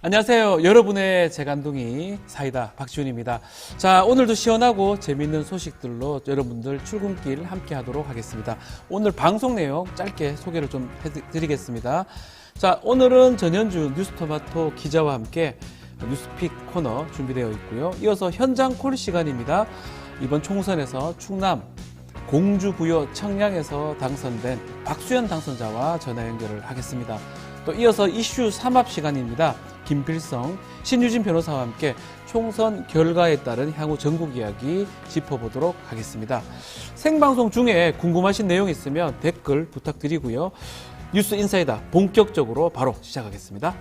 안녕하세요. 여러분의 재간둥이 사이다 박지훈입니다. 자, 오늘도 시원하고 재미있는 소식들로 여러분들 출근길 함께 하도록 하겠습니다. 오늘 방송 내용 짧게 소개를 좀 해드리겠습니다. 자, 오늘은 전현주 뉴스토마토 기자와 함께 뉴스픽 코너 준비되어 있고요. 이어서 현장 콜 시간입니다. 이번 총선에서 충남 공주부여 청량에서 당선된 박수현 당선자와 전화 연결을 하겠습니다. 또 이어서 이슈 3합 시간입니다. 김필성, 신유진 변호사와 함께 총선 결과에 따른 향후 전국 이야기 짚어보도록 하겠습니다. 생방송 중에 궁금하신 내용 있으면 댓글 부탁드리고요. 뉴스 인사이다 본격적으로 바로 시작하겠습니다.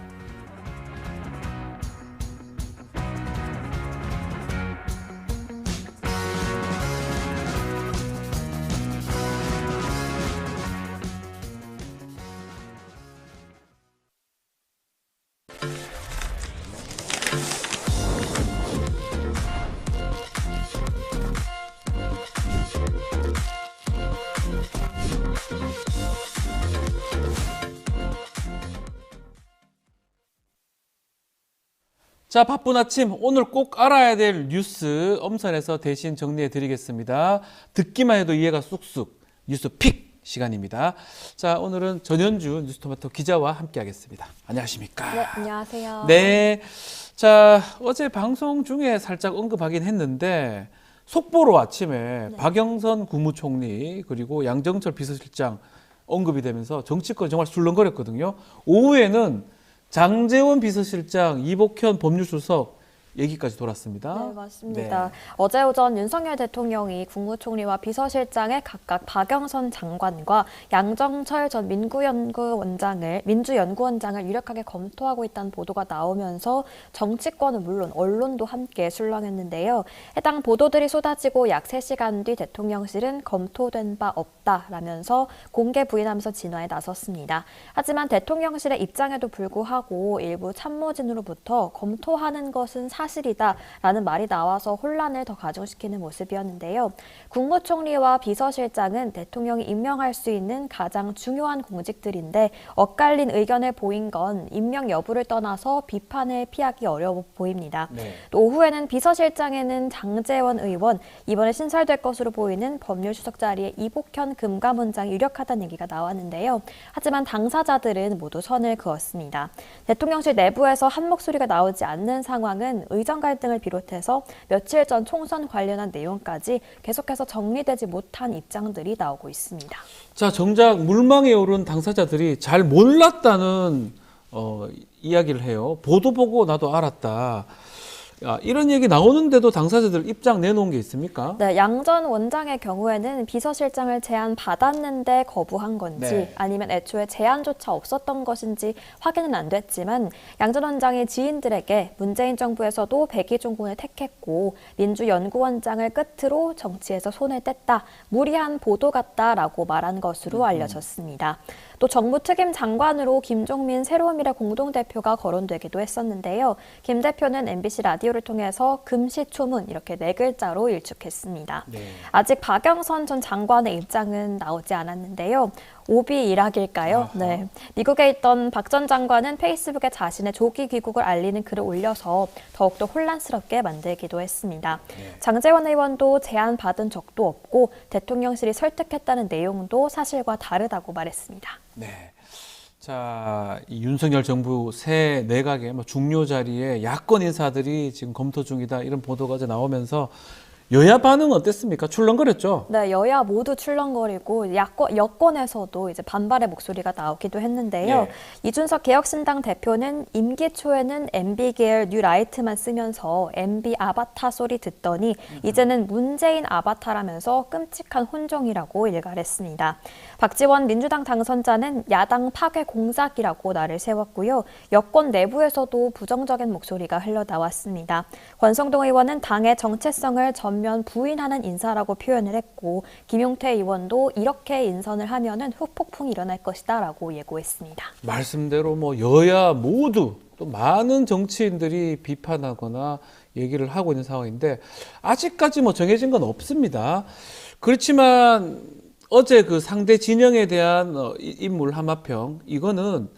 자, 바쁜 아침 오늘 꼭 알아야 될 뉴스 엄선해서 대신 정리해 드리겠습니다. 듣기만 해도 이해가 쑥쑥 뉴스픽 시간입니다. 자, 오늘은 전현주 뉴스토마토 기자와 함께 하겠습니다. 안녕하십니까? 네, 안녕하세요. 네. 자, 어제 방송 중에 살짝 언급하긴 했는데 속보로 아침에 박영선 국무총리 그리고 양정철 비서실장 언급이 되면서 정치권이 정말 술렁거렸거든요. 오후에는 장제원 비서실장, 이복현 법률수석 얘기까지 돌았습니다. 네, 맞습니다. 네. 어제 오전 윤석열 대통령이 국무총리와 비서실장에 각각 박영선 장관과 양정철 전 민주연구원장을 유력하게 검토하고 있다는 보도가 나오면서 정치권은 물론 언론도 함께 술렁했는데요. 해당 보도들이 쏟아지고 약 3시간 뒤 대통령실은 검토된 바 없다라면서 공개 부인하면서 진화에 나섰습니다. 하지만 대통령실의 입장에도 불구하고 일부 참모진으로부터 검토하는 것은 사실이다라는 말이 나와서 혼란을 더 가중시키는 모습이었는데요. 국무총리와 비서실장은 대통령이 임명할 수 있는 가장 중요한 공직들인데 엇갈린 의견을 보인 건 임명 여부를 떠나서 비판을 피하기 어려워 보입니다. 네. 또 오후에는 비서실장에는 장제원 의원, 이번에 신설될 것으로 보이는 법률수석 자리에 이복현 금감원장이 유력하다는 얘기가 나왔는데요. 하지만 당사자들은 모두 선을 그었습니다. 대통령실 내부에서 한 목소리가 나오지 않는 상황은 의정 갈등을 비롯해서 며칠 전 총선 관련한 내용까지 계속해서 정리되지 못한 입장들이 나오고 있습니다. 자, 정작 물망에 오른 당사자들이 잘 몰랐다는 이야기를 해요. 보도 보고 나도 알았다. 이런 얘기 나오는데도 당사자들 입장 내놓은 게 있습니까? 네, 양 전 원장의 경우에는 비서실장을 제안받았는데 거부한 건지 아니면 애초에 제안조차 없었던 것인지 확인은 안 됐지만 양 전 원장이 지인들에게 문재인 정부에서도 백의종군을 택했고 민주연구원장을 끝으로 정치에서 손을 뗐다, 무리한 보도 같다라고 말한 것으로 알려졌습니다. 또 정부 특임 장관으로 김종민 새로운미래 공동대표가 거론되기도 했었는데요. 김 대표는 MBC 라디오를 통해서 금시초문 이렇게 4글자로 일축했습니다. 네. 아직 박영선 전 장관의 입장은 나오지 않았는데요. 오비 일학일까요? 네. 미국에 있던 박 전 장관은 페이스북에 자신의 조기 귀국을 알리는 글을 올려서 더욱더 혼란스럽게 만들기도 했습니다. 네. 장제원 의원도 제안받은 적도 없고 대통령실이 설득했다는 내용도 사실과 다르다고 말했습니다. 네. 자, 이 윤석열 정부 새 내각의 중요 자리에 야권 인사들이 지금 검토 중이다 이런 보도가 어제 나오면서 여야 반응은 어땠습니까? 출렁거렸죠? 네, 여야 모두 출렁거리고 여권에서도 이제 반발의 목소리가 나오기도 했는데요. 네. 이준석 개혁신당 대표는 임기 초에는 MB계열 뉴라이트만 쓰면서 MB 아바타 소리 듣더니 이제는 문재인 아바타라면서 끔찍한 혼종이라고 일갈했습니다. 박지원 민주당 당선자는 야당 파괴 공작이라고 날을 세웠고요. 여권 내부에서도 부정적인 목소리가 흘러나왔습니다. 권성동 의원은 당의 정체성을 전면 부인하는 인사라고 표현을 했고 김용태 의원도 이렇게 인선을 하면은 후폭풍이 일어날 것이다라고 예고했습니다. 말씀대로 여야 모두 또 많은 정치인들이 비판하거나 얘기를 하고 있는 상황인데 아직까지 정해진 건 없습니다. 그렇지만 어제 그 상대 진영에 대한 인물 하마평 이거는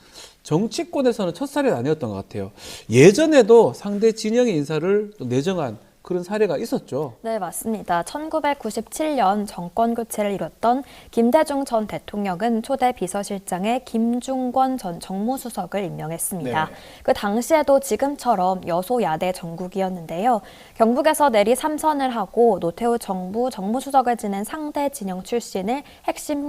정치권에서는 첫 사례는 아니었던 것 같아요. 예전에도 상대 진영의 인사를 또 내정한 그런 사례가 있었죠. 네, 맞습니다. 1997년 정권 교체를 이뤘던 김대중 전 대통령은 초대 비서실장에 김중권 전 정무수석을 임명했습니다. 네. 그 당시에도 지금처럼 여소야대 정국이었는데요. 경북에서 내리 3선을 하고 노태우 정부 정무수석을 지낸 상대 진영 출신을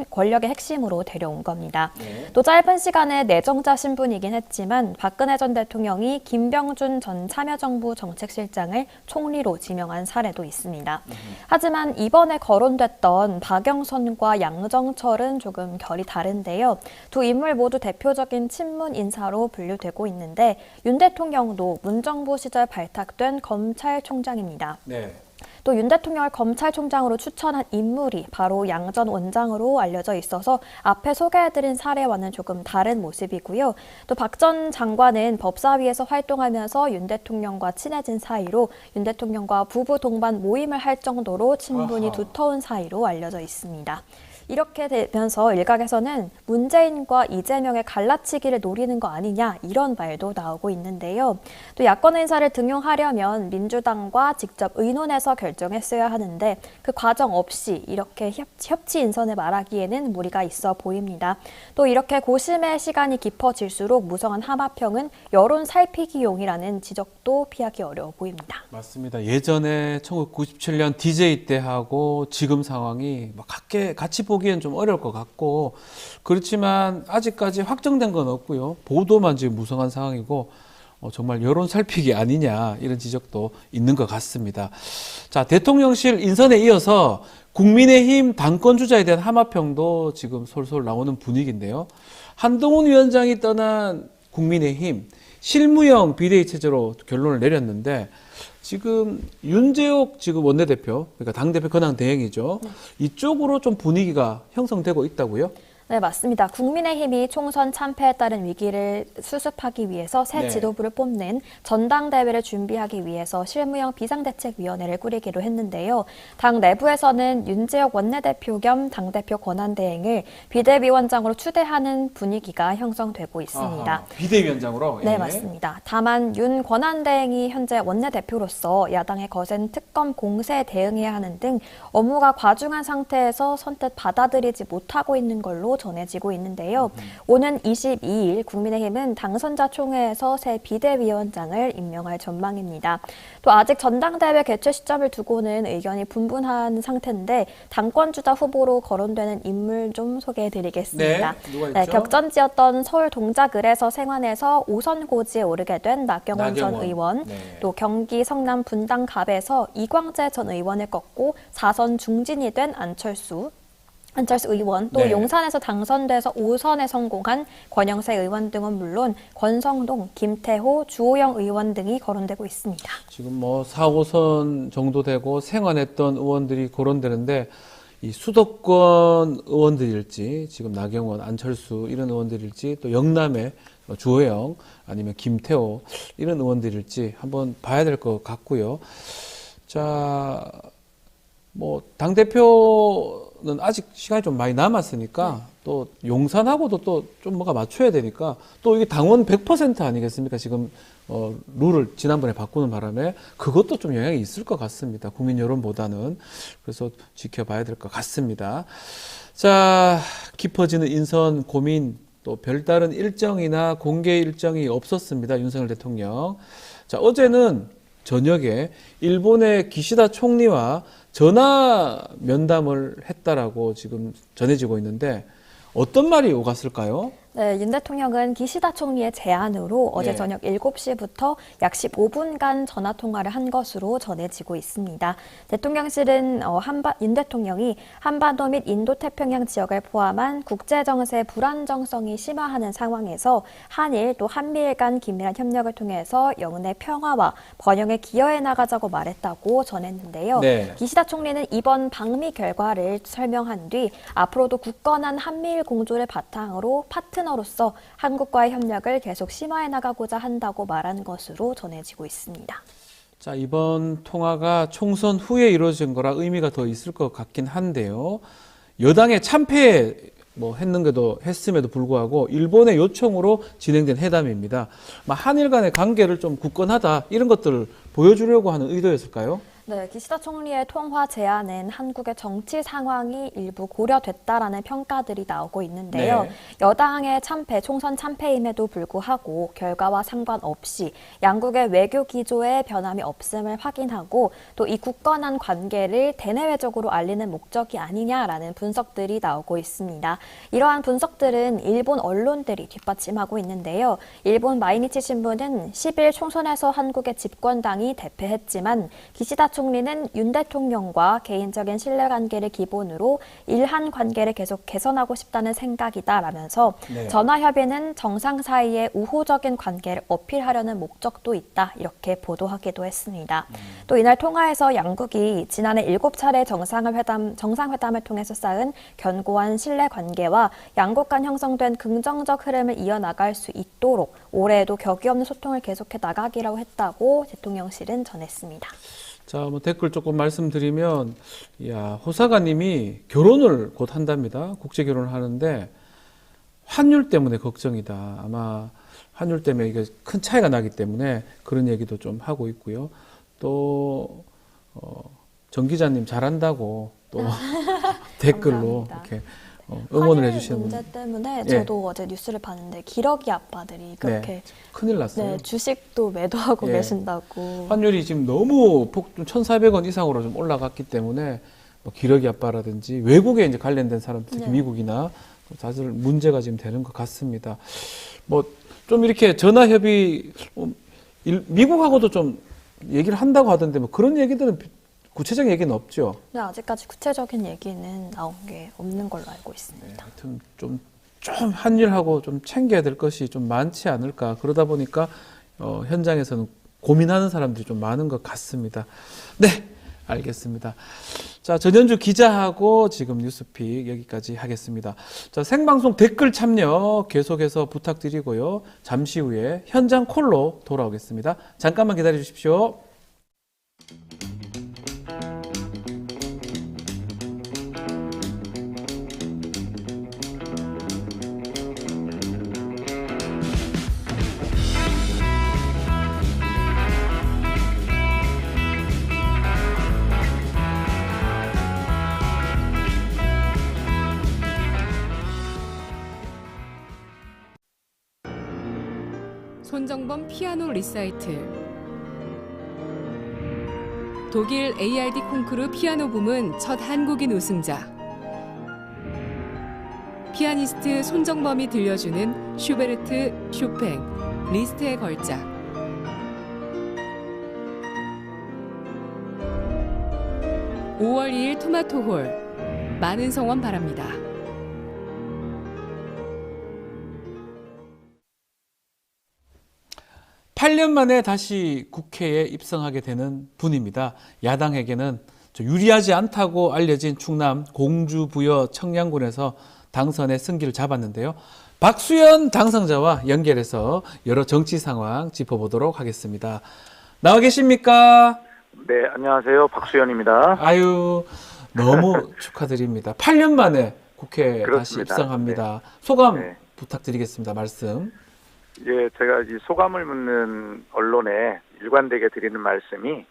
권력의 핵심으로 데려온 겁니다. 네. 또 짧은 시간에 내정자 신분이긴 했지만 박근혜 전 대통령이 김병준 전 참여정부 정책실장을 총리로 지명한 사례도 있습니다. 하지만 이번에 거론됐던 박영선과 양정철은 조금 결이 다른데요. 두 인물 모두 대표적인 친문 인사로 분류되고 있는데 윤 대통령도 문정부 시절 발탁된 검찰총장입니다. 네. 또 윤 대통령을 검찰총장으로 추천한 인물이 바로 양 전 원장으로 알려져 있어서 앞에 소개해드린 사례와는 조금 다른 모습이고요. 또 박 전 장관은 법사위에서 활동하면서 윤 대통령과 친해진 사이로 윤 대통령과 부부 동반 모임을 할 정도로 친분이 아하. 두터운 사이로 알려져 있습니다. 이렇게 되면서 일각에서는 문재인과 이재명의 갈라치기를 노리는 거 아니냐 이런 말도 나오고 있는데요. 또 야권 인사를 등용하려면 민주당과 직접 의논해서 결정했어야 하는데 그 과정 없이 이렇게 협치 인선을 말하기에는 무리가 있어 보입니다. 또 이렇게 고심의 시간이 깊어질수록 무성한 하마평은 여론 살피기용이라는 지적도 피하기 어려워 보입니다. 맞습니다. 예전에 1997년 DJ 때하고 지금 상황이 막 같이 보기엔 좀 어려울 것 같고, 그렇지만 아직까지 확정된 건 없고요. 보도만 지금 무성한 상황이고 정말 여론 살피기 아니냐 이런 지적도 있는 것 같습니다. 자, 대통령실 인선에 이어서 국민의힘 당권 주자에 대한 하마평도 지금 솔솔 나오는 분위기인데요. 한동훈 위원장이 떠난 국민의힘 실무형 비대위 체제로 결론을 내렸는데, 지금 윤재옥 지금 원내대표, 그러니까 당대표 권한 대행이죠. 이쪽으로 좀 분위기가 형성되고 있다고요? 네, 맞습니다. 국민의힘이 총선 참패에 따른 위기를 수습하기 위해서 새 네. 지도부를 뽑는 전당대회를 준비하기 위해서 실무형 비상대책위원회를 꾸리기로 했는데요. 당 내부에서는 윤재옥 원내대표 겸 당대표 권한대행을 비대위원장으로 추대하는 분위기가 형성되고 있습니다. 아하, 비대위원장으로? 네, 예. 맞습니다. 다만 윤 권한대행이 현재 원내대표로서 야당의 거센 특검 공세에 대응해야 하는 등 업무가 과중한 상태에서 선뜻 받아들이지 못하고 있는 걸로 전해지고 있는데요. 오는 22일 국민의힘은 당선자 총회에서 새 비대위원장을 임명할 전망입니다. 또 아직 전당대회 개최 시점을 두고는 의견이 분분한 상태인데 당권주자 후보로 거론되는 인물 좀 소개해드리겠습니다. 네, 누가 있죠? 격전지였던 서울 동작을에서 생활에서 5선 고지에 오르게 된 나경원 전 의원, 네. 또 경기 성남 분당갑에서 이광재 전 의원을 꺾고 4선 중진이 된 안철수 의원, 또 네. 용산에서 당선돼서 5선에 성공한 권영세 의원 등은 물론 권성동, 김태호, 주호영 의원 등이 거론되고 있습니다. 지금 뭐 4, 5선 정도 되고 생활했던 의원들이 거론되는데, 이 수도권 의원들일지, 지금 나경원, 안철수 이런 의원들일지, 또 영남의 주호영 아니면 김태호 이런 의원들일지 한번 봐야 될 것 같고요. 자, 뭐 당대표는 아직 시간이 좀 많이 남았으니까 또 용산하고도 또 좀 뭐가 맞춰야 되니까, 또 이게 당원 100% 아니겠습니까? 지금 룰을 지난번에 바꾸는 바람에 그것도 좀 영향이 있을 것 같습니다. 국민 여론보다는. 그래서 지켜봐야 될 것 같습니다. 자, 깊어지는 인선 고민, 또 별다른 일정이나 공개 일정이 없었습니다. 윤석열 대통령. 자, 어제는 저녁에 일본의 기시다 총리와 전화 면담을 했다라고 지금 전해지고 있는데, 어떤 말이 오갔을까요? 네, 윤 대통령은 기시다 총리의 제안으로 어제 예. 저녁 7시부터 약 15분간 전화 통화를 한 것으로 전해지고 있습니다. 대통령실은 윤 대통령이 한반도 및 인도태평양 지역을 포함한 국제 정세 불안정성이 심화하는 상황에서 한일 또 한미일 간 긴밀한 협력을 통해서 영내 평화와 번영에 기여해 나가자고 말했다고 전했는데요. 네. 기시다 총리는 이번 방미 결과를 설명한 뒤 앞으로도 굳건한 한미일 공조를 바탕으로 파트너로서 한국과의 협력을 계속 심화해 나가고자 한다고 말한 것으로 전해지고 있습니다. 자, 이번 통화가 총선 후에 이루어진 거라 의미가 더 있을 것 같긴 한데요. 여당의 참패에 뭐 했음에도 불구하고 일본의 요청으로 진행된 회담입니다. 한일 간의 관계를 좀 굳건하다 이런 것들을 보여주려고 하는 의도였을까요? 네, 기시다 총리의 통화 제안엔 한국의 정치 상황이 일부 고려됐다라는 평가들이 나오고 있는데요. 네. 여당의 총선 참패임에도 불구하고 결과와 상관없이 양국의 외교 기조에 변함이 없음을 확인하고 또 이 굳건한 관계를 대내외적으로 알리는 목적이 아니냐라는 분석들이 나오고 있습니다. 이러한 분석들은 일본 언론들이 뒷받침하고 있는데요. 일본 마이니치 신문은 10일 총선에서 한국의 집권당이 대패했지만 기시다 총리는 윤 대통령과 개인적인 신뢰관계를 기본으로 일한 관계를 계속 개선하고 싶다는 생각이다라면서 네. 전화협의는 정상 사이의 우호적인 관계를 어필하려는 목적도 있다 이렇게 보도하기도 했습니다. 또 이날 통화에서 양국이 지난해 7차례 정상회담을 통해서 쌓은 견고한 신뢰관계와 양국 간 형성된 긍정적 흐름을 이어나갈 수 있도록 올해에도 격이 없는 소통을 계속해 나가기로 했다고 대통령실은 전했습니다. 자, 댓글 조금 말씀드리면, 호사가님이 결혼을 곧 한답니다. 국제 결혼을 하는데, 환율 때문에 걱정이다. 아마 환율 때문에 이게 큰 차이가 나기 때문에 그런 얘기도 좀 하고 있고요. 또, 정 기자님 잘한다고 또 댓글로 감사합니다. 이렇게 응원을 환율 해주시는 문제 때문에 예. 저도 어제 뉴스를 봤는데 기러기 아빠들이 그렇게 큰일 났어요. 주식도 매도하고 예. 계신다고. 환율이 지금 너무 1,400원 이상으로 좀 올라갔기 때문에 기러기 아빠라든지 외국에 이제 관련된 사람, 특히 네. 미국이나 다들 문제가 지금 되는 것 같습니다. 좀 이렇게 전화 협의 미국하고도 좀 얘기를 한다고 하던데 그런 얘기들은 구체적인 얘기는 없죠. 네, 아직까지 구체적인 얘기는 나온 게 없는 걸로 알고 있습니다. 하여튼 좀 한일하고 좀 챙겨야 될 것이 좀 많지 않을까. 그러다 보니까 현장에서는 고민하는 사람들이 좀 많은 것 같습니다. 네, 알겠습니다. 자, 전현주 기자하고 지금 뉴스픽 여기까지 하겠습니다. 자, 생방송 댓글 참여 계속해서 부탁드리고요. 잠시 후에 현장 콜로 돌아오겠습니다. 잠깐만 기다려 주십시오. 손정범 피아노 리사이틀. 독일 ARD 콩쿠르 피아노 부문 첫 한국인 우승자. 피아니스트 손정범이 들려주는 슈베르트, 쇼팽, 리스트의 걸작. 5월 2일 토마토홀. 많은 성원 바랍니다. 팔 년 만에 다시 국회에 입성하게 되는 분입니다. 야당에게는 유리하지 않다고 알려진 충남 공주부여 청량군에서 당선의 승기를 잡았는데요. 박수현 당선자와 연결해서 여러 정치 상황 짚어보도록 하겠습니다. 나와 계십니까? 네, 안녕하세요. 박수현입니다. 아유, 너무 축하드립니다. 8년 만에 국회에 다시 그렇습니다. 입성합니다. 소감 네. 부탁드리겠습니다. 말씀. 예, 제가 이 소감을 묻는 언론에 일관되게 드리는 말씀이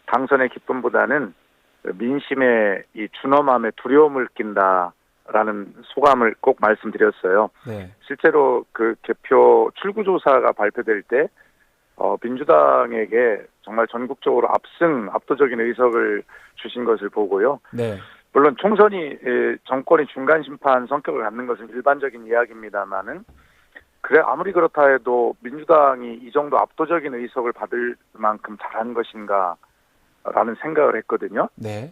당선의 기쁨보다는 민심의 이 준엄함에 두려움을 낀다라는 소감을 꼭 말씀드렸어요. 네. 실제로 그 개표 출구조사가 발표될 때 민주당에게 정말 전국적으로 압도적인 의석을 주신 것을 보고요. 네. 물론 총선이 정권이 중간 심판 성격을 갖는 것은 일반적인 이야기입니다만은 그래 아무리 그렇다 해도 민주당이 이 정도 압도적인 의석을 받을 만큼 잘한 것인가라는 생각을 했거든요. 네.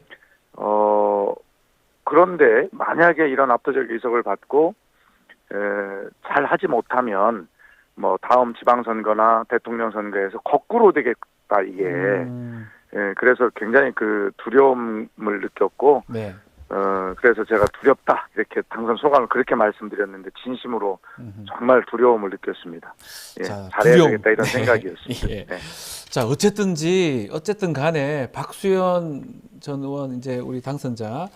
그런데 만약에 이런 압도적 의석을 받고 잘 하지 못하면 다음 지방선거나 대통령 선거에서 거꾸로 되겠다 이게. 그래서 굉장히 그 두려움을 느꼈고. 네. 그래서 제가 두렵다 이렇게 당선 소감을 그렇게 말씀드렸는데 진심으로 정말 두려움을 느꼈습니다. 예, 자, 잘해야 두려움. 되겠다 이런 네. 생각이었습니다. 예. 네. 자, 어쨌든 간에 박수현 전 의원 이제 우리 당선자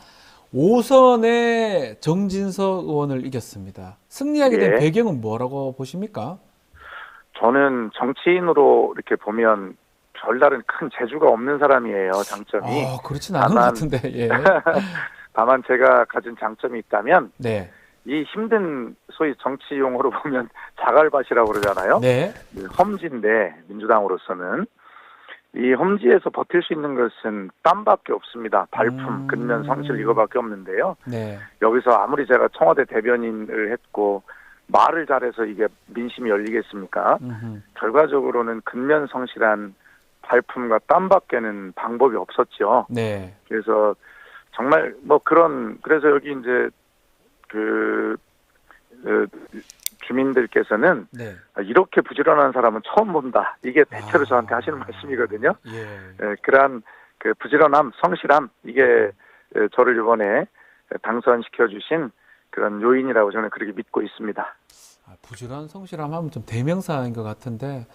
5선에 정진석 의원을 이겼습니다. 승리하게 된 예. 배경은 뭐라고 보십니까? 저는 정치인으로 이렇게 보면 별다른 큰 재주가 없는 사람이에요. 장점이. 그렇진 않은 것 다만- 같은데. 예. 다만 제가 가진 장점이 있다면 네. 이 힘든 소위 정치 용어로 보면 자갈밭이라고 그러잖아요. 네. 험지인데 민주당으로서는 이 험지에서 버틸 수 있는 것은 땀밖에 없습니다. 발품, 근면, 성실 이거밖에 없는데요. 네. 여기서 아무리 제가 청와대 대변인을 했고 말을 잘해서 이게 민심이 열리겠습니까? 음흠. 결과적으로는 근면 성실한 발품과 땀밖에는 방법이 없었죠. 네. 그래서 정말 뭐 그래서 여기 이제 그 주민들께서는 네. 이렇게 부지런한 사람은 처음 본다. 이게 대체로 저한테 하시는 말씀이거든요. 예. 그러한 그 부지런함, 성실함 이게 저를 이번에 당선시켜 주신 그런 요인이라고 저는 그렇게 믿고 있습니다. 부지런한 성실함 하면 좀 대명사인 것 같은데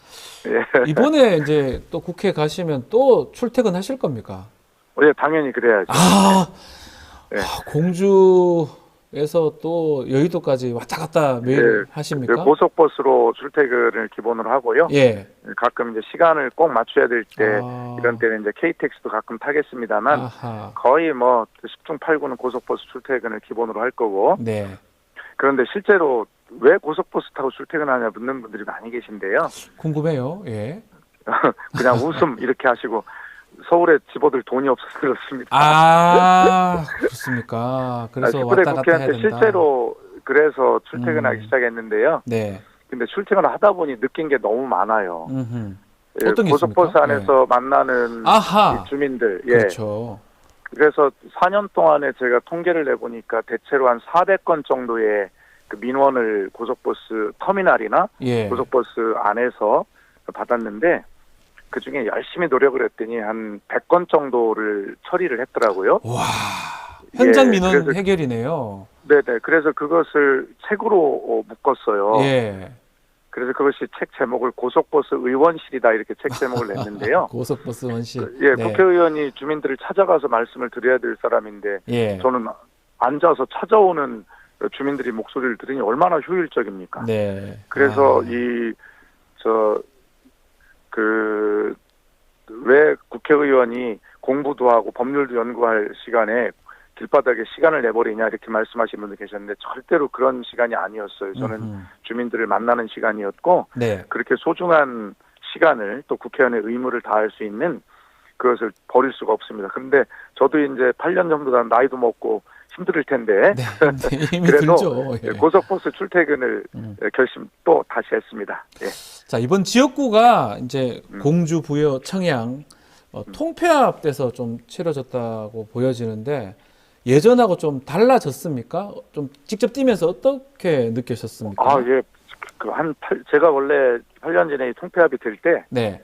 예, 이번에 이제 또 국회 가시면 또 출퇴근하실 겁니까? 예, 당연히 그래야죠. 네. 공주에서 또 여의도까지 왔다 갔다 매일 예, 하십니까? 그 고속버스로 출퇴근을 기본으로 하고요. 예. 가끔 이제 시간을 꼭 맞춰야 될 때 아. 이런 때는 이제 KTX도 가끔 타겠습니다만 아하. 거의 뭐 10중 8구는 고속버스 출퇴근을 기본으로 할 거고 네. 그런데 실제로 왜 고속버스 타고 출퇴근하냐 묻는 분들이 많이 계신데요. 궁금해요. 예. 그냥 웃음 이렇게 하시고 서울에 집어들 돈이 없어서 그렇습니다. 그렇습니까? 그래서 10대 왔다 갔다 해야 국회의원때 된다. 실제로 그래서 출퇴근하기 음. 시작했는데요. 네. 근데 출퇴근을 하다 보니 느낀 게 너무 많아요. 음흠. 예, 어떤 게 고속버스 있습니까? 안에서 만나는 아하. 이 주민들. 예. 그렇죠. 그래서 4년 동안에 제가 통계를 내보니까 대체로 한 400건 정도의 그 민원을 고속버스 터미널이나 예. 고속버스 안에서 받았는데 그중에 열심히 노력을 했더니 한 100건 정도를 처리를 했더라고요. 와. 현장 예, 민원 그래서- 해결이네요. 네네. 그래서 그것을 책으로 묶었어요. 예. 그래서 그것이 책 제목을 고속버스 의원실이다 이렇게 책 제목을 냈는데요. 고속버스 원실. 예, 네. 국회의원이 주민들을 찾아가서 말씀을 드려야 될 사람인데 예. 저는 앉아서 찾아오는 주민들이 목소리를 들으니 얼마나 효율적입니까? 네. 그래서 아. 왜 국회의원이 공부도 하고 법률도 연구할 시간에 길바닥에 시간을 내버리냐 이렇게 말씀하시는 분들 계셨는데 절대로 그런 시간이 아니었어요. 저는 음흠. 주민들을 만나는 시간이었고 네. 그렇게 소중한 시간을 또 국회의원의 의무를 다할 수 있는 그것을 버릴 수가 없습니다. 그런데 저도 이제 8년 정도 된 나이도 먹고 힘들 텐데 네. 이미 그래도 들죠. 예. 고속버스 출퇴근을 결심 또 다시 했습니다. 예. 자, 이번 지역구가 이제 음. 공주, 부여, 청양 통폐합돼서 좀 치러졌다고 보여지는데 예전하고 좀 달라졌습니까? 좀 직접 뛰면서 어떻게 느끼셨습니까? 아, 예. 제가 원래 8년 전에 이 통폐합이 될 때, 네.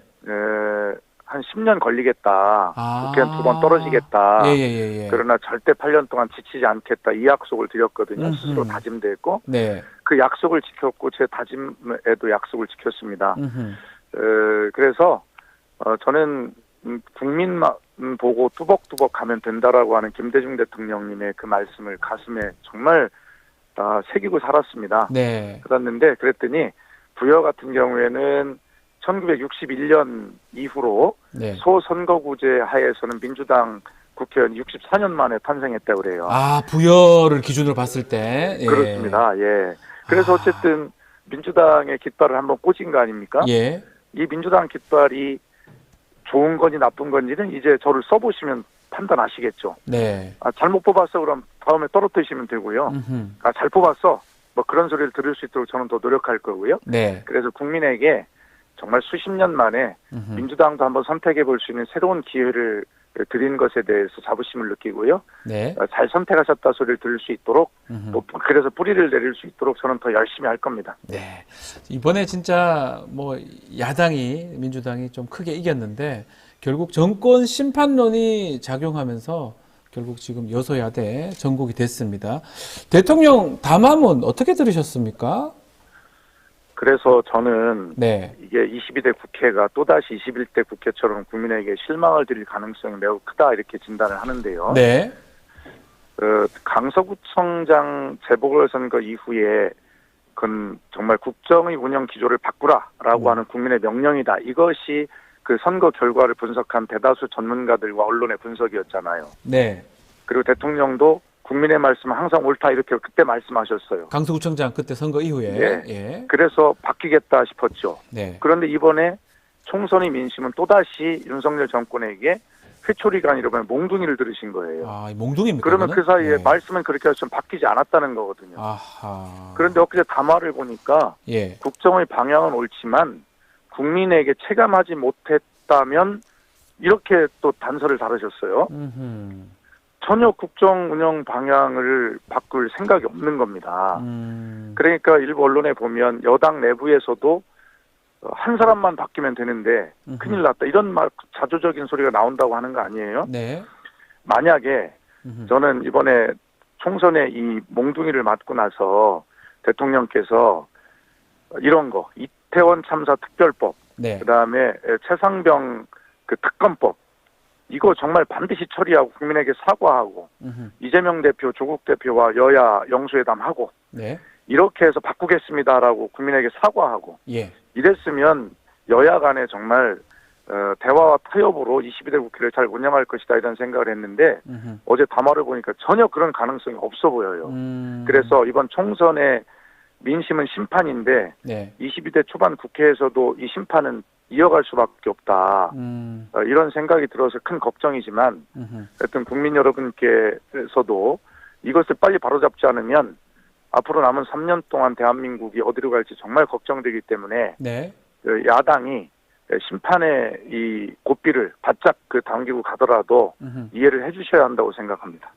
한 10년 걸리겠다. 아. 국회의원 2번 떨어지겠다. 예. 그러나 절대 8년 동안 지치지 않겠다. 이 약속을 드렸거든요. 음흠. 스스로 다짐도 했고, 네. 그 약속을 지켰고, 제 다짐에도 약속을 지켰습니다. 음흠. 그래서, 저는 국민만 보고 뚜벅뚜벅 가면 된다라고 하는 김대중 대통령님의 그 말씀을 가슴에 정말 새기고 살았습니다. 네. 그랬더니 부여 같은 경우에는 1961년 이후로 네. 소선거구제 하에서는 민주당 국회의원 64년 만에 탄생했다고 그래요. 아, 부여를 기준으로 봤을 때. 예. 그렇습니다. 예. 그래서 어쨌든 민주당의 깃발을 한번 꽂은 거 아닙니까? 예. 이 민주당 깃발이 좋은 건지 나쁜 건지는 이제 저를 써보시면 판단하시겠죠. 네. 잘못 뽑았어 그럼 다음에 떨어뜨리시면 되고요. 음흠. 잘 뽑았어 뭐 그런 소리를 들을 수 있도록 저는 더 노력할 거고요. 네. 그래서 국민에게 정말 수십 년 만에 음흠. 민주당도 한번 선택해 볼 수 있는 새로운 기회를 드린 것에 대해서 자부심을 느끼고요. 네. 잘 선택하셨다 소리를 들을 수 있도록 음흠. 또 그래서 뿌리를 내릴 수 있도록 저는 더 열심히 할 겁니다. 네. 이번에 진짜 뭐 야당이 민주당이 좀 크게 이겼는데 결국 정권 심판론이 작용하면서 결국 지금 여소야대 전국이 됐습니다. 대통령 담화문 어떻게 들으셨습니까? 그래서 저는 네. 이게 22대 국회가 또다시 21대 국회처럼 국민에게 실망을 드릴 가능성이 매우 크다 이렇게 진단을 하는데요. 네. 강서구청장 재보궐선거 이후에 그건 정말 국정의 운영 기조를 바꾸라라고 하는 국민의 명령이다. 이것이 그 선거 결과를 분석한 대다수 전문가들과 언론의 분석이었잖아요. 네. 그리고 대통령도 국민의 말씀은 항상 옳다 이렇게 그때 말씀하셨어요. 강서구청장 그때 선거 이후에. 네. 예. 그래서 바뀌겠다 싶었죠. 네. 그런데 이번에 총선의 민심은 또다시 윤석열 정권에게 회초리가 아니라 몽둥이를 들으신 거예요. 아, 몽둥이입니까? 그러면 그거는? 그 사이에 네. 말씀은 그렇게 좀 바뀌지 않았다는 거거든요. 아하. 그런데 엊그제 담화를 보니까 예. 국정의 방향은 옳지만 국민에게 체감하지 못했다면 이렇게 또 단서를 다루셨어요. 음흠. 전혀 국정 운영 방향을 바꿀 생각이 없는 겁니다. 그러니까 일부 언론에 보면 여당 내부에서도 한 사람만 바뀌면 되는데 큰일 났다. 이런 말 자조적인 소리가 나온다고 하는 거 아니에요? 네. 만약에 저는 이번에 총선에 이 몽둥이를 맞고 나서 대통령께서 이런 거 이태원 참사 특별법, 네. 그다음에 최상병 그 특검법 이거 정말 반드시 처리하고 국민에게 사과하고 이재명 대표, 조국 대표와 여야 영수회담하고 네. 이렇게 해서 바꾸겠습니다라고 국민에게 사과하고 예. 이랬으면 여야 간에 정말 대화와 타협으로 22대 국회를 잘 운영할 것이다 이런 생각을 했는데 어제 담화를 보니까 전혀 그런 가능성이 없어 보여요. 그래서 이번 총선의 민심은 심판인데 네. 22대 초반 국회에서도 이 심판은 이어갈 수밖에 없다. 이런 생각이 들어서 큰 걱정이지만 하여튼 국민 여러분께서도 이것을 빨리 바로잡지 않으면 앞으로 남은 3년 동안 대한민국이 어디로 갈지 정말 걱정되기 때문에 네. 야당이 심판의 이 고삐를 바짝 당기고 가더라도 이해를 해주셔야 한다고 생각합니다.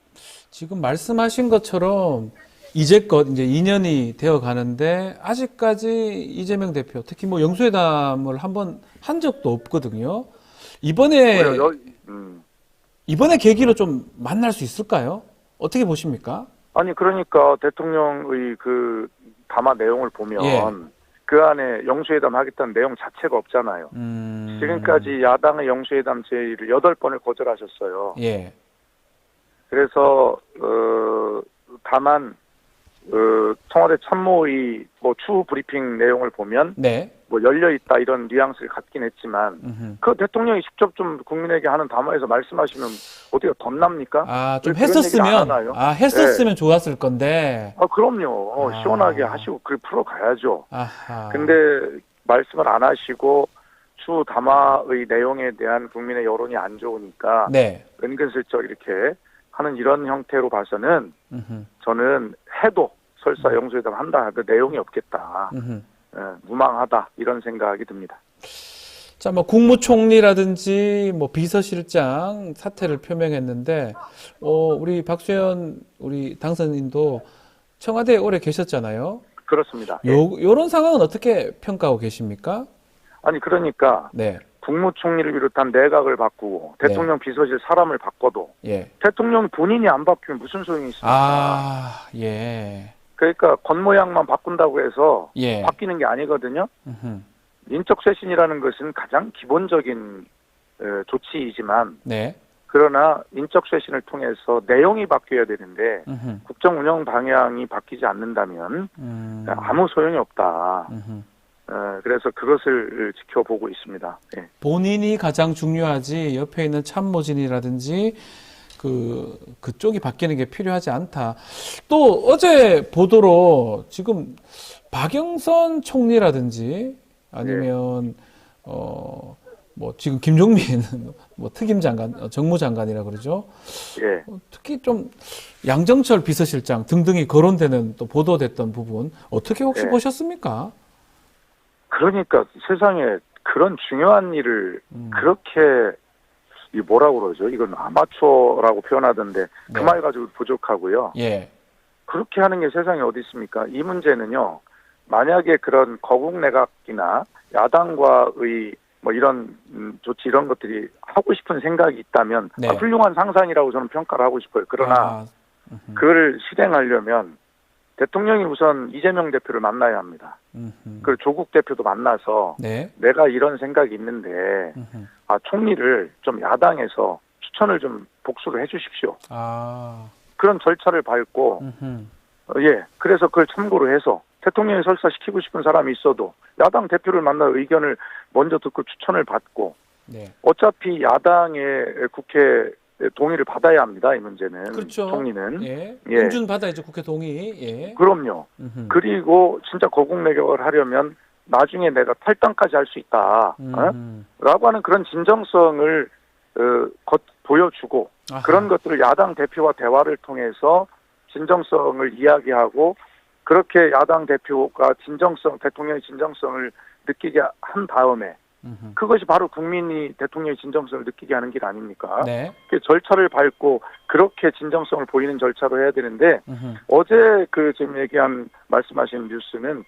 지금 말씀하신 것처럼 이제껏 이제 2년이 되어 가는데 아직까지 이재명 대표 특히 뭐 영수회담을 한번 한 적도 없거든요. 이번에 계기로 좀 만날 수 있을까요? 어떻게 보십니까? 아니 그러니까 대통령의 그 담화 내용을 보면 예. 그 안에 영수회담 하겠다는 내용 자체가 없잖아요. 지금까지 야당의 영수회담 제의를 8번을 거절하셨어요. 예. 그래서 다만 청와대 참모의 뭐 추후 브리핑 내용을 보면 네. 뭐 열려 있다 이런 뉘앙스를 갖긴 했지만 그 대통령이 직접 좀 국민에게 하는 담화에서 말씀하시면 어디가 덧납니까? 아, 좀 왜 그런 얘기를 안 했었으면 하나요? 했었으면 좋았을 건데. 그럼요. 시원하게 하시고 그걸 풀어가야죠. 아하. 근데 말씀을 안 하시고 추후 담화의 내용에 대한 국민의 여론이 안 좋으니까 네. 은근슬쩍 이렇게 하는 이런 형태로 봐서는 저는 해도 설사 영수회담 한다 하도 내용이 없겠다. 무망하다 이런 생각이 듭니다. 자, 뭐 국무총리라든지 뭐 비서실장 사퇴를 표명했는데 우리 박수현 우리 당선인도 청와대에 오래 계셨잖아요. 그렇습니다. 요런 상황은 어떻게 평가하고 계십니까? 아니 그러니까 네. 국무총리를 비롯한 내각을 바꾸고 대통령 비서실 사람을 바꿔도 예. 대통령 본인이 안 바뀌면 무슨 소용이 있습니까? 아, 예. 그러니까 겉모양만 바꾼다고 해서 예. 바뀌는 게 아니거든요. 인적 쇄신이라는 것은 가장 기본적인 조치이지만 네. 그러나 인적 쇄신을 통해서 내용이 바뀌어야 되는데 국정 운영 방향이 바뀌지 않는다면 아무 소용이 없다. 그래서 그것을 지켜보고 있습니다. 네. 본인이 가장 중요하지 옆에 있는 참모진이라든지 그쪽이 바뀌는 게 필요하지 않다. 또 어제 보도로 지금 박영선 총리라든지 아니면 뭐 지금 김종민 뭐 특임장관, 정무장관이라 그러죠. 예. 특히 좀 양정철 비서실장 등등이 거론되는 또 보도됐던 부분 어떻게 혹시 예. 보셨습니까? 그러니까 세상에 그런 중요한 일을 그렇게 이 뭐라고 그러죠? 이건 아마추어라고 표현하던데 그 네. 말 가지고 부족하고요. 예. 그렇게 하는 게 세상에 어디 있습니까? 이 문제는요. 만약에 그런 거국 내각이나 야당과의 뭐 이런 조치 이런 것들이 하고 싶은 생각이 있다면 네. 훌륭한 상상이라고 저는 평가를 하고 싶어요. 그러나 그걸 실행하려면 대통령이 우선 이재명 대표를 만나야 합니다. 그리고 조국 대표도 만나서 네. 내가 이런 생각이 있는데 총리를 좀 야당에서 추천을 좀 복수를 해 주십시오. 그런 절차를 밟고 그래서 그걸 참고로 해서 대통령이 설사 시키고 싶은 사람이 있어도 야당 대표를 만나 의견을 먼저 듣고 추천을 받고 네. 어차피 야당의 국회 동의를 받아야 합니다. 이 문제는. 그렇죠. 총리는. 예. 예. 응준 받아야죠. 국회 동의. 예. 그럼요. 그리고 진짜 거국내격을 하려면 나중에 내가 탈당까지 할 수 있다. 라고 하는 그런 진정성을 보여주고 아하. 그런 것들을 야당 대표와 대화를 통해서 진정성을 이야기하고 그렇게 야당 대표가 대통령의 진정성을 느끼게 한 다음에 그것이 바로 국민이 대통령의 진정성을 느끼게 하는 길 아닙니까? 네. 절차를 밟고 그렇게 진정성을 보이는 절차로 해야 되는데 어제 지금 말씀하신 뉴스는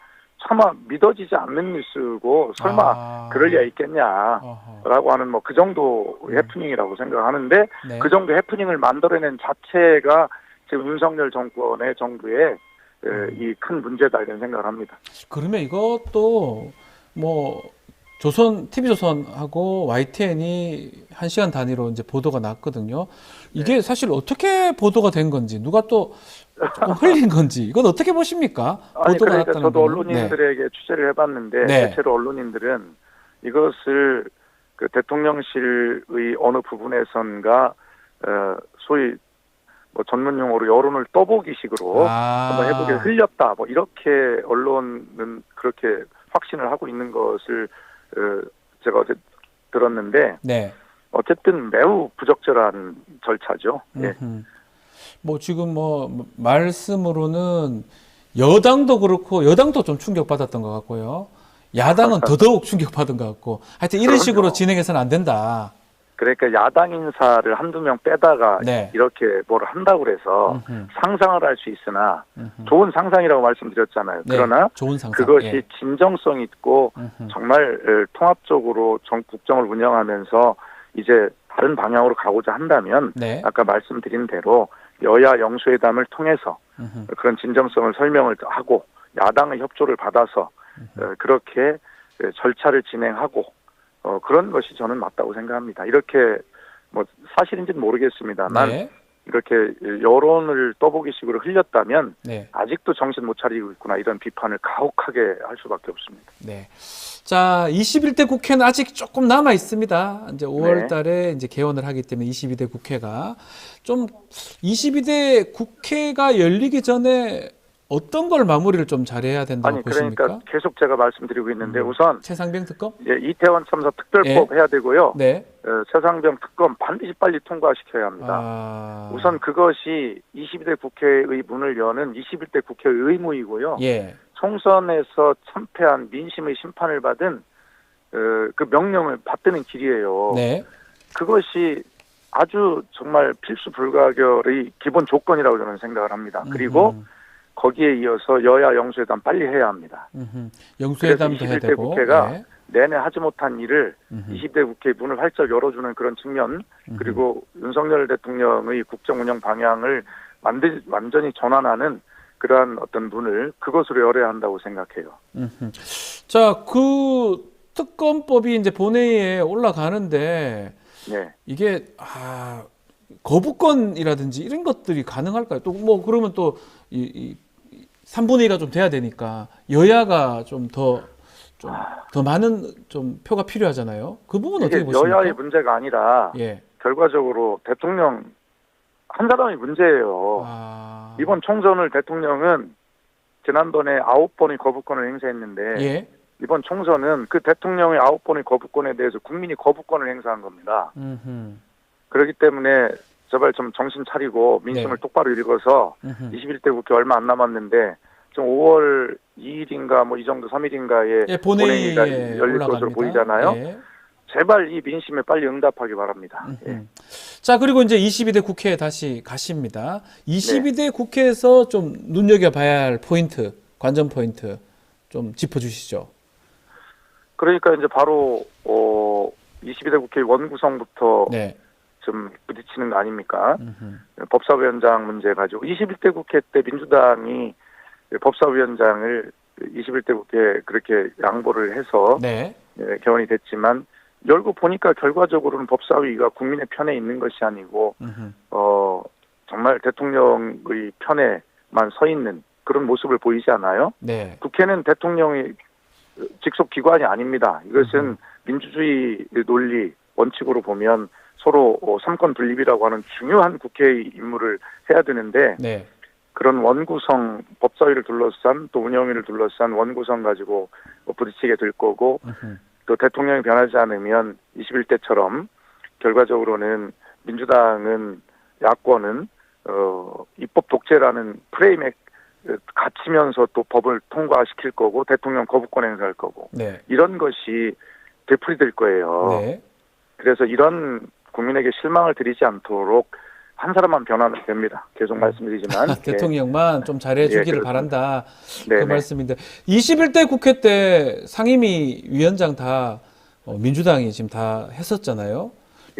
차마 믿어지지 않는 뉴스고 설마 그럴 리가 있겠냐라고 하는 그 정도 해프닝이라고 생각하는데 네. 그 정도 해프닝을 만들어낸 자체가 지금 윤석열 정권의 정부의 이 큰 문제다 이런 생각을 합니다. 그러면 이것도 TV조선하고 YTN이 1시간 단위로 이제 보도가 났거든요. 이게 사실 어떻게 보도가 된 건지, 누가 또 조금 흘린 건지, 이건 어떻게 보십니까? 아니, 보도가 그러니까 났다는 저도 거는. 언론인들에게 취재를 해봤는데, 네. 대체로 언론인들은 이것을 대통령실의 어느 부분에선가, 소위 전문 용어로 여론을 떠보기식으로 한번 해보게 흘렸다, 이렇게 언론은 그렇게 확신을 하고 있는 것을 제가 어제 들었는데, 네. 어쨌든 매우 부적절한 절차죠. 예. 지금 말씀으로는 여당도 그렇고 여당도 좀 충격받았던 것 같고요. 야당은 더더욱 충격받은 것 같고. 하여튼 이런 식으로 진행해서는 안 된다. 그러니까 야당 인사를 한두 명 빼다가 네. 이렇게 뭘 한다고 그래서 상상을 할 수 있으나 좋은 상상이라고 말씀드렸잖아요. 네. 그러나 좋은 상상. 그것이 예. 진정성 있고 정말 통합적으로 국정을 운영하면서 이제 다른 방향으로 가고자 한다면 네. 아까 말씀드린 대로 여야 영수회담을 통해서 그런 진정성을 설명을 하고 야당의 협조를 받아서 그렇게 절차를 진행하고 그런 것이 저는 맞다고 생각합니다. 이렇게 사실인지는 모르겠습니다만 네. 이렇게 여론을 떠보기식으로 흘렸다면 네. 아직도 정신 못 차리고 있구나 이런 비판을 가혹하게 할 수밖에 없습니다. 네. 자, 21대 국회는 아직 조금 남아 있습니다. 이제 5월 네. 달에 이제 개원을 하기 때문에 22대 국회가 22대 국회가 열리기 전에 어떤 걸 마무리를 좀 잘해야 된다고 보십니까? 그러니까 계속 제가 말씀드리고 있는데 우선 최상병 특검? 이태원 참사 특별법 해야 되고요. 네. 최상병 특검 반드시 빨리 통과시켜야 합니다. 우선 그것이 22대 국회의 문을 여는 21대 국회의 의무이고요. 예. 총선에서 참패한 민심의 심판을 받은 그 명령을 받드는 길이에요. 네. 그것이 아주 정말 필수 불가결의 기본 조건이라고 저는 생각을 합니다. 그리고 거기에 이어서 여야 영수회담 빨리 해야 합니다. 영수회담도 해야 되고. 국회가 네. 내내 하지 못한 일을 20대 국회의 문을 활짝 열어주는 그런 측면 그리고 윤석열 대통령의 국정 운영 방향을 완전히 전환하는 그러한 어떤 문을 그것으로 열어야 한다고 생각해요. 자, 그 특검법이 이제 본회의에 올라가는데 네. 이게 거부권이라든지 이런 것들이 가능할까요? 또 그러면 또 이 3분의 2가 좀 돼야 되니까 여야가 좀 더 많은 좀 표가 필요하잖아요. 그 부분은 어떻게 보십니까? 여야의 문제가 아니라 예. 결과적으로 대통령 한 사람의 문제예요. 이번 총선을 대통령은 지난번에 9번의 거부권을 행사했는데 예. 이번 총선은 그 대통령의 9번의 거부권에 대해서 국민이 거부권을 행사한 겁니다. 그렇기 때문에 제발 좀 정신 차리고 민심을 네. 똑바로 읽어서 21대 국회 얼마 안 남았는데 좀 5월 2일인가 이 정도 3일인가에 본회의가 열릴 올라갑니다. 것으로 보이잖아요. 예. 제발 이 민심에 빨리 응답하기 바랍니다. 예. 자, 그리고 이제 22대 국회에 다시 가십니다. 22대 국회에서 좀 눈여겨봐야 할 포인트, 관전 포인트 좀 짚어주시죠. 그러니까 이제 바로 22대 국회 원구성부터 네. 좀 부딪히는 거 아닙니까? 법사위원장 문제 가지고 21대 국회 때 민주당이 법사위원장을 21대 국회에 그렇게 양보를 해서 네. 개원이 됐지만 열고 보니까 결과적으로는 법사위가 국민의 편에 있는 것이 아니고 정말 정말 대통령의 편에만 서 있는 그런 모습을 보이지 않아요? 네. 국회는 대통령이 직속 기관이 아닙니다. 이것은 민주주의 논리 원칙으로 보면 서로 삼권 분립이라고 하는 중요한 국회의 임무를 해야 되는데 네. 그런 원구성, 법사위를 둘러싼 또 운영위를 둘러싼 원구성 가지고 부딪히게 될 거고 또 대통령이 변하지 않으면 21대처럼 결과적으로는 민주당은 야권은 입법 독재라는 프레임에 갇히면서 또 법을 통과시킬 거고 대통령 거부권 행사할 거고 네. 이런 것이 되풀이될 거예요. 네. 그래서 이런 국민에게 실망을 드리지 않도록 한 사람만 변하면 됩니다. 계속 말씀드리지만 대통령만 좀 잘해주기를 그렇습니다. 바란다. 네네. 그 말씀인데 21대 국회 때 상임위 위원장 다 민주당이 지금 다 했었잖아요.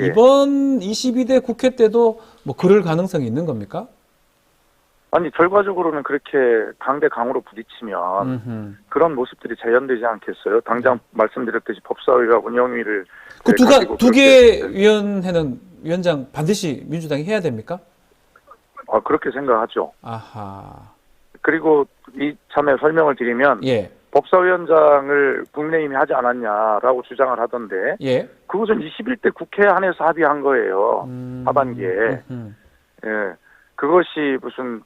예. 이번 22대 국회 때도 뭐 그럴 가능성이 있는 겁니까? 아니 결과적으로는 그렇게 강대 강으로 부딪히면 그런 모습들이 재현되지 않겠어요? 당장 말씀드렸듯이 법사위와 운영위를 그 가지고 두 그렇게 개 위원회는 위원장 반드시 민주당이 해야 됩니까? 그렇게 생각하죠. 아하. 그리고 이참에 설명을 드리면 예. 법사위원장을 국민의힘이 하지 않았냐라고 주장을 하던데 예. 그것은 21대 국회 안에서 합의한 거예요. 하반기에. 예. 그것이 무슨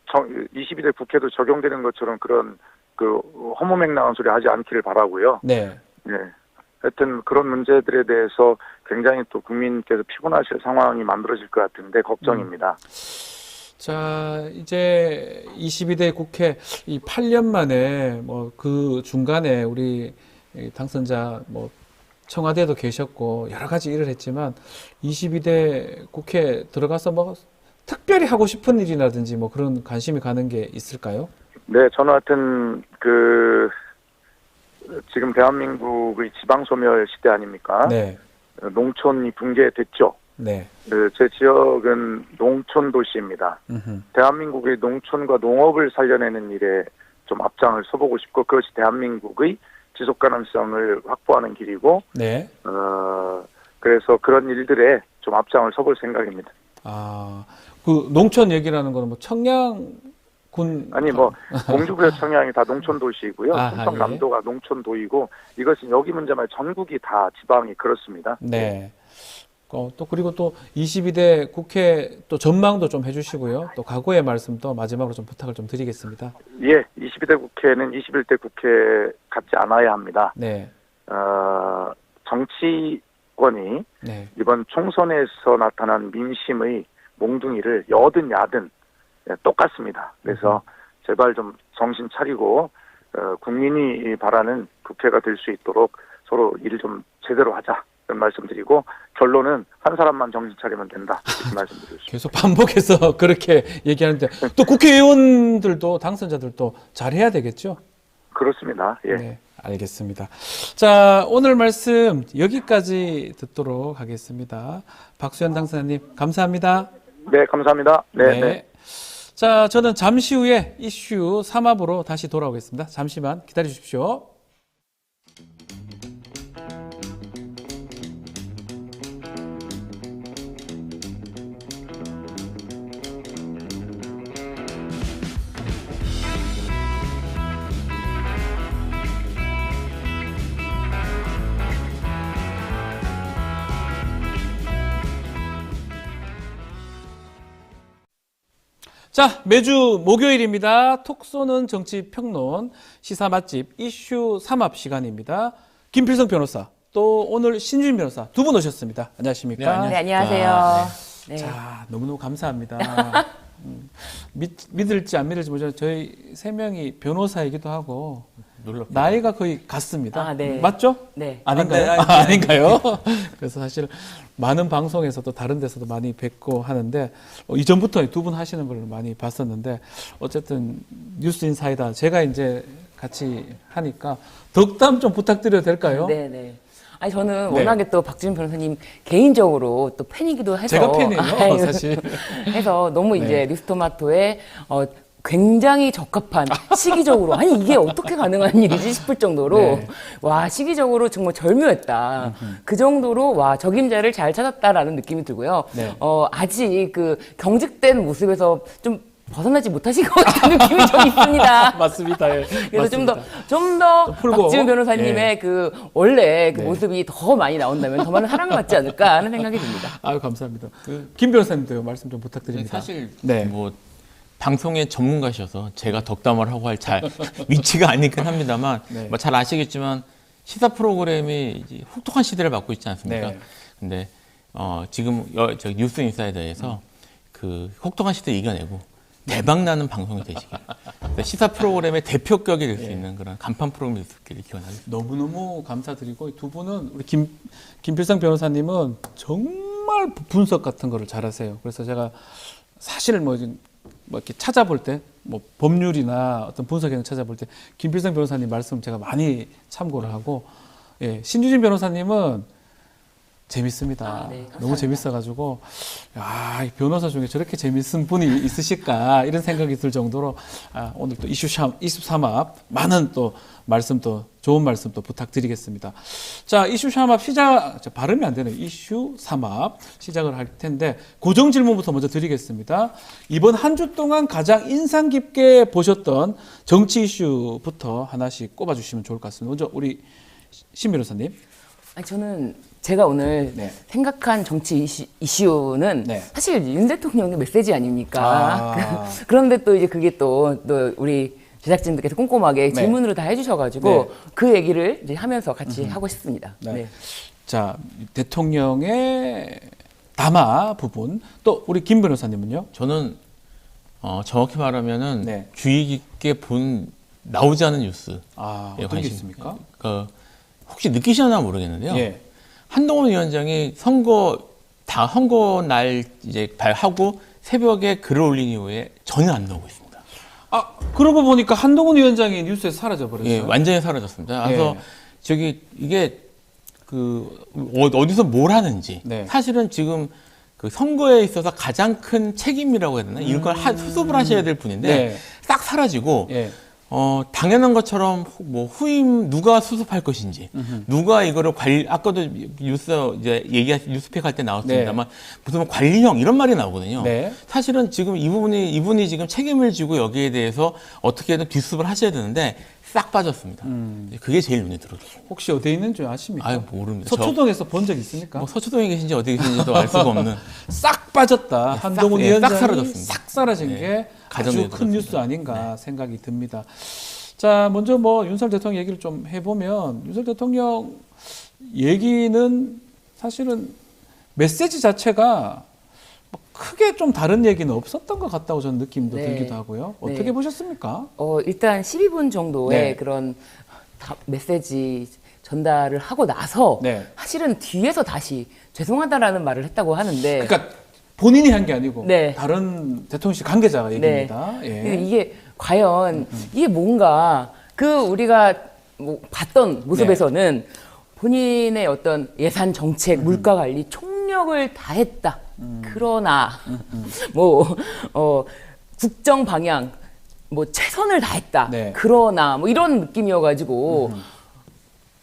22대 국회도 적용되는 것처럼 그런 그 허무맹랑한 소리 하지 않기를 바라고요. 네. 예. 하여튼 그런 문제들에 대해서 굉장히 또 국민께서 피곤하실 상황이 만들어질 것 같은데 걱정입니다. 자, 이제 22대 국회 이 8년 만에 뭐 그 중간에 우리 당선자 뭐 청와대도 계셨고 여러 가지 일을 했지만 22대 국회 들어가서 뭐 특별히 하고 싶은 일이라든지 뭐 그런 관심이 가는 게 있을까요? 네, 저는 하여튼 지금 대한민국의 지방소멸 시대 아닙니까? 네. 농촌이 붕괴됐죠. 네. 제 지역은 농촌 도시입니다. 대한민국의 농촌과 농업을 살려내는 일에 좀 앞장을 서보고 싶고 그것이 대한민국의 지속 가능성을 확보하는 길이고 네. 그래서 그런 일들에 좀 앞장을 서볼 생각입니다. 아, 그 농촌 얘기라는 거는 뭐 청량군 아니 뭐 공주부여 청양이 다 농촌 도시이고요. 아하, 충청남도가 농촌 도이고 이것은 여기 문제만 전국이 다 지방이 그렇습니다. 네. 또 그리고 또 22대 국회 또 전망도 좀 해주시고요. 또 각오의 말씀도 마지막으로 좀 부탁을 좀 드리겠습니다. 예, 22대 국회는 21대 국회 같지 않아야 합니다. 네. 정치권이 네. 이번 총선에서 나타난 민심의 몽둥이를 여든 야든 똑같습니다. 그래서 제발 좀 정신 차리고 국민이 바라는 국회가 될 수 있도록 서로 일을 좀 제대로 하자. 이런 말씀드리고 결론은 한 사람만 정신 차리면 된다. 이렇게 말씀드리고 싶습니다. 계속 반복해서 그렇게 얘기하는데 또 국회의원들도 당선자들도 잘해야 되겠죠? 그렇습니다. 예. 네, 알겠습니다. 자, 오늘 말씀 여기까지 듣도록 하겠습니다. 박수현 당선자님 감사합니다. 네, 감사합니다. 네. 네. 자, 저는 잠시 후에 이슈 3합으로 다시 돌아오겠습니다. 잠시만 기다려 주십시오. 자, 매주 목요일입니다. 톡 쏘는 정치 평론 시사 맛집 이슈 3합 시간입니다. 김필성 변호사, 또 오늘 신주인 변호사 두 분 오셨습니다. 안녕하십니까? 네, 안녕하세요. 네. 자, 너무너무 감사합니다. 믿을지 안 믿을지 모르지만 저희 세 명이 변호사이기도 하고 나이가 거의 같습니다. 아, 네. 맞죠? 네. 아닌가요? 아닌가요? 그래서 사실 많은 방송에서도 다른 데서도 많이 뵙고 하는데 이전부터 두 분 하시는 걸 많이 봤었는데 어쨌든 뉴스인사이다 제가 이제 같이 하니까 덕담 좀 부탁드려도 될까요? 네, 네. 아니 저는 워낙에 또 박지훈 변호사님 개인적으로 또 팬이기도 해서 제가 팬이에요, 사실. 해서 너무 이제 네. 뉴스토마토의 굉장히 적합한 시기적으로 아니 이게 어떻게 가능한 일이지 싶을 정도로 네. 와 시기적으로 정말 절묘했다. 그 정도로 와 적임자를 잘 찾았다라는 느낌이 들고요. 네. 아직 그 경직된 모습에서 좀 벗어나지 못하신 것 같은 느낌이 좀 있습니다. 맞습니다. 예. 그래서 좀 맞습니다. 더 풀고. 박지훈 변호사님의 예. 그 원래 그 네. 모습이 더 많이 나온다면 더 많은 사랑을 받지 않을까 하는 생각이 듭니다. 아유, 감사합니다. 김 변호사님도 말씀 좀 부탁드립니다. 사실 네. 뭐 방송의 전문가셔서 제가 덕담을 하고 할 잘 위치가 아니긴 합니다만 네. 뭐 잘 아시겠지만 시사 프로그램이 이제 혹독한 시대를 맞고 있지 않습니까? 네. 근데 지금 저 뉴스 인사이더에서 그 혹독한 시대 이겨내고 대박 나는 방송이 되시길 시사 프로그램의 대표격이 될 수 있는 그런 간판 프로그램이 될 수 있기를 기원하겠습니다. 너무너무 감사드리고 두 분은 우리 김필성 변호사님은 정말 분석 같은 거를 잘하세요. 그래서 제가 사실 뭐 이렇게 찾아볼 때 뭐 법률이나 어떤 분석에는 찾아볼 때 김필성 변호사님 말씀 제가 많이 참고를 하고 예, 신유진 변호사님은 재밌습니다. 네, 감사합니다. 너무 재밌어가지고 야, 이 변호사 중에 저렇게 재밌은 분이 있으실까 이런 생각이 들 정도로 오늘 또 이슈 23합 많은 또 말씀 또 좋은 말씀 또 부탁드리겠습니다. 자, 이슈 3합 시작 발음이 안 되네요. 이슈 3합 시작을 할 텐데 고정 질문부터 먼저 드리겠습니다. 이번 한 주 동안 가장 인상 깊게 보셨던 정치 이슈부터 하나씩 꼽아주시면 좋을 것 같습니다. 먼저 우리 신 변호사님. 아니, 저는 제가 오늘 네. 생각한 정치 이슈는 네. 사실 윤 대통령의 메시지 아닙니까? 아. 그런데 또 이제 그게 또 우리 제작진들께서 꼼꼼하게 네. 질문으로 다 해주셔가지고 네. 그 얘기를 이제 하면서 같이 하고 싶습니다. 네. 네. 자, 대통령의 담화 부분 또 우리 김 변호사님은요? 저는 정확히 말하면은 네. 주의 깊게 본 나오지 않은 뉴스. 어떤 게 있습니까? 혹시 느끼셨나 모르겠는데요. 예. 한동훈 위원장이 선거 날 이제 발하고 새벽에 글을 올린 이후에 전혀 안 나오고 있습니다. 그러고 보니까 한동훈 위원장이 뉴스에서 사라져 버렸어요. 예, 완전히 사라졌습니다. 그래서 예. 이게 어디서 뭘 하는지 네. 사실은 지금 그 선거에 있어서 가장 큰 책임이라고 해야 되나 이런 걸 수습을 하셔야 될 분인데 네. 싹 사라지고 예. 당연한 것처럼 뭐 후임 누가 수습할 것인지, 누가 이거를 아까도 뉴스픽 할 때 나왔습니다만 무슨 관리형 이런 말이 나오거든요. 네. 사실은 지금 이분이 지금 책임을 지고 여기에 대해서 어떻게든 뒷수습을 하셔야 되는데 싹 빠졌습니다. 그게 제일 눈에 들어오죠. 혹시 어디에 있는지 아십니까? 아유, 모릅니다. 서초동에서 본 적 있습니까? 뭐 서초동에 계신지 어디 계신지도 알 수가 없는. 싹 빠졌다. 한동훈 싹 위원장이 사라졌습니다. 싹 사라진 게 아주 가정에 큰 뉴스 아닌가 생각이 듭니다. 자, 먼저 뭐 윤석열 대통령 얘기를 좀 해보면 윤석열 대통령 얘기는 사실은 메시지 자체가 뭐 크게 좀 다른 얘기는 없었던 것 같다고 저는 느낌도 네. 들기도 하고요. 어떻게 네. 보셨습니까? 일단 12분 정도의 네. 그런 메시지 전달을 하고 나서 네. 사실은 뒤에서 다시 죄송하다라는 말을 했다고 하는데 그러니까 본인이 한 게 아니고 네. 다른 대통령실 관계자가 얘기입니다. 네. 예. 이게 과연 이게 뭔가 우리가 뭐 봤던 모습에서는 본인의 어떤 예산 정책, 물가 관리 총력을 다했다. 그러나 뭐 국정 방향 뭐 최선을 다했다. 네. 그러나 뭐 이런 느낌이어가지고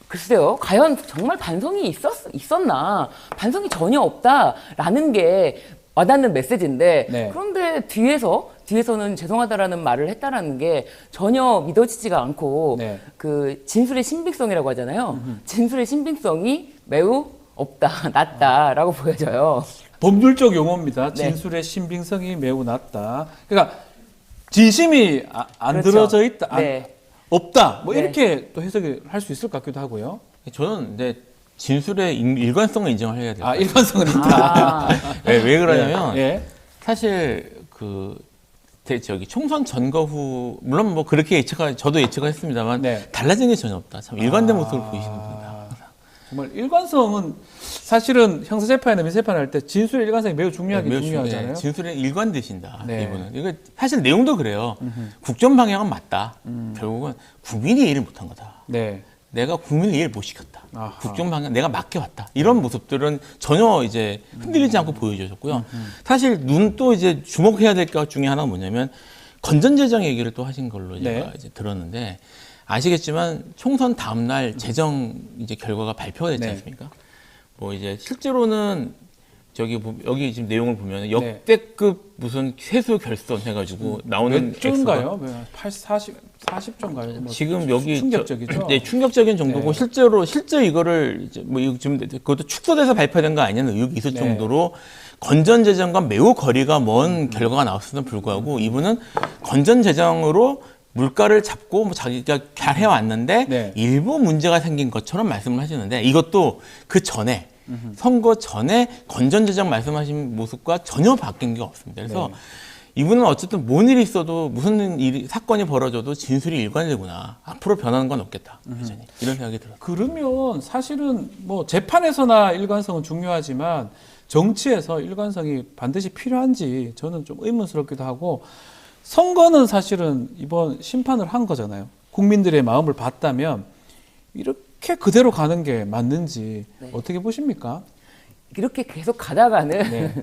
글쎄요, 과연 정말 반성이 있었나? 반성이 전혀 없다라는 게 와닿는 메시지인데 네. 그런데 뒤에서는 죄송하다라는 말을 했다라는 게 전혀 믿어지지가 않고 네. 그 진술의 신빙성이라고 하잖아요. 진술의 신빙성이 매우 없다, 낮다라고 보여져요. 법률적 용어입니다. 네. 진술의 신빙성이 매우 낮다. 그러니까 진심이 안 그렇죠. 들어져 있다, 네. 없다. 뭐 네. 이렇게 또 해석을 할 수 있을 것 같기도 하고요. 저는 이제 진술의 일관성을 인정을 해야 돼요. 일관성은 있다. 왜 그러냐면 예. 사실 총선 전거 후 물론 뭐 그렇게 저도 예측을 했습니다만 네. 달라진 게 전혀 없다. 참 일관된 모습을 보이시는 분이다. 정말 일관성은 사실은 형사재판이나 민사재판 할 때 진술의 일관성이 매우 중요하잖아요. 진술에 일관되신다. 네. 이분은 이거 사실 내용도 그래요. 국정 방향은 맞다. 결국은 국민이 이해를 못한 거다. 네. 내가 국민을 이해를 못 시켰다. 아하. 국정 방향 내가 맡겨왔다. 이런 모습들은 전혀 이제 흔들리지 않고 보여주셨고요. 사실 눈 또 이제 주목해야 될 것 중에 하나는 뭐냐면 건전재정 얘기를 또 하신 걸로 네. 제가 이제 들었는데 아시겠지만 총선 다음 날 재정 이제 결과가 발표가 됐지 네. 않습니까? 뭐 이제 실제로는 여기 지금 내용을 보면 네. 역대급 무슨 세수 결선 해가지고 나오는 몇 조인가요? 40조인가요? 뭐 지금 여기 충격적이죠. 네, 충격적인 정도고 네. 실제 이거를 이제 뭐 이거 지금 그것도 축소돼서 발표된 거 아니냐는 의혹이 있을 네. 정도로 건전재정과 매우 거리가 먼 결과가 나왔음에도 불구하고 이분은 건전재정으로 물가를 잡고 뭐 자기가 잘 해왔는데 네. 일부 문제가 생긴 것처럼 말씀을 하시는데 이것도 그 전에 선거 전에 건전재정 말씀하신 모습과 전혀 바뀐 게 없습니다. 그래서 네. 이분은 어쨌든 뭔 일이 있어도 무슨 사건이 벌어져도 진술이 일관되구나. 앞으로 변하는 건 없겠다. 여전히. 이런 생각이 들어요. 그러면 사실은 뭐 재판에서나 일관성은 중요하지만 정치에서 일관성이 반드시 필요한지 저는 좀 의문스럽기도 하고 선거는 사실은 이번 심판을 한 거잖아요. 국민들의 마음을 봤다면 이렇게 그대로 가는 게 맞는지 네. 어떻게 보십니까? 이렇게 계속 가다가는 네.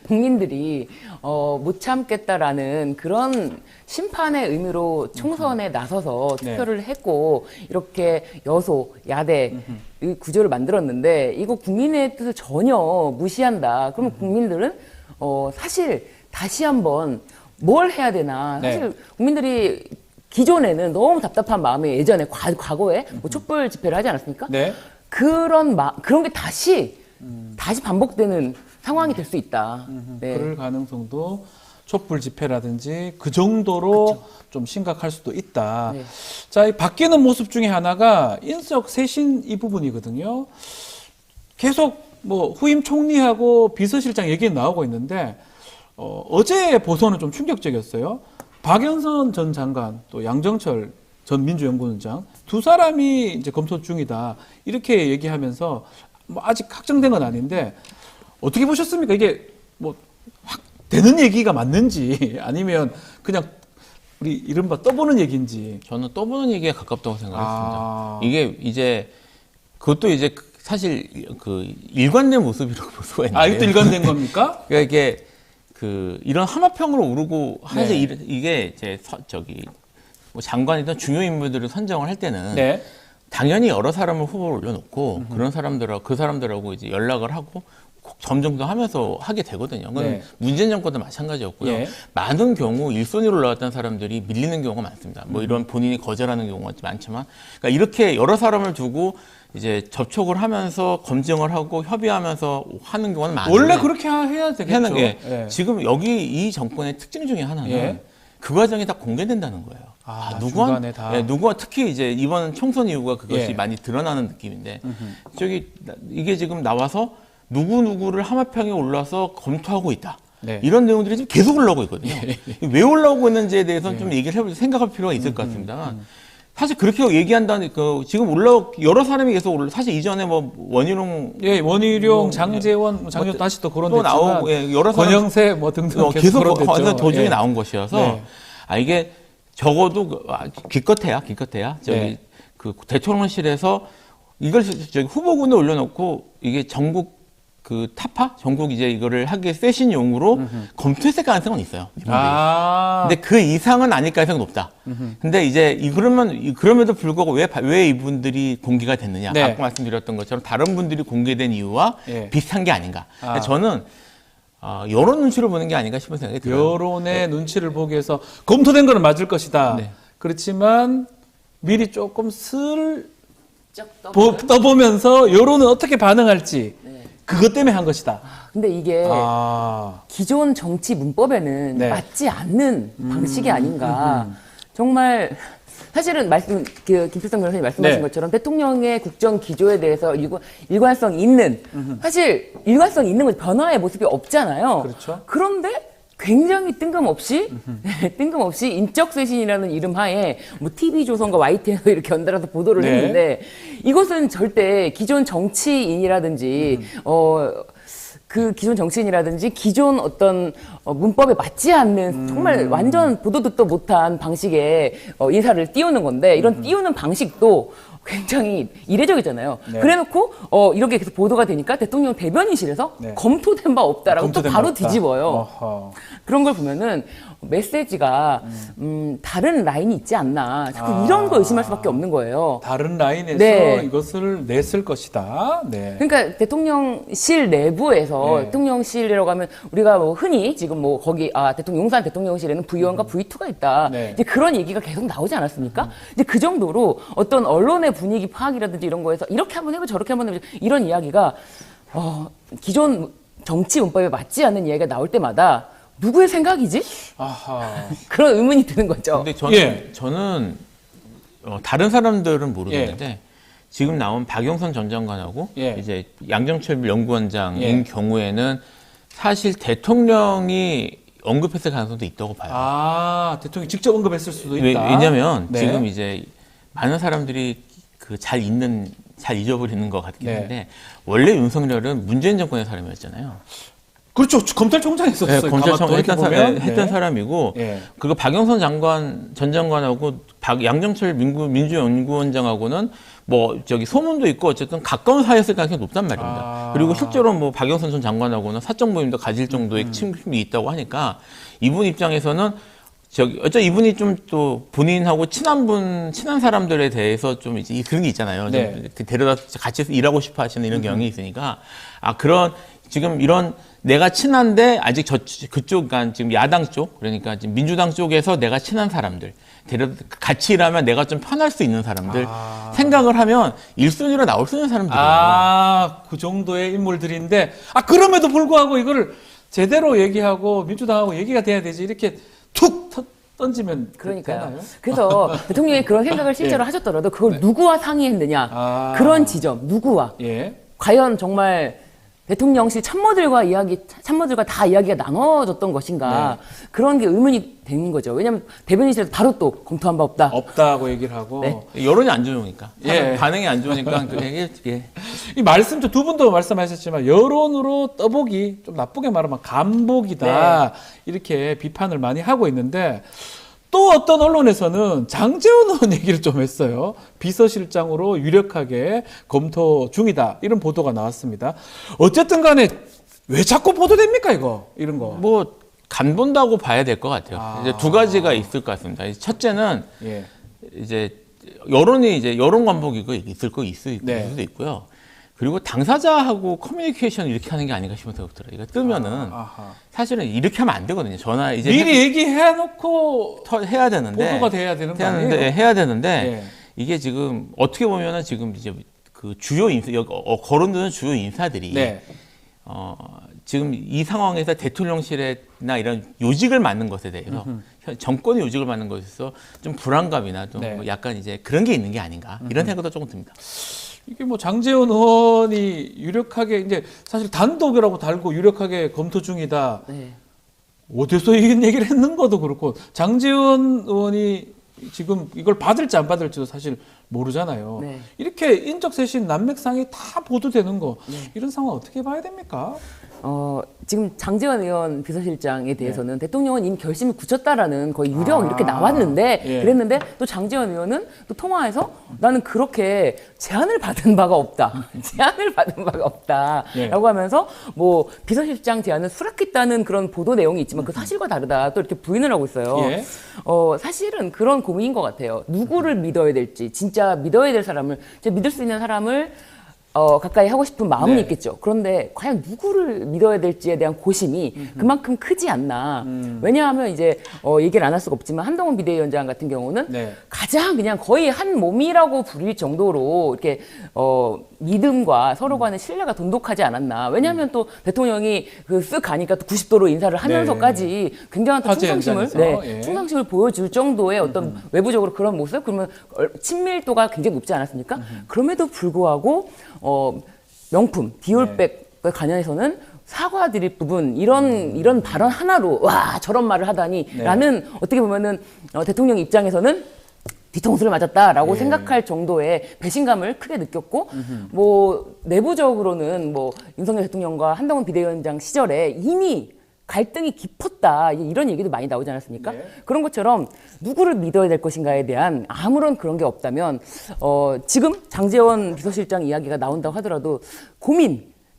국민들이 못 참겠다라는 그런 심판의 의미로 총선에 나서서 네. 투표를 했고 이렇게 여소, 야대 이 구조를 만들었는데 이거 국민의 뜻을 전혀 무시한다. 그러면 국민들은 사실 다시 한번 뭘 해야 되나. 네. 사실 국민들이 기존에는 너무 답답한 마음에 예전에 과거에 뭐 촛불 집회를 하지 않았습니까? 네. 그런 게 다시 반복되는 상황이 될 수 있다. 네. 그럴 가능성도 촛불 집회라든지 그 정도로 좀 심각할 수도 있다. 네. 자, 이 바뀌는 모습 중에 하나가 인적 쇄신 이 부분이거든요. 계속 뭐 후임 총리하고 비서실장 얘기 나오고 있는데 어제 보도는 좀 충격적이었어요. 박영선 전 장관 또 양정철 전 민주연구원장 두 사람이 이제 검토 중이다 이렇게 얘기하면서 뭐 아직 확정된 건 아닌데 어떻게 보셨습니까? 이게 뭐 확 되는 얘기가 맞는지 아니면 그냥 우리 이른바 떠보는 얘기인지. 저는 떠보는 얘기에 가깝다고 생각했습니다. 아. 이게 이제 그것도 이제 사실 그 일관된 모습이라고 볼 수가 있는데. 아, 이것도 일관된 겁니까? 그러니까 이게 이런 하마평으로 오르고 사실 네. 이게 이제 뭐 장관이든 중요 인물들을 선정을 할 때는 네. 당연히 여러 사람을 후보로 올려놓고 그 사람들하고 이제 연락을 하고 점정도 하면서 하게 되거든요. 그건 네. 문재인 정권도 마찬가지였고요. 예. 많은 경우 1순위로 올라왔던 사람들이 밀리는 경우가 많습니다. 뭐 이런 본인이 거절하는 경우가 많지만, 그러니까 이렇게 여러 사람을 두고 이제 접촉을 하면서 검증을 하고 협의하면서 하는 경우는 많은데 원래 그렇게 해야 되겠죠. 하는 게 예. 지금 여기 이 정권의 특징 중에 하나는 예. 그 과정이 다 공개된다는 거예요. 중간에 다. 누구와 특히 이제 이번 총선 이후가 그것이 예. 많이 드러나는 느낌인데 이게 지금 나와서 누구를 하마평에 올라서 검토하고 있다. 네. 이런 내용들이 지금 계속 올라오고 있거든요. 왜 올라오고 있는지에 대해서는 좀 얘기를 생각할 필요가 있을 것 같습니다. 사실 그렇게 얘기한다는 지금 여러 사람이 계속 사실 이전에 뭐 원희룡 예, 원희룡, 장재원, 장재원 다시 또 또 거론됐지만 나오고 여러 사람 권영세 뭐 등등 계속 거론됐죠. 도중에 예. 나온 것이어서 네. 이게 적어도 기껏해야 저기 네. 그 대통령실에서 이걸 저기 후보군에 올려놓고 이게 전국 그 타파 전국 이제 이거를 하기에 쇄신용으로 검토했을 가능성은 있어요. 근데 그 이상은 아닐 가능성이 높다. 근데 이제 그럼에도 불구하고 왜 이분들이 공개가 됐느냐? 네. 아까 말씀드렸던 것처럼 다른 분들이 공개된 이유와 예. 비슷한 게 아닌가? 저는 여론 눈치를 보는 게 아닌가 싶은 생각이 들어요. 여론의 눈치를 보기 위해서 검토된 거는 맞을 것이다. 네. 그렇지만 미리 조금 쩍 떠보면서 여론은 어떻게 반응할지 네. 그것 때문에 한 것이다. 근데 이게 기존 정치 문법에는 네. 맞지 않는 방식이 아닌가. 정말 사실은 김필성 변호사님 말씀하신 네. 것처럼 대통령의 국정 기조에 대해서 일관성 있는 사실 일관성 있는 건 변화의 모습이 없잖아요. 그렇죠. 그런데 굉장히 뜬금없이 인적 쇄신이라는 이름 하에 뭐 TV조선과 YTN에서 이렇게 연달아서 보도를 네. 했는데 이것은 절대 기존 정치인이라든지 기존 어떤 문법에 맞지 않는 정말 완전 보도 듣도 못한 방식의 인사를 띄우는 건데 이런 띄우는 방식도 굉장히 이례적이잖아요. 네. 그래놓고 이렇게 계속 보도가 되니까 대통령 대변인실에서 네. 검토된 바 없다라고 또 검토된 바로 바 없다. 뒤집어요. 어허. 그런 걸 보면은 메시지가 다른 라인이 있지 않나 자꾸 이런 거 의심할 수밖에 없는 거예요. 다른 라인에서 네. 이것을 냈을 것이다. 네. 그러니까 대통령실 내부에서 네. 대통령실이라고 하면 우리가 뭐 흔히 지금 뭐 거기 용산 대통령실에는 V1과 V2가 있다. 네. 이제 그런 얘기가 계속 나오지 않았습니까? 이제 그 정도로 어떤 언론의 분위기 파악이라든지 이런 거에서 이렇게 한번 해보 저렇게 한번 해보 이런 이야기가 기존 정치 문법에 맞지 않는 이야기가 나올 때마다 누구의 생각이지? 아하. 그런 의문이 드는 거죠. 근데 저는, 예. 저는 다른 사람들은 모르겠는데 지금 나온 박영선 전 장관하고 예. 이제 양정철 연구원장인 예. 경우에는 사실 대통령이 언급했을 가능성도 있다고 봐요. 대통령이 직접 언급했을 수도 있다. 왜냐하면 네. 지금 이제 많은 사람들이 그 잘 잊어버리는 것 같긴 네. 한데 원래 윤석열은 문재인 정권의 사람이었잖아요. 그렇죠. 검찰총장 했었어요. 네, 검찰청 했던 네. 사람이고 예. 그거 박영선 전 장관하고 양정철 민주연구원장하고는 뭐 저기 소문도 있고 어쨌든 가까운 사이였을 가능성이 높단 말입니다. 그리고 실제로 뭐 박영선 전 장관하고는 사적 모임도 가질 정도의 친분이 있다고 하니까 이분 입장에서는 이분이 좀 또 본인하고 친한 사람들에 대해서 좀 이제 그런 게 있잖아요. 네. 좀 이렇게 데려다 같이 일하고 싶어 하시는 이런 경향이 있으니까 지금 이런 내가 친한데 아직 그쪽, 그러니까 지금 야당 쪽, 그러니까 지금 민주당 쪽에서 내가 친한 사람들, 같이 일하면 내가 좀 편할 수 있는 사람들 생각을 하면 1순위로 나올 수 있는 사람들이에요. 그 정도의 인물들인데, 그럼에도 불구하고 이거를 제대로 얘기하고 민주당하고 얘기가 돼야 되지. 이렇게 툭 던지면 그러니까요. 되나요? 그래서 대통령이 그런 생각을 실제로 예. 하셨더라도 그걸 누구와 상의했느냐. 그런 지점, 누구와. 예. 과연 정말 대통령실 참모들과 다 이야기가 나눠졌던 것인가. 그런 게 의문이 되는 거죠. 왜냐하면 대변인실에서 바로 또 검토한 바 없다. 없다고 얘기를 하고. 네. 여론이 안 좋으니까. 예. 반응이 안 좋으니까. 예. 이 말씀, 두 분도 말씀하셨지만, 여론으로 떠보기, 좀 나쁘게 말하면 간복이다. 이렇게 비판을 많이 하고 있는데, 또 어떤 언론에서는 장제원 의원 얘기를 좀 했어요. 비서실장으로 유력하게 검토 중이다. 이런 보도가 나왔습니다. 어쨌든 간에 왜 자꾸 보도됩니까, 이런 거? 뭐 간본다고 봐야 될 것 같아요. 이제 두 가지가 있을 것 같습니다. 첫째는 예. 이제 여론 관복이고 있을 수도 네. 있고요. 그리고 당사자하고 커뮤니케이션 이렇게 하는 게 아닌가 싶은 생각이 들어요. 이거 뜨면은 사실은 이렇게 하면 안 되거든요. 전화 이제 미리 얘기해놓고 해야 되는데 보도가 돼야 되는 거 아니에요? 해야 되는데 예. 이게 지금 어떻게 보면은 지금 이제 그 주요 인사 거론되는 주요 인사들이 네. 지금 이 상황에서 대통령실이나 이런 요직을 맡는 것에 대해서 정권의 요직을 맡는 것에서 좀 불안감이나 좀 네. 뭐 약간 이제 그런 게 있는 게 아닌가 이런 생각도 조금 듭니다. 이게 뭐 장제원 의원이 유력하게 이제 사실 단독이라고 달고 유력하게 검토 중이다. 네. 어디서 이런 얘기를 했는 것도 그렇고 장제원 의원이 지금 이걸 받을지 안 받을지도 사실 모르잖아요. 네. 이렇게 인적쇄신 난맥상이 다 보도되는 거 이런 상황 어떻게 봐야 됩니까? 지금 장제원 의원 비서실장에 대해서는 대통령은 이미 결심을 굳혔다라는 거의 유령 이렇게 나왔는데 예. 그랬는데 또 장제원 의원은 또 통화에서 나는 그렇게 제안을 받은 바가 없다. 제안을 받은 바가 없다. 예. 라고 하면서 뭐 비서실장 제안은 수락했다는 그런 보도 내용이 있지만 그 사실과 다르다. 또 이렇게 부인을 하고 있어요. 예. 사실은 그런 고민인 것 같아요. 누구를 믿어야 될지 진짜 믿어야 될 사람을 진짜 믿을 수 있는 사람을 가까이 하고 싶은 마음은 네. 있겠죠. 그런데 과연 누구를 믿어야 될지에 대한 고심이 그만큼 크지 않나. 왜냐하면 이제 얘기를 안 할 수가 없지만 한동훈 비대위원장 같은 경우는 네. 가장 그냥 거의 한 몸이라고 부릴 정도로 이렇게 믿음과 서로 간의 신뢰가 돈독하지 않았나. 왜냐하면 또 대통령이 쓱 가니까 또 90도로 인사를 하면서까지 굉장한 또 화제 충성심을 현장에서, 예. 충성심을 보여줄 정도의 어떤 외부적으로 그런 모습 그러면 친밀도가 굉장히 높지 않았습니까? 그럼에도 불구하고 명품 디올백에 관련해서는 사과드릴 부분 이런 발언 하나로 와 저런 말을 하다니라는 어떻게 보면은 대통령 입장에서는 뒤통수를 맞았다라고 생각할 정도의 배신감을 크게 느꼈고 뭐 내부적으로는 뭐 윤석열 대통령과 한동훈 비대위원장 시절에 이미 갈등이 깊었다 이런 얘기도 많이 나오지 않았습니까? 네. 그런 것처럼 누구를 믿어야 될 것인가에 대한 아무런 그런 게 없다면 지금 장제원 비서실장 이야기가 나온다고 하더라도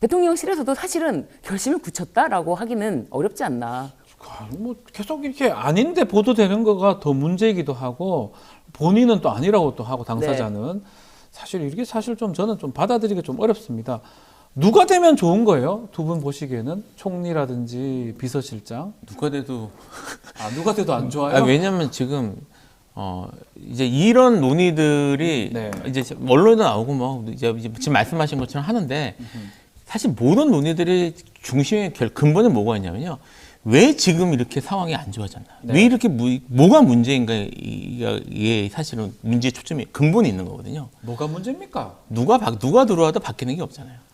대통령실에서도 사실은 결심을 굳혔다라고 하기는 어렵지 않나. 뭐 계속 이렇게 아닌데 보도되는 거가 더 문제이기도 하고 본인은 또 아니라고 또 하고 당사자는 사실 이게 사실 좀 저는 좀 받아들이기 좀 어렵습니다. 누가 되면 좋은 거예요? 두 분 보시기에는 총리라든지 비서실장 누가 돼도 누가 돼도 안 좋아요? 왜냐하면 지금 이제 이런 논의들이 네. 이제 언론에도 나오고 뭐 이제 지금 말씀하신 것처럼 하는데 사실 모든 논의들이 중심에 근본에 뭐가 있냐면요. 왜 지금 이렇게 상황이 안 좋아졌나? 네. 왜 이렇게 뭐가 문제인가? 이게 사실은 문제의 초점이 근본이 있는 거거든요. 뭐가 문제입니까? 누가 들어와도 바뀌는 게 없잖아요.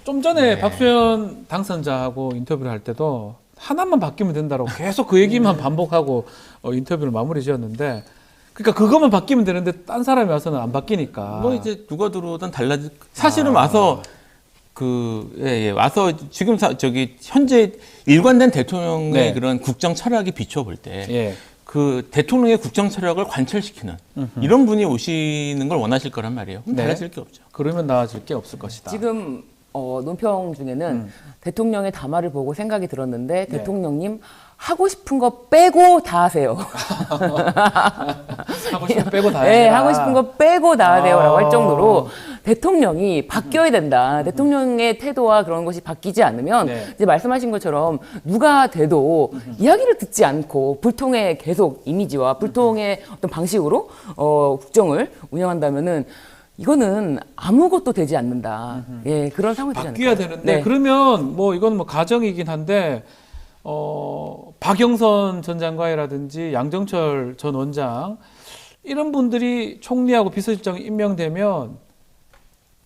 좀 전에 박수현 당선자하고 인터뷰를 할 때도 하나만 바뀌면 된다고 계속 그 얘기만 반복하고 인터뷰를 마무리 지었는데 그러니까 그것만 바뀌면 되는데 딴 사람이 와서는 안 바뀌니까. 뭐 이제 누가 들어오든 사실은 와서 와서 지금 저기 현재 일관된 대통령의 네. 그런 국정 철학에 비춰볼 때 예. 그 대통령의 국정 철학을 관철시키는 이런 분이 오시는 걸 원하실 거란 말이에요. 그럼 네. 달라질 게 없죠. 그러면 나아질 게 없을 것이다. 지금 논평 중에는 대통령의 담화를 보고 생각이 들었는데 네. 대통령님 하고 싶은 거 빼고 다 하세요. 하고 싶은 거 빼고 다 네, 해라. 하고 싶은 거 빼고 다 하세요라고 할 정도로 아. 대통령이 바뀌어야 된다. 대통령의 태도와 그런 것이 바뀌지 않으면 네. 이제 말씀하신 것처럼 누가 돼도 이야기를 듣지 않고 불통의 계속 이미지와 불통의 어떤 방식으로 국정을 운영한다면은 이거는 아무것도 되지 않는다. 예, 그런 상황이 되지 바뀌어야 않을까요? 되는데 네. 그러면 뭐 이건 뭐 가정이긴 한데 박영선 전 장관이라든지 양정철 전 원장 이런 분들이 총리하고 비서실장 임명되면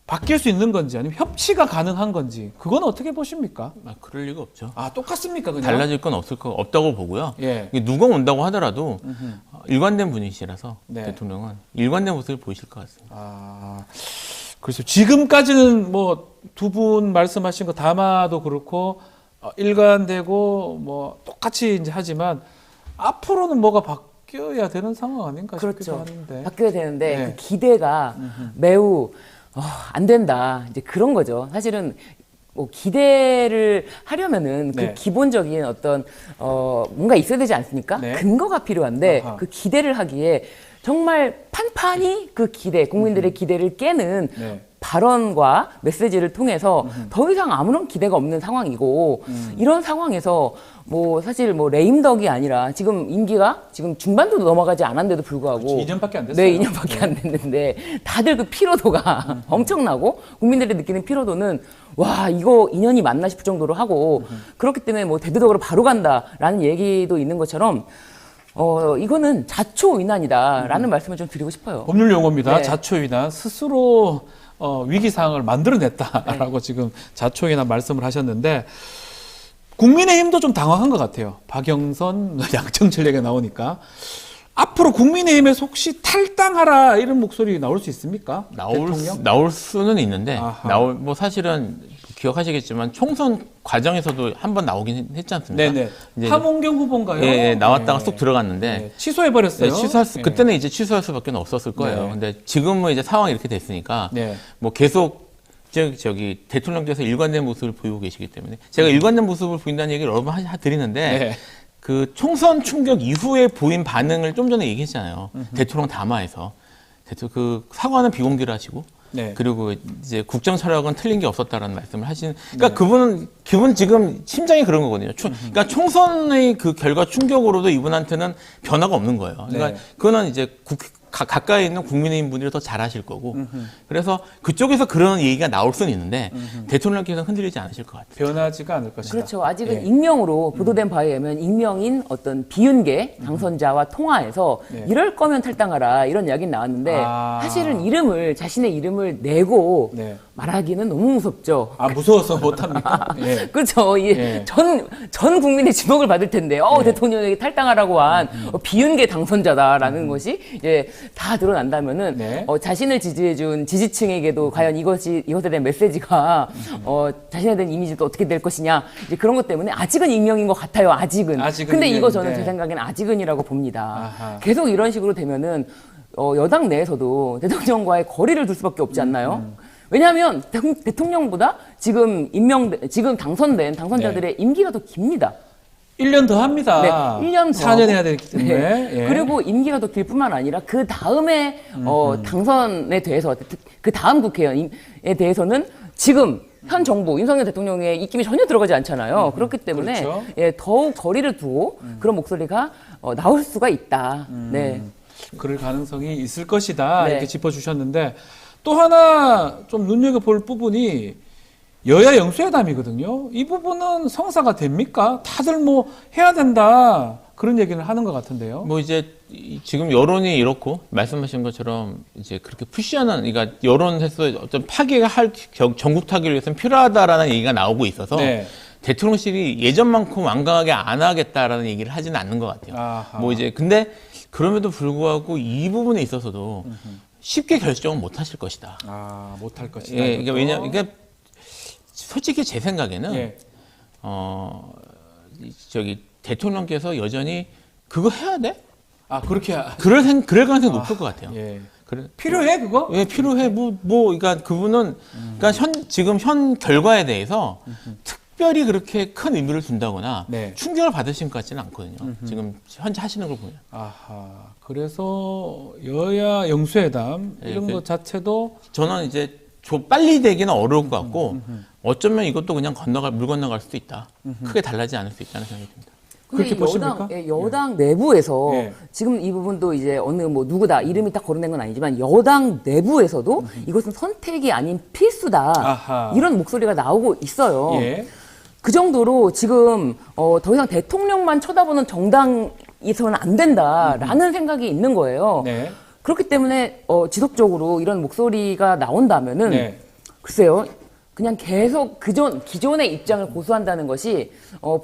바뀔 수 있는 건지 아니면 협치가 가능한 건지 그건 어떻게 보십니까? 그럴 리가 없죠. 똑같습니까 그냥? 달라질 건 없다고 보고요. 예. 이게 누가 온다고 하더라도 일관된 분이시라서 네. 대통령은 일관된 모습을 보이실 것 같습니다. 그래서 지금까지는 뭐 두 분 말씀하신 거 담화도 그렇고 일관되고 뭐 똑같이 이제 하지만 앞으로는 뭐가 바뀌어야 되는 상황 아닌가 싶기도 그렇죠. 하는데. 바뀌어야 되는데 네. 그 기대가 매우 안 된다. 이제 그런 거죠. 사실은 뭐 기대를 하려면은 네. 그 기본적인 어떤 뭔가 있어야 되지 않습니까? 네. 근거가 필요한데 아하. 그 기대를 하기에 정말 판판히 그 기대, 국민들의 기대를 깨는 네. 발언과 메시지를 통해서 더 이상 아무런 기대가 없는 상황이고 이런 상황에서 뭐 사실 뭐 레임덕이 아니라 지금 임기가 지금 중반도 넘어가지 않았는데도 불구하고 그렇지, 2년밖에 안 됐어요. 네, 2년밖에 안 됐는데 다들 그 피로도가 엄청나고 국민들이 느끼는 피로도는 와 이거 2년이 맞나 싶을 정도로 하고 그렇기 때문에 뭐 대대적으로 바로 간다라는 얘기도 있는 것처럼 이거는 자초위난이다라는 말씀을 좀 드리고 싶어요. 법률 용어입니다. 네. 자초위난. 스스로 위기 상황을 만들어냈다라고 지금 자초위난 말씀을 하셨는데 국민의힘도 좀 당황한 것 같아요. 박영선, 양정철 얘기가 나오니까 앞으로 국민의힘에서 혹시 탈당하라 이런 목소리 나올 수 있습니까? 대통령? 나올 수는 있는데 아하. 뭐 사실은 기억하시겠지만 총선 과정에서도 한번 나오긴 했지 않습니까? 네네. 이제 함원경 후보인가요? 예, 나왔다가 네. 쏙 들어갔는데 네, 취소해버렸어요. 네, 그때는 이제 취소할 수밖에 없었을 거예요. 네. 근데 지금은 이제 상황이 이렇게 됐으니까 네. 뭐 계속 저기 대통령께서 일관된 모습을 보이고 계시기 때문에 제가 일관된 모습을 보인다는 얘기를 여러 번 드리는데 네. 그 총선 충격 이후에 보인 반응을 좀 전에 얘기했잖아요. 대통령 담화에서 그 사과는 비공개로 하시고 네. 그리고 이제 국정 철학은 틀린 게 없었다라는 말씀을 하신. 그러니까 그분은 기본 지금 심정이 그런 거거든요. 그러니까 총선의 그 결과 충격으로도 이분한테는 변화가 없는 거예요. 그러니까 네. 그거는 이제 가까이 있는 국민의힘 분들이 더 잘하실 거고. 그래서 그쪽에서 그런 얘기가 나올 수는 있는데 대통령께서는 흔들리지 않으실 것 같아요. 변하지가 않을 것이다. 그렇죠. 아직은 예. 익명으로 보도된 바에 의하면 익명인 어떤 비윤계 당선자와 통화해서 네. 이럴 거면 탈당하라 이런 이야기는 나왔는데 아. 사실은 자신의 이름을 내고 네. 말하기는 너무 무섭죠. 아, 무서워서 못합니까? 예. 그렇죠. 예. 전 국민의 지목을 받을 텐데, 대통령에게 탈당하라고 한 비은계 당선자다라는 것이 이제 다 드러난다면은 네. 자신을 지지해준 지지층에게도 과연 이것에 대한 메시지가 자신에 대한 이미지도 어떻게 될 것이냐 이제 그런 것 때문에 아직은 익명인 것 같아요. 아직은. 아직은 근데 이거 저는 익명인데. 제 생각에는 아직은이라고 봅니다. 아하. 계속 이런 식으로 되면은 여당 내에서도 대통령과의 거리를 둘 수밖에 없지 않나요? 왜냐하면 대통령보다 지금 당선된 당선자들의 임기가 더 깁니다. 1년 더 합니다. 네, 1년 더 4년 해야 되기 때문에. 네. 예. 그리고 임기가 더 길 뿐만 아니라 그 다음에 당선에 대해서 그 다음 국회의원에 대해서는 지금 현 정부 윤석열 대통령의 입김이 전혀 들어가지 않잖아요. 그렇기 때문에 그렇죠. 예, 더욱 거리를 두고 그런 목소리가 나올 수가 있다. 네. 그럴 가능성이 있을 것이다. 네. 이렇게 짚어주셨는데 또 하나 좀 눈여겨볼 부분이 여야 영수회담이거든요. 이 부분은 성사가 됩니까? 다들 뭐 해야 된다 그런 얘기를 하는 것 같은데요. 뭐 이제 지금 여론이 이렇고 말씀하신 것처럼 이제 그렇게 푸시하는, 그러니까 여론에서 어떤 파괴가 전국 타결을 위해서는 필요하다라는 얘기가 나오고 있어서 네. 대통령실이 예전만큼 완강하게 안 하겠다라는 얘기를 하지는 않는 것 같아요. 아하. 뭐 이제 근데 그럼에도 불구하고 이 부분에 있어서도 쉽게 결정은 못 하실 것이다. 아, 못할 것이다. 예, 그러니까 왜냐면 그러니까 솔직히 제 생각에는 예. 저기 대통령께서 여전히 그거 해야 돼? 아, 그렇게 그럴 가능성이 높을 것 같아요. 예. 그래. 필요해 그거? 왜 필요해? 그러니까 그분은 그러니까 지금 현 결과에 대해서 특별히 그렇게 큰 의미를 둔다거나 네. 충격을 받으신 것 같지는 않거든요. 지금 현재 하시는 걸 보면. 아하. 그래서 여야 영수회담 예, 이런 것 자체도 저는 이제 빨리 되기는 어려울 것 같고 어쩌면 이것도 그냥 물 건너갈 수도 있다. 크게 달라지지 않을 수 있다는 생각이 듭니다. 그렇게 근데 보십니까? 여당 내부에서 예. 지금 이 부분도 이제 어느 뭐 누구다 이름이 딱 거론된 건 아니지만 여당 내부에서도 이것은 선택이 아닌 필수다. 아하. 이런 목소리가 나오고 있어요. 예. 그 정도로 지금 더 이상 대통령만 쳐다보는 정당에서는 안 된다라는 생각이 있는 거예요. 네. 그렇기 때문에 지속적으로 이런 목소리가 나온다면은 네. 글쎄요. 그냥 계속 기존의 입장을 고수한다는 것이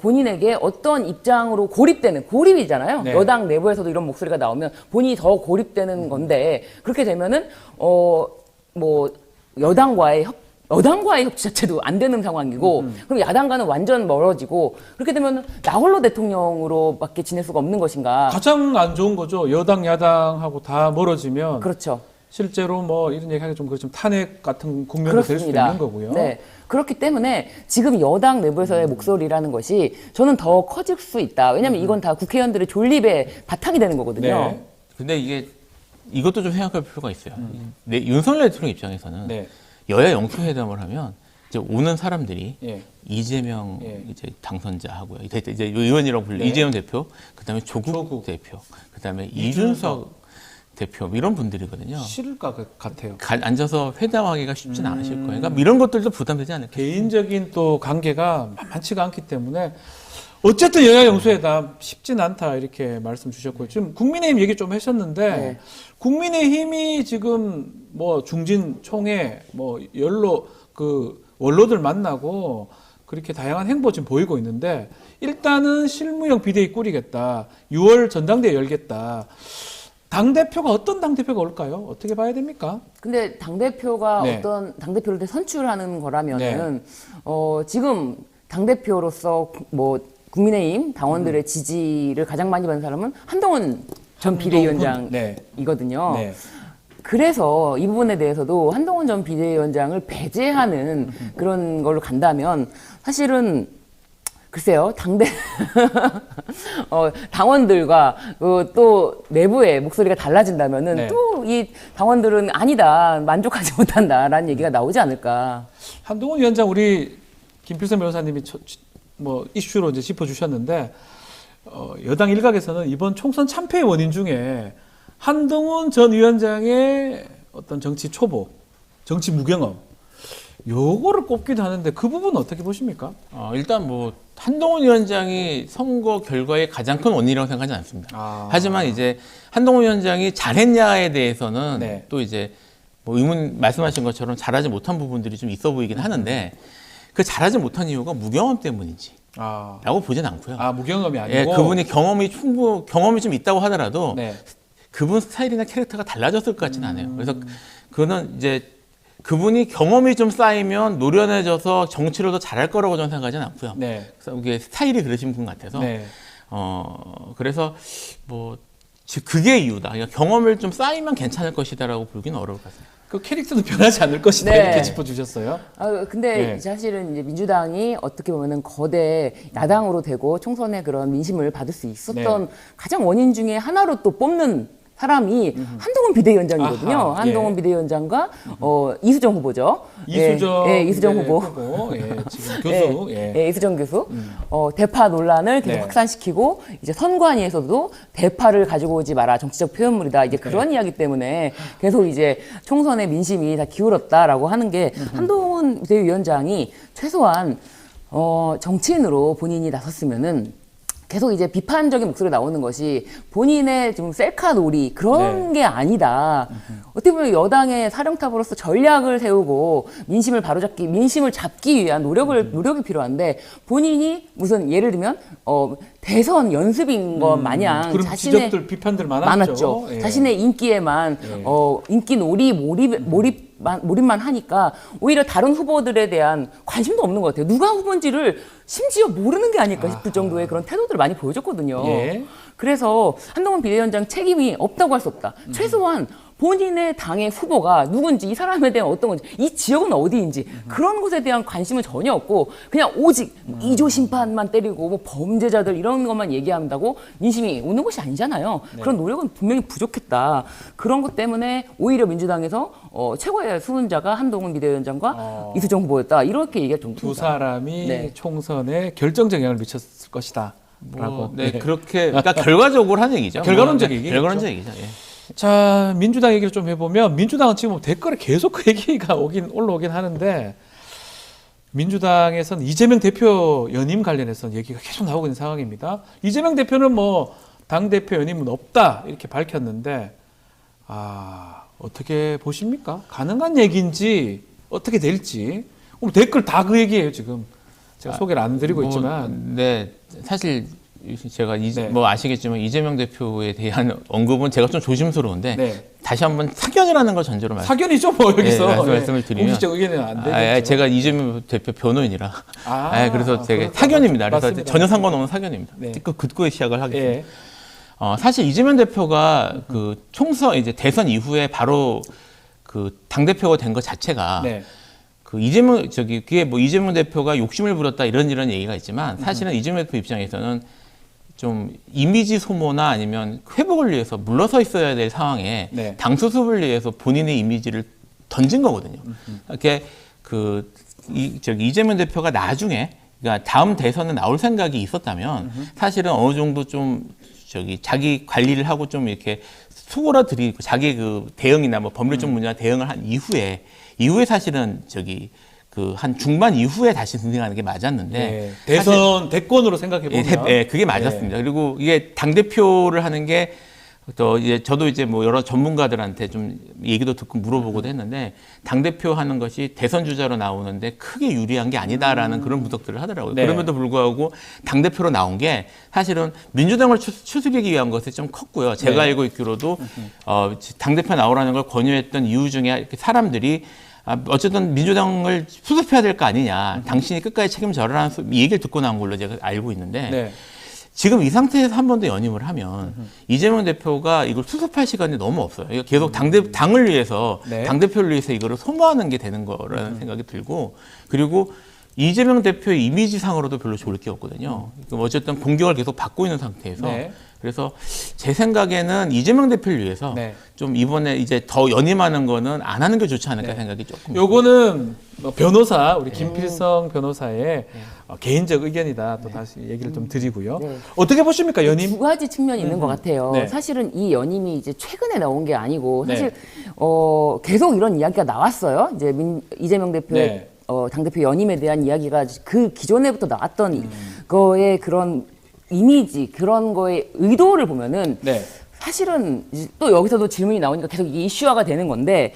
본인에게 어떤 입장으로 고립이잖아요. 네. 여당 내부에서도 이런 목소리가 나오면 본인이 더 고립되는 건데 그렇게 되면은 뭐 여당과의 협치 자체도 안 되는 상황이고 그럼 야당과는 완전 멀어지고 그렇게 되면 나 홀로 대통령으로밖에 지낼 수가 없는 것인가. 가장 안 좋은 거죠. 여당 야당하고 다 멀어지면 그렇죠. 실제로 뭐 이런 얘기하기 좀 그렇지만 탄핵 같은 국면도 될 수도 있는 거고요. 네. 그렇기 때문에 지금 여당 내부에서의 목소리라는 것이 저는 더 커질 수 있다. 왜냐하면 이건 다 국회의원들의 존립의 바탕이 되는 거거든요. 네. 근데 이것도 좀 생각할 필요가 있어요. 윤석열 대통령 입장에서는 네. 여야 영수회담을 하면 이제 오는 사람들이 예. 이재명 예. 이제 당선자하고요. 이제 의원이라고 불리는 네. 이재명 대표, 그다음에 조국 대표, 그다음에 이준석 대표 이런 분들이거든요. 싫을 것 같아요. 앉아서 회담하기가 쉽지는 않으실 거예요. 그러니까 이런 것들도 부담되지 않을까. 개인적인 또 관계가 만만치가 않기 때문에 어쨌든 여야 영수회담 쉽진 않다 이렇게 말씀 주셨고요. 지금 국민의힘 얘기 좀 하셨는데 네. 국민의힘이 지금 뭐 중진 총회 뭐 원로들 만나고 그렇게 다양한 행보 지금 보이고 있는데 일단은 실무형 비대위 꾸리겠다. 6월 전당대회 열겠다. 당대표가 어떤 당대표가 올까요? 어떻게 봐야 됩니까? 근데 당대표가 네. 어떤 당대표를 선출하는 거라면은 지금 당대표로서 뭐 국민의힘 당원들의 지지를 가장 많이 받는 사람은 한동훈 전 비대위원장이거든요. 네. 그래서 이 부분에 대해서도 한동훈 전 비대위원장을 배제하는 그런 걸로 간다면 사실은 글쎄요, 당원들과 또 내부의 목소리가 달라진다면은 네. 또 이 당원들은 아니다, 만족하지 못한다라는 얘기가 나오지 않을까. 한동훈 위원장 우리 김필선 변호사님이 뭐 이슈로 이제 짚어주셨는데 여당 일각에서는 이번 총선 참패의 원인 중에 한동훈 전 위원장의 어떤 정치 초보, 정치 무경험 요거를 꼽기도 하는데 그 부분은 어떻게 보십니까? 일단 뭐 한동훈 위원장이 선거 결과의 가장 큰 원인이라고 생각하지 않습니다. 하지만 이제 한동훈 위원장이 잘했냐에 대해서는 네. 또 이제 뭐 의문 말씀하신 것처럼 잘하지 못한 부분들이 좀 있어 보이긴 하는데 그 잘하지 못한 이유가 무경험 때문인지 라고 보진 않고요. 무경험이 아니고. 예, 그분이 경험이 좀 있다고 하더라도 네. 그분 스타일이나 캐릭터가 달라졌을 것 같지는 않아요. 그래서 그거는 이제 그분이 경험이 좀 쌓이면 노련해져서 정치를 더 잘할 거라고 저는 생각하지는 않고요. 네. 그래서 이게 스타일이 그러신 분 같아서 네. 그래서 뭐 그게 이유다. 그러니까 경험을 좀 쌓이면 괜찮을 것이다라고 보기는 어려울 것 같습니다. 그 캐릭터도 변하지 않을 것이다 네. 이렇게 짚어주셨어요. 근데 네. 사실은 이제 민주당이 어떻게 보면은 거대 야당으로 되고 총선의 그런 민심을 받을 수 있었던 네. 가장 원인 중에 하나로 또 뽑는 사람이 한동훈 비대위원장이거든요. 아하, 한동훈 예. 비대위원장과 이수정 후보죠. 이수정, 이수정 네, 후보. 지금 교수. 이수정 교수. 대파 논란을 계속 네. 확산시키고 이제 선관위에서도 대파를 가지고 오지 마라 정치적 표현물이다 이제 그런 이야기 때문에 계속 이제 총선의 민심이 다 기울었다라고 하는 게 한동훈 비대위원장이 최소한 정치인으로 본인이 나섰으면은 계속 이제 비판적인 목소리가 나오는 것이 본인의 좀 셀카 놀이 그런 게 아니다. 어떻게 보면 여당의 사령탑으로서 전략을 세우고 민심을 바로잡기, 민심을 잡기 위한 노력이 필요한데 본인이 무슨 예를 들면 대선 연습인 것 마냥 그런 자신의 지적들 비판들 많았죠. 예. 자신의 인기에만 인기 놀이 몰입만 하니까 오히려 다른 후보들에 대한 관심도 없는 것 같아요. 누가 후보인지를 심지어 모르는 게 아닐까 싶을 정도의 그런 태도들을 많이 보여줬거든요. 예. 그래서 한동훈 비대위원장 책임이 없다고 할 수 없다. 최소한 본인의 당의 후보가 누군지 이 사람에 대한 어떤 건지 이 지역은 어디인지 그런 것에 대한 관심은 전혀 없고 그냥 오직 이조 심판만 때리고 뭐 범죄자들 이런 것만 얘기한다고 민심이 오는 것이 아니잖아요. 그런 노력은 분명히 부족했다. 그런 것 때문에 오히려 민주당에서 최고의 수훈자가 한동훈 비대위원장과 이수정 후보였다. 이렇게 얘기가 좀 두 사람이 네. 총선에 결정적 영향을 미쳤을 것이다. 라고. 네, 그렇게 그러니까 결과적으로 한 얘기죠. 결과론적 뭐, 얘기겠죠. 결과론적 얘기죠. 예. 자, 민주당 얘기를 좀 해보면 민주당은 지금 댓글에 계속 그 얘기가 올라오긴 하는데 민주당에서는 이재명 대표 연임 관련해서는 얘기가 계속 나오고 있는 상황입니다. 이재명 대표는 뭐 당대표 연임은 없다 이렇게 밝혔는데 어떻게 보십니까? 가능한 얘기인지 어떻게 될지 오늘 댓글 다 그 얘기예요 지금. 제가 소개를 안 드리고 있지만 네, 사실 제가 네. 뭐 아시겠지만 이재명 대표에 대한 언급은 제가 좀 조심스러운데 네. 다시 한번 사견이라는 걸 전제로 사견이죠 뭐 여기서 말씀을 드리면 공식적 의견은 안 되겠죠. 제가 이재명 대표 변호인이라 그래서 제가 그렇다. 사견입니다. 그래서 맞습니다. 전혀 상관없는 사견입니다. 네. 듣고 시작을 하겠습니다. 예. 사실 이재명 대표가 그 총선 이제 대선 이후에 바로 그 당 대표가 된 것 자체가 네. 그 그게 뭐 이재명 대표가 욕심을 부렸다 이런 얘기가 있지만 사실은 이재명 대표 입장에서는 좀 이미지 소모나 아니면 회복을 위해서 물러서 있어야 될 상황에 네. 당 수습을 위해서 본인의 이미지를 던진 거거든요. 이렇게 이재명 대표가 나중에 그러니까 다음 대선에 나올 생각이 있었다면 사실은 어느 정도 좀 자기 관리를 하고 좀 이렇게 수그러들이고 자기 그 대응이나 뭐 법률적 문제나 대응을 한 이후에 사실은 한 중반 이후에 다시 등장하는 게 맞았는데 네. 대선 대권으로 생각해 보면 그게 맞았습니다. 그리고 이게 당 대표를 하는 게 저도 이제 뭐 여러 전문가들한테 좀 얘기도 듣고 물어보고도 했는데 당 대표 하는 것이 대선 주자로 나오는데 크게 유리한 게 아니다라는 그런 분석들을 하더라고요. 네. 그럼에도 불구하고 당 대표로 나온 게 사실은 민주당을 추스리기 위한 것이 좀 컸고요. 제가 네. 알고 있기로도 당 대표 나오라는 걸 권유했던 이유 중에 이렇게 사람들이 어쨌든 민주당을 수습해야 될 거 아니냐. 당신이 끝까지 책임져라라는 얘기를 듣고 나온 걸로 제가 알고 있는데 네. 지금 이 상태에서 한 번 더 연임을 하면 이재명 대표가 이걸 수습할 시간이 너무 없어요. 이거 계속 당을 위해서 네. 당대표를 위해서 이거를 소모하는 게 되는 거라는 생각이 들고 그리고 이재명 대표의 이미지상으로도 별로 좋을 게 없거든요. 어쨌든 공격을 계속 받고 있는 상태에서 네. 그래서 제 생각에는 이재명 대표를 위해서 네. 좀 이번에 이제 더 연임하는 거는 안 하는 게 좋지 않을까 생각이 조금. 요거는 변호사 우리 김필성 변호사의 개인적 의견이다. 또 다시 얘기를 좀 드리고요. 네. 어떻게 보십니까 연임? 두 가지 측면이 있는 것 같아요. 네. 사실은 이 연임이 이제 최근에 나온 게 아니고 사실 네. 계속 이런 이야기가 나왔어요. 이제 이재명 대표의 네. 당대표 연임에 대한 이야기가 그 기존에부터 나왔던 거의 그런 이미지 그런 거의 의도를 보면은 네. 사실은 이제 또 여기서도 질문이 나오니까 계속 이게 이슈화가 되는 건데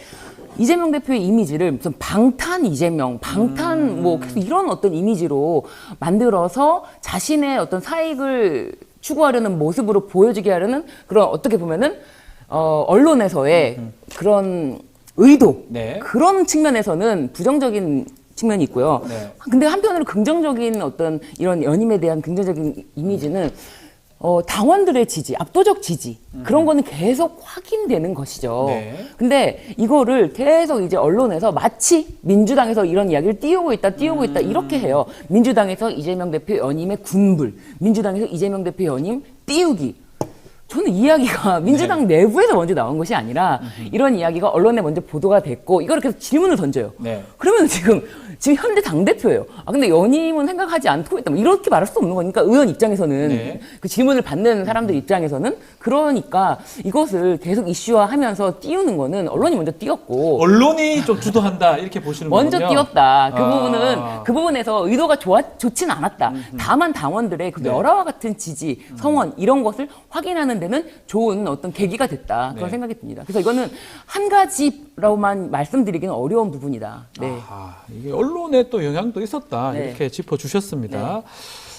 이재명 대표의 이미지를 무슨 방탄 이재명, 방탄 뭐 계속 이런 어떤 이미지로 만들어서 자신의 어떤 사익을 추구하려는 모습으로 보여지게 하려는 그런 어떻게 보면은 언론에서의 그런 의도 네. 그런 측면에서는 부정적인 측면이 있고요. 네. 근데 한편으로 긍정적인 어떤 이런 연임에 대한 긍정적인 이미지는 당원들의 지지, 압도적 지지 그런 거는 계속 확인되는 것이죠. 네. 근데 이거를 계속 이제 언론에서 마치 민주당에서 이런 이야기를 띄우고 있다 이렇게 해요. 민주당에서 이재명 대표 연임의 군불, 민주당에서 이재명 대표 연임 띄우기. 저는 이 이야기가 민주당 내부에서 먼저 나온 것이 아니라 이런 이야기가 언론에 먼저 보도가 됐고 이걸 계속 질문을 던져요. 네. 그러면 지금 현재 당대표예요. 근데 연임은 생각하지 않고 있다. 뭐 이렇게 말할 수 없는 거니까 의원 입장에서는 네. 그 질문을 받는 사람들 입장에서는 그러니까 이것을 계속 이슈화하면서 띄우는 거는 언론이 먼저 띄웠고 언론이 좀 주도한다 이렇게 보시는 먼저 거군요. 띄웠다. 그 아. 부분은 그 부분에서 의도가 좋지는 않았다. 다만 당원들의 그 네. 열화와 같은 지지, 성원 이런 것을 확인하는 데는 좋은 어떤 계기가 됐다. 그런 네. 생각이 듭니다. 그래서 이거는 한 가지라고만 말씀드리기는 어려운 부분이다. 네. 아, 이게 언론에 또 영향도 있었다 네. 이렇게 짚어주셨습니다.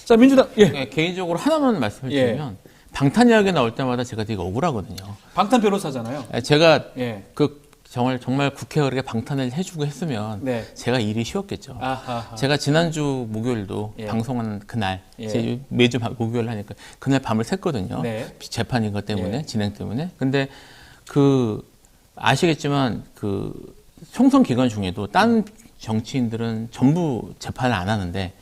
자 민주당 네, 개인적으로 하나만 말씀을 드리면 방탄 이야기 나올 때마다 제가 되게 억울하거든요. 방탄 변호사잖아요. 제가 예. 정말 국회가 그렇게 방탄을 해주고 했으면 네. 제가 일이 쉬웠겠죠. 아하. 제가 지난주 목요일도 예. 방송한 그날 예. 제 매주 목요일 하니까 그날 밤을 샜거든요. 네. 재판인 것 때문에 예. 진행 때문에. 근데 아시겠지만 총선 기간 중에도 딴 정치인들은 전부 재판을 안 하는데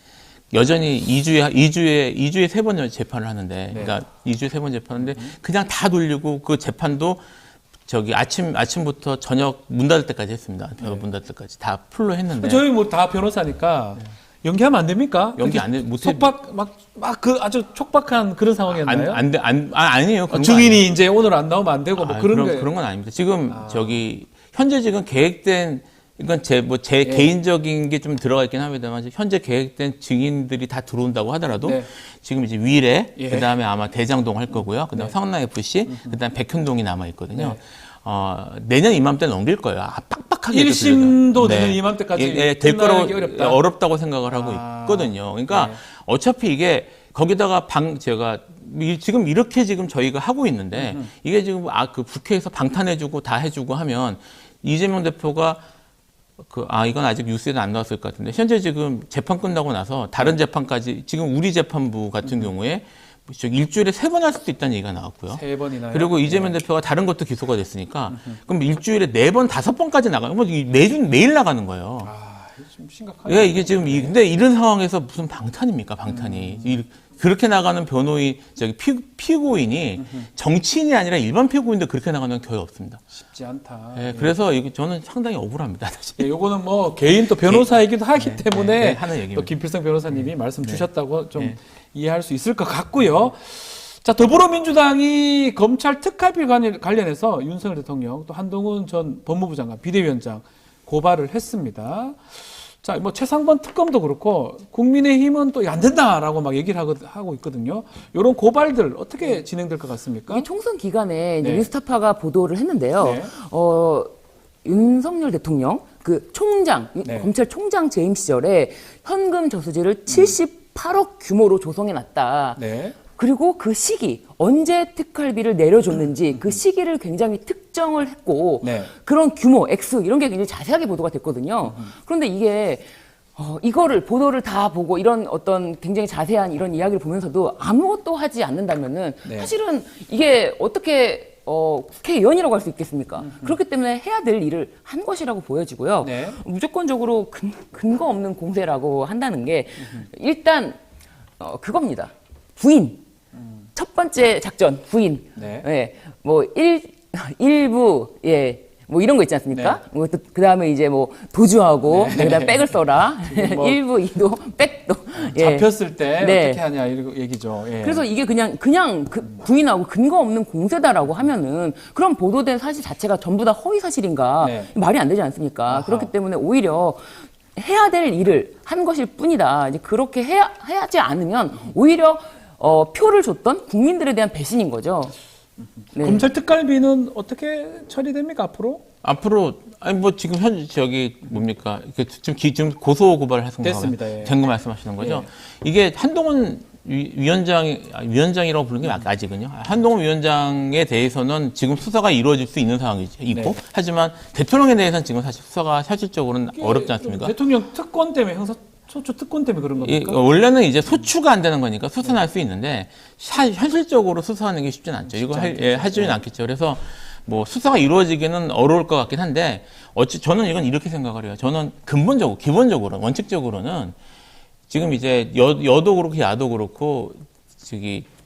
여전히 2주에 3번 재판을 하는데 그러니까 2주에 3번 재판하는데 그냥 다 돌리고 그 재판도 아침부터 저녁 문 닫을 때까지 했습니다. 문 닫을 때까지 다 풀로 했는데 저희 뭐 다 변호사니까 연기하면 안 됩니까? 연기 안 해, 못해. 속박 아주 촉박한 그런 상황이었나요? 아니에요. 그런 거 증인이 이제 오늘 안 나오면 안 되고 뭐 그런 게 그런 건 아닙니다. 지금 현재 지금 계획된 이건 제 개인적인 게 좀 들어가 있긴 합니다만 현재 계획된 증인들이 다 들어온다고 하더라도 네. 지금 이제 위례 예. 그다음에 아마 대장동 할 거고요. 그다음에 네. 성남 FC 그다음에 백현동이 남아 있거든요. 네. 내년 이맘때 넘길 거예요. 빡빡하게 1심도 내년 이맘때까지 될 거라고 어렵다. 어렵다고 생각을 하고 있거든요. 그러니까 네. 어차피 이게 거기다가 제가 지금 이렇게 지금 저희가 하고 있는데 이게 지금 그 국회에서 방탄해주고 다 해주고 하면 이재명 대표가 이건 아직 뉴스에는 안 나왔을 것 같은데 현재 지금 재판 끝나고 나서 다른 재판까지 지금 우리 재판부 같은 경우에 일주일에 3번 할 수도 있다는 얘기가 나왔고요. 3번이나요? 그리고 이재명 대표가 다른 것도 기소가 됐으니까 그럼 일주일에 4번, 5번까지 나가요. 뭐 매일 나가는 거예요. 좀 심각하네요. 예, 이게 지금 근데 이런 상황에서 무슨 방탄입니까? 방탄이. 그렇게 나가는 피고인이 정치인이 아니라 일반 피고인도 그렇게 나가는 건 거의 없습니다. 쉽지 않다. 예, 그래서 저는 상당히 억울합니다. 사실. 요거는 뭐 개인 또 변호사이기도 하기 때문에 하는 얘기입니다. 또 김필성 변호사님이 말씀 주셨다고 좀 이해할 수 있을 것 같고요. 자, 더불어민주당이 검찰 특활비 관련해서 윤석열 대통령 또 한동훈 전 법무부 장관 비대위원장 고발을 했습니다. 자, 뭐 최상범 특검도 그렇고 국민의힘은 또 안 된다라고 막 얘기를 하고 있거든요. 이런 고발들 어떻게 진행될 것 같습니까? 이게 총선 기간에 이제 네. 뉴스타파가 보도를 했는데요. 네. 윤석열 대통령 네. 검찰총장 재임 시절에 현금 저수지를 78억 규모로 조성해놨다. 네. 그리고 그 시기, 언제 특활비를 내려줬는지 그 시기를 굉장히 특정을 했고 네. 그런 규모, 액수 이런 게 굉장히 자세하게 보도가 됐거든요. 그런데 이게 이거를 보도를 다 보고 이런 어떤 굉장히 자세한 이런 이야기를 보면서도 아무것도 하지 않는다면은 네. 사실은 이게 어떻게 국회의원이라고 할 수 있겠습니까? 그렇기 때문에 해야 될 일을 한 것이라고 보여지고요. 네. 무조건적으로 근거 없는 공세라고 한다는 게 일단 그겁니다. 부인. 첫 번째 작전 부인. 네. 예. 뭐 일부 뭐 이런 거 있지 않습니까? 네. 뭐 그다음에 이제 뭐 도주하고 그다음에 백을 써라. 뭐 1부, 2도, 백도. 잡혔을 때 네. 어떻게 하냐 이런 얘기죠. 예. 그래서 이게 그냥 부인하고 근거 없는 공세다라고 하면은 그런 보도된 사실 자체가 전부 다 허위 사실인가 네. 말이 안 되지 않습니까? 아하. 그렇기 때문에 오히려 해야 될 일을 한 것일 뿐이다. 이제 그렇게 해야지 않으면 오히려 표를 줬던 국민들에 대한 배신인 거죠. 네. 검찰 특활비는 어떻게 처리됩니까 앞으로? 앞으로 아니 뭐 지금 현 저기 뭡니까 지금 고소 고발을 됐습니다. 예. 된 거 말씀하시는 거죠? 이게 한동훈 위원장이라고 부르는 게 아직은요. 한동훈 위원장에 대해서는 지금 수사가 이루어질 수 있는 상황이 있고, 네. 하지만 대통령에 대해서는 지금 사실 수사가 현실적으로는 어렵지 않습니까? 대통령 특권 때문에 형사소추 특권 때문에 그런 겁니까? 원래는 이제 소추가 안 되는 거니까 수사는 할 수 있는데 현실적으로 수사하는 게 쉽지는 않죠. 이거 하지는 않겠죠. 그래서 뭐 수사가 이루어지기는 어려울 것 같긴 한데 저는 이건 이렇게 생각을 해요. 저는 근본적으로 기본적으로 원칙적으로는 지금 이제 여도 그렇고 야도 그렇고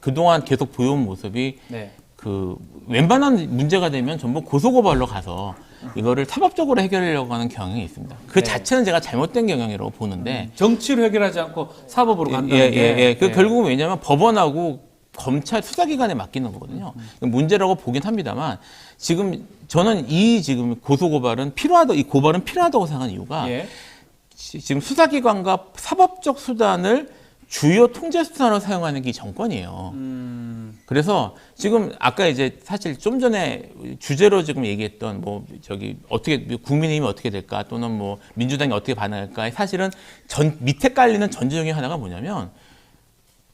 그동안 계속 보여온 모습이 네. 그 웬만한 문제가 되면 전부 고소고발로 가서 이거를 사법적으로 해결하려고 하는 경향이 있습니다. 그 네. 자체는 제가 잘못된 경향이라고 보는데 정치로 해결하지 않고 사법으로 간다는 게 그 결국은 왜냐하면 법원하고 검찰 수사기관에 맡기는 거거든요. 문제라고 보긴 합니다만 지금 저는 지금 고소고발은 이 고발은 필요하다고 생각하는 이유가 예. 지금 수사기관과 사법적 수단을 주요 통제 수단으로 사용하는 게 이 정권이에요. 그래서 지금 아까 이제 사실 좀 전에 주제로 지금 얘기했던 어떻게 국민의힘이 어떻게 될까 또는 뭐 민주당이 어떻게 반응할까 사실은 밑에 깔리는 전제 중에 하나가 뭐냐면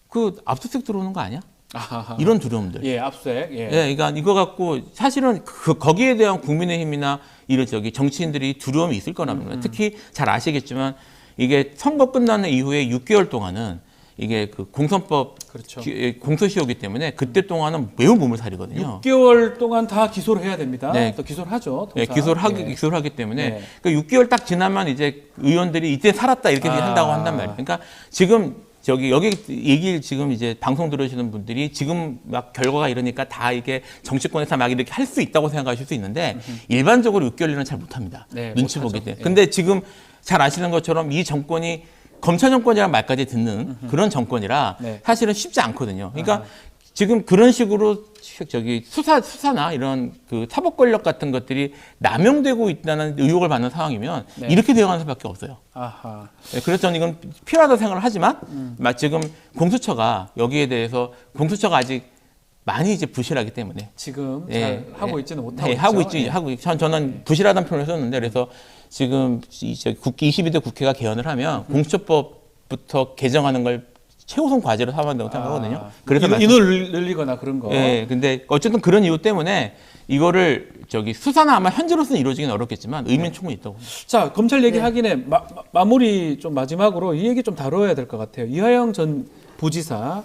그 압수수색 들어오는 거 아니야? 아하하. 이런 두려움들. 예, 압수수색. 예. 그러니까 이거 갖고 사실은 거기에 대한 국민의힘이나 이런 정치인들이 두려움이 있을 거랍니다. 특히 잘 아시겠지만 이게 선거 끝나는 이후에 6개월 동안은 이게 그 공선법 그렇죠. 공소시효이기 때문에 그때 동안은 매우 몸을살이거든요. 6개월 동안 다 기소를 해야 됩니다. 네. 또 기소를 하죠. 네, 통상. 기소를 하기 때문에 네. 그 6개월 딱 지나면 이제 의원들이 이때 살았다 이렇게 한다고 한단 말이에요. 그러니까 지금 여기 얘기를 지금 이제 방송 들으시는 분들이 지금 막 결과가 이러니까 다 이게 정치권에서 막 이렇게 할 수 있다고 생각하실 수 있는데 일반적으로 6개월이면 잘 못합니다. 네, 눈치 못하죠. 보기 때문에. 예. 근데 지금 잘 아시는 것처럼 이 정권이 검찰 정권이라는 말까지 듣는 그런 정권이라 네. 사실은 쉽지 않거든요. 그러니까 지금 그런 식으로 수사나 이런 그 사법 권력 같은 것들이 남용되고 있다는 의혹을 받는 상황이면 네. 이렇게 되어가는 수밖에 없어요. 아하. 네, 그래서 저는 이건 필요하다고 생각을 하지만 지금 공수처가 여기에 대해서 공수처가 아직 많이 이제 부실하기 때문에 지금 예, 잘 하고 있지는 못하고 네, 있죠. 하고 저는 부실하다는 표현을 썼는데 그래서 지금 이제 22대 국회가 개헌을 하면 공수처법부터 개정하는 걸 최우선 과제로 삼아야 된다고 생각하거든요. 그래서 인원을 늘리거나 그런 거. 예, 근데 어쨌든 그런 이유 때문에 이거를 수사나 아마 현재로서는 이루어지긴 어렵겠지만 의미는 충분히 있다고. 자, 검찰 얘기하기 전에 마무리 좀 마지막으로 이 얘기 좀 다뤄야 될 것 같아요. 이하영 전 부지사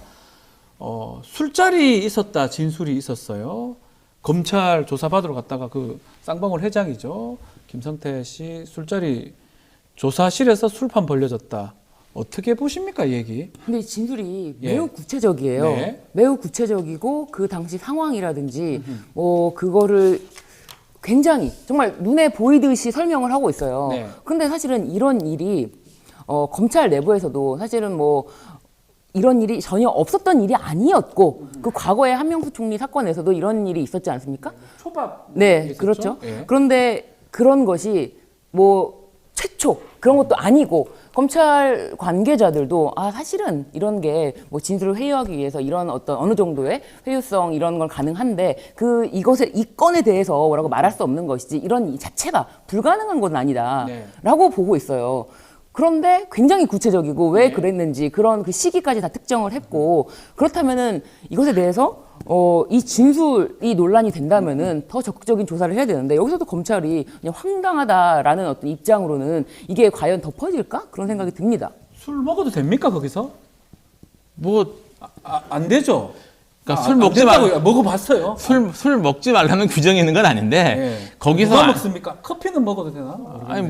술자리 있었다 진술이 있었어요. 검찰 조사받으러 갔다가 그 쌍방울 회장이죠. 김성태 씨 술자리 조사실에서 술판 벌려졌다. 어떻게 보십니까, 이 얘기? 근데 이 진술이 예. 매우 구체적이에요. 네. 매우 구체적이고 그 당시 상황이라든지 그거를 굉장히 정말 눈에 보이듯이 설명을 하고 있어요. 네. 근데 사실은 이런 일이 검찰 내부에서도 사실은 이런 일이 전혀 없었던 일이 아니었고 그 과거에 한명수 총리 사건에서도 이런 일이 있었지 않습니까? 초밥. 네, 있었죠? 그렇죠. 예. 그런데 그런 것이 최초 그런 것도 아니고 검찰 관계자들도 사실은 이런 게 진술을 회유하기 위해서 이런 어느 정도의 회유성 이런 건 가능한데 이 건에 대해서 뭐라고 말할 수 없는 것이지 이런 이 자체가 불가능한 건 아니다라고 보고 있어요. 그런데 굉장히 구체적이고 왜 그랬는지 그런 그 시기까지 다 특정을 했고 그렇다면은 이것에 대해서 이 진술이 논란이 된다면은 더 적극적인 조사를 해야 되는데 여기서도 검찰이 그냥 황당하다라는 어떤 입장으로는 이게 과연 덮어질까? 그런 생각이 듭니다. 술 먹어도 됩니까, 거기서? 안 되죠. 그러니까 술 먹지 말고 먹어봤어요. 술 먹지 말라는 규정이 있는 건 아닌데 예. 거기서 누가 먹습니까? 커피는 먹어도 되나? 아니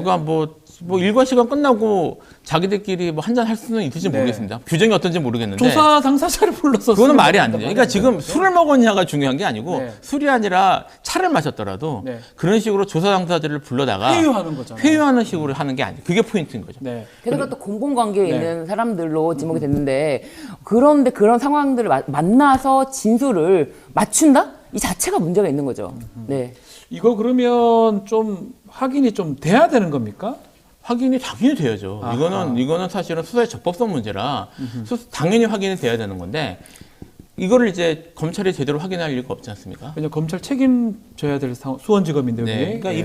일과 시간 끝나고 자기들끼리 한 잔 할 수는 있을지 네. 모르겠습니다. 규정이 어떤지 모르겠는데 조사 당사자를 불러서 그거는 술을 말이 안 먹는다 돼요. 그러니까 지금 술을 먹었냐가 중요한 게 아니고 네. 술이 아니라 차를 마셨더라도 네. 그런 식으로 조사 당사자를 불러다가 회유하는 거잖아요. 회유하는 식으로 하는 게 아니에요. 그게 포인트인 거죠. 네. 게다가 또 공공관계에 네. 있는 사람들로 지목이 됐는데 그런데 그런 상황들을 만나서 진술을 맞춘다? 이 자체가 문제가 있는 거죠. 네. 이거 그러면 좀 확인이 좀 돼야 되는 겁니까? 확인이 당연히 돼야죠. 이거는 사실은 수사의 적법성 문제라 당연히 확인이 돼야 되는 건데 이거를 이제 검찰이 제대로 확인할 이유가 없지 않습니까? 왜냐면 검찰 책임져야 될 수원지검인데 네, 여기. 그러니까 예.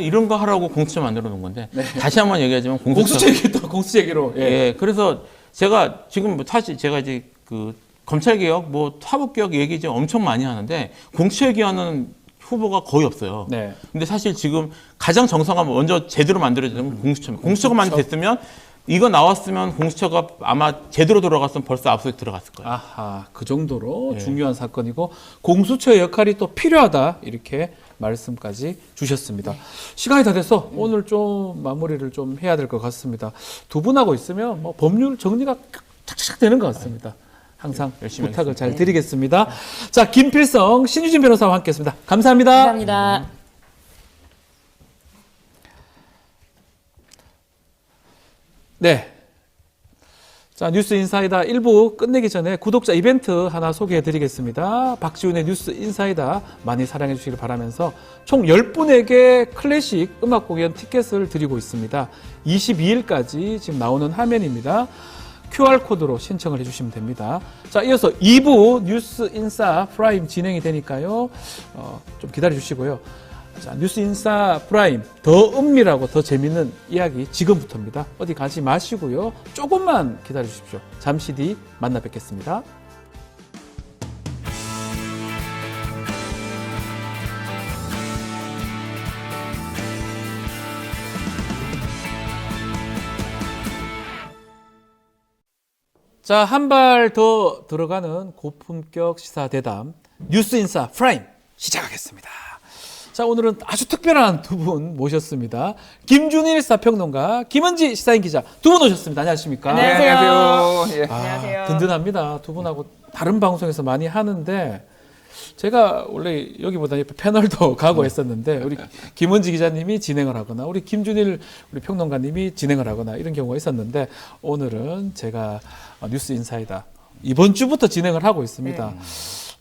이런 거 하라고 공수처 만들어 놓은 건데 다시 한번 얘기하지만 공수체계로. 예. 예, 그래서 제가 지금 사실 제가 이제 그 검찰개혁, 뭐 사법개혁 얘기 지금 엄청 많이 하는데 공수처 얘기하는 후보가 거의 없어요. 네. 근데 사실 지금 가장 정상화 먼저 제대로 만들어지는 공수처입니다. 공수처가 많이 됐으면 이거 나왔으면 공수처가 아마 제대로 돌아갔으면 벌써 압수수색 들어갔을 거예요. 아하, 그 정도로 네. 중요한 사건이고 공수처의 역할이 또 필요하다 이렇게 말씀까지 주셨습니다. 시간이 다 돼서 오늘 좀 마무리를 좀 해야 될 것 같습니다. 두 분하고 있으면 뭐 법률 정리가 착착 되는 것 같습니다. 항상 열심히 부탁을 하겠습니다. 잘 드리겠습니다. 자, 김필성, 신유진 변호사와 함께했습니다. 감사합니다. 감사합니다. 네. 자, 뉴스 인사이다 1부 끝내기 전에 구독자 이벤트 하나 소개해 드리겠습니다. 박지훈의 뉴스 인사이다 많이 사랑해 주시길 바라면서 총 10분에게 클래식 음악 공연 티켓을 드리고 있습니다. 22일까지 지금 나오는 화면입니다. QR코드로 신청을 해주시면 됩니다. 자, 이어서 2부 뉴스 인사 프라임 진행이 되니까요. 좀 기다려 주시고요. 자, 뉴스 인사 프라임 더 은밀하고 더 재밌는 이야기 지금부터입니다. 어디 가지 마시고요. 조금만 기다려 주십시오. 잠시 뒤 만나 뵙겠습니다. 자, 한 발 더 들어가는 고품격 시사 대담 뉴스 인사 프라임 시작하겠습니다. 자, 오늘은 아주 특별한 두 분 모셨습니다. 김준일 사평론가, 김은지 시사인 기자 두 분 오셨습니다. 안녕하십니까? 안녕하세요. 예. 아, 든든합니다. 두 분하고 다른 방송에서 많이 하는데 제가 원래 여기보다 옆에 패널도 가고 했었는데 우리 김은지 기자님이 진행을 하거나 우리 김준일 우리 평론가님이 진행을 하거나 이런 경우가 있었는데 오늘은 제가 뉴스 인사이다 이번 주부터 진행을 하고 있습니다.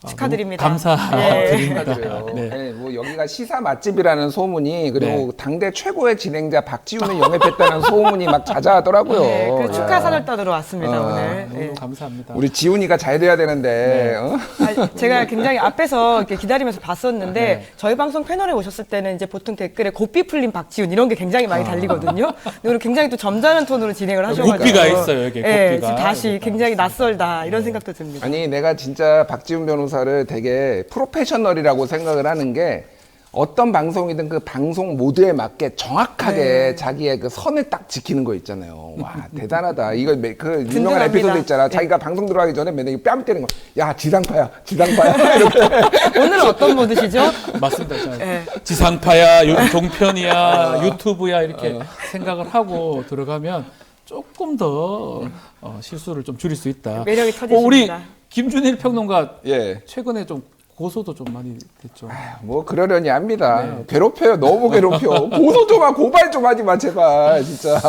축하드립니다. 감사드립니다. 축하드려요. 네. 네, 뭐 여기가 시사 맛집이라는 소문이 그리고 네. 당대 최고의 진행자 박지훈을 영입했다는 소문이 막 자자하더라고요. 네, 그 야. 축하사를 떠들어 왔습니다, 오늘. 너무 네. 감사합니다. 우리 지훈이가 잘 돼야 되는데. 어? 제가 굉장히 앞에서 이렇게 기다리면서 봤었는데 네. 저희 방송 패널에 오셨을 때는 이제 보통 댓글에 고삐 풀린 박지훈 이런 게 굉장히 많이 달리거든요. 근데 오늘 굉장히 또 점잖은 톤으로 진행을 하셔가지고 고삐가 있어요, 여기 네, 고삐가. 지금 다시 굉장히 낯설다 이런 생각도 듭니다. 아니 내가 진짜 박지훈 변호사를 되게 프로페셔널이라고 생각을 하는 게 어떤 방송이든 그 방송 모드에 맞게 정확하게 자기의 그 선을 딱 지키는 거 있잖아요. 와 대단하다. 이거 그 유명한 든든합니다. 에피소드 있잖아. 네. 자기가 방송 들어가기 전에 맨날 뺨 때리는 거. 야 지상파야, 지상파야. 이렇게. 오늘은 어떤 모드시죠? 맞습니다. 저 네. 지상파야, 종편이야, 유튜브야 이렇게 생각을 하고 들어가면 조금 더 실수를 좀 줄일 수 있다. 매력이 터지십니다. 우리 김준일 평론가 예. 최근에 좀 고소도 좀 많이 됐죠. 뭐 그러려니 합니다. 네. 괴롭혀요. 너무 괴롭혀. 고소 좀 하, 고발 좀 하지 마 제발 진짜.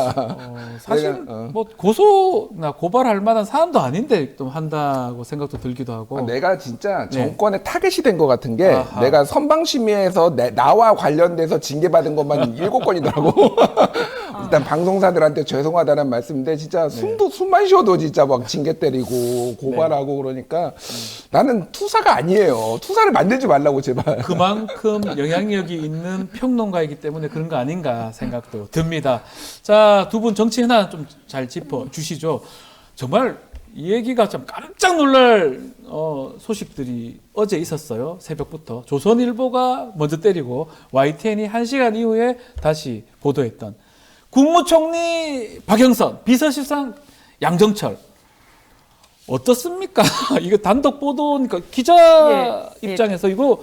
사실 내가, 뭐 고소나 고발할 만한 사안도 아닌데 좀 한다고 생각도 들기도 하고. 내가 진짜 네. 정권에 타겟이 된 것 같은 게 아하. 내가 선방심의에서 나와 관련돼서 징계받은 것만 7건이더라고. 일단 방송사들한테 죄송하다는 말씀인데 진짜 숨만 쉬어도 진짜 막 징계 때리고 고발하고 그러니까 나는 투사가 아니에요. 투사를 만들지 말라고 제발. 그만큼 영향력이 있는 평론가이기 때문에 그런 거 아닌가 생각도 듭니다. 자, 두 분 정치 하나 좀 잘 짚어 주시죠. 정말 이 얘기가 좀 깜짝 놀랄 소식들이 어제 있었어요. 새벽부터. 조선일보가 먼저 때리고 YTN이 1시간 이후에 다시 보도했던 국무총리 박영선, 비서실장 양정철. 어떻습니까? 이거 단독 보도니까 기자 예. 입장에서 이거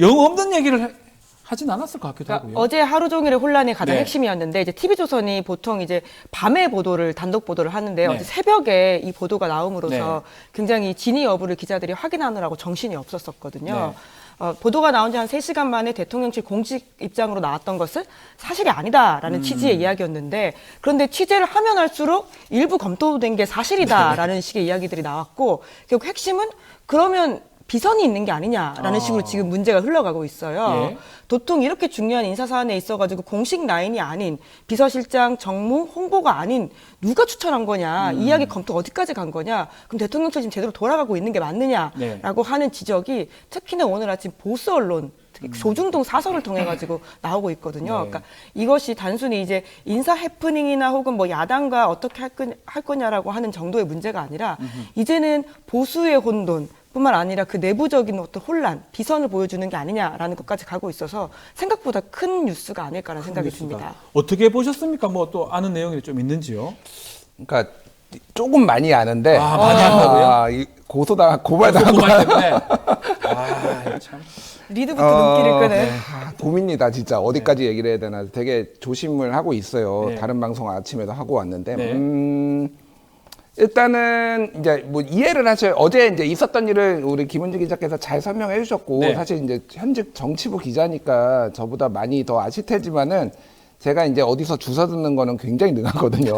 영 없는 얘기를 하진 않았을 것 같기도 그러니까 하고요. 어제 하루 종일의 혼란이 가장 네. 핵심이었는데 이제 TV조선이 보통 이제 밤에 보도를 단독 보도를 하는데요. 네. 어제 새벽에 이 보도가 나옴으로써 네. 굉장히 진위 여부를 기자들이 확인하느라고 정신이 없었었거든요. 네. 보도가 나온 지 한 3시간 만에 대통령실 공식 입장으로 나왔던 것은 사실이 아니다라는 취지의 이야기였는데 그런데 취재를 하면 할수록 일부 검토된 게 사실이다라는 식의 이야기들이 나왔고 결국 핵심은 그러면 비선이 있는 게 아니냐라는 식으로 지금 문제가 흘러가고 있어요. 예. 도통 이렇게 중요한 인사 사안에 있어가지고 공식 라인이 아닌 비서실장, 정무, 홍보가 아닌 누가 추천한 거냐, 이야기 검토 어디까지 간 거냐, 그럼 대통령실 지금 제대로 돌아가고 있는 게 맞느냐라고 네. 하는 지적이 특히나 오늘 아침 보수 언론 특히 조중동 사설을 통해 가지고 나오고 있거든요. 네. 그러니까 이것이 단순히 이제 인사 해프닝이나 혹은 뭐 야당과 어떻게 할 거냐라고 하는 정도의 문제가 아니라 이제는 보수의 혼돈 뿐만 아니라 그 내부적인 어떤 혼란, 비선을 보여주는 게 아니냐라는 것까지 가고 있어서 생각보다 큰 뉴스가 아닐까라는 생각이 듭니다. 어떻게 보셨습니까? 뭐 또 아는 내용이 좀 있는지요? 그러니까 조금 많이 아는데 많이 안다고요? 이 고발당한 고발 때문에. 아, 참. 리드부터 눈길을 끄는. 고민이다 진짜 어디까지 얘기를 해야 되나 되게 조심을 하고 있어요. 네. 다른 방송 아침에도 하고 왔는데 네. 일단은 이제 뭐 이해를 하셔요. 어제 이제 있었던 일을 우리 김은지 기자께서 잘 설명해 주셨고 네. 사실 이제 현직 정치부 기자니까 저보다 많이 더 아실 테지만은 제가 이제 어디서 주워 듣는 거는 굉장히 능하거든요.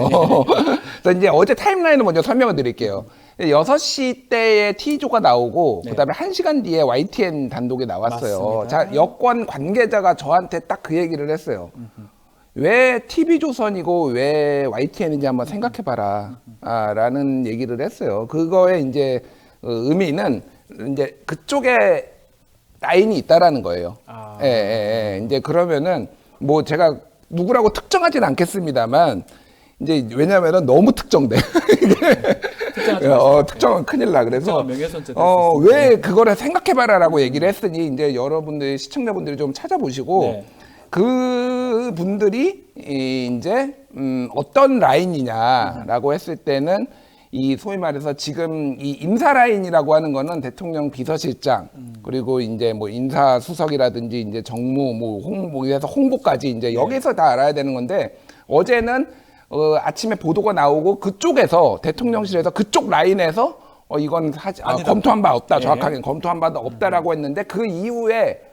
그래서 이제 어제 타임라인을 먼저 설명을 드릴게요. 6시 때에 T조가 나오고 네. 그다음에 1시간 뒤에 YTN 단독이 나왔어요. 맞습니다. 자, 여권 관계자가 저한테 딱 그 얘기를 했어요. 왜 TV조선이고 왜 YTN인지 한번 생각해봐라. 라는 얘기를 했어요. 그거의 이제 의미는 이제 그쪽에 라인이 있다라는 거예요. 이제 그러면은 뭐 제가 누구라고 특정하진 않겠습니다만 이제 왜냐면은 너무 특정돼. 특정은 큰일 나. 그래서 명예훼손죄 왜 그거를 생각해봐라라고 얘기를 했으니 이제 여러분들 시청자분들이 좀 찾아보시고 네. 그 분들이 이제 어떤 라인이냐라고 했을 때는 이 소위 말해서 지금 이 인사 라인이라고 하는 거는 대통령 비서실장 그리고 이제 뭐 인사 수석이라든지 이제 정무 뭐 홍보에서 홍보까지 이제 여기서 다 알아야 되는 건데 어제는 아침에 보도가 나오고 그쪽에서 대통령실에서 그쪽 라인에서 이건 검토한 바 없다. 예. 정확하게 검토한 바도 없다라고 했는데 그 이후에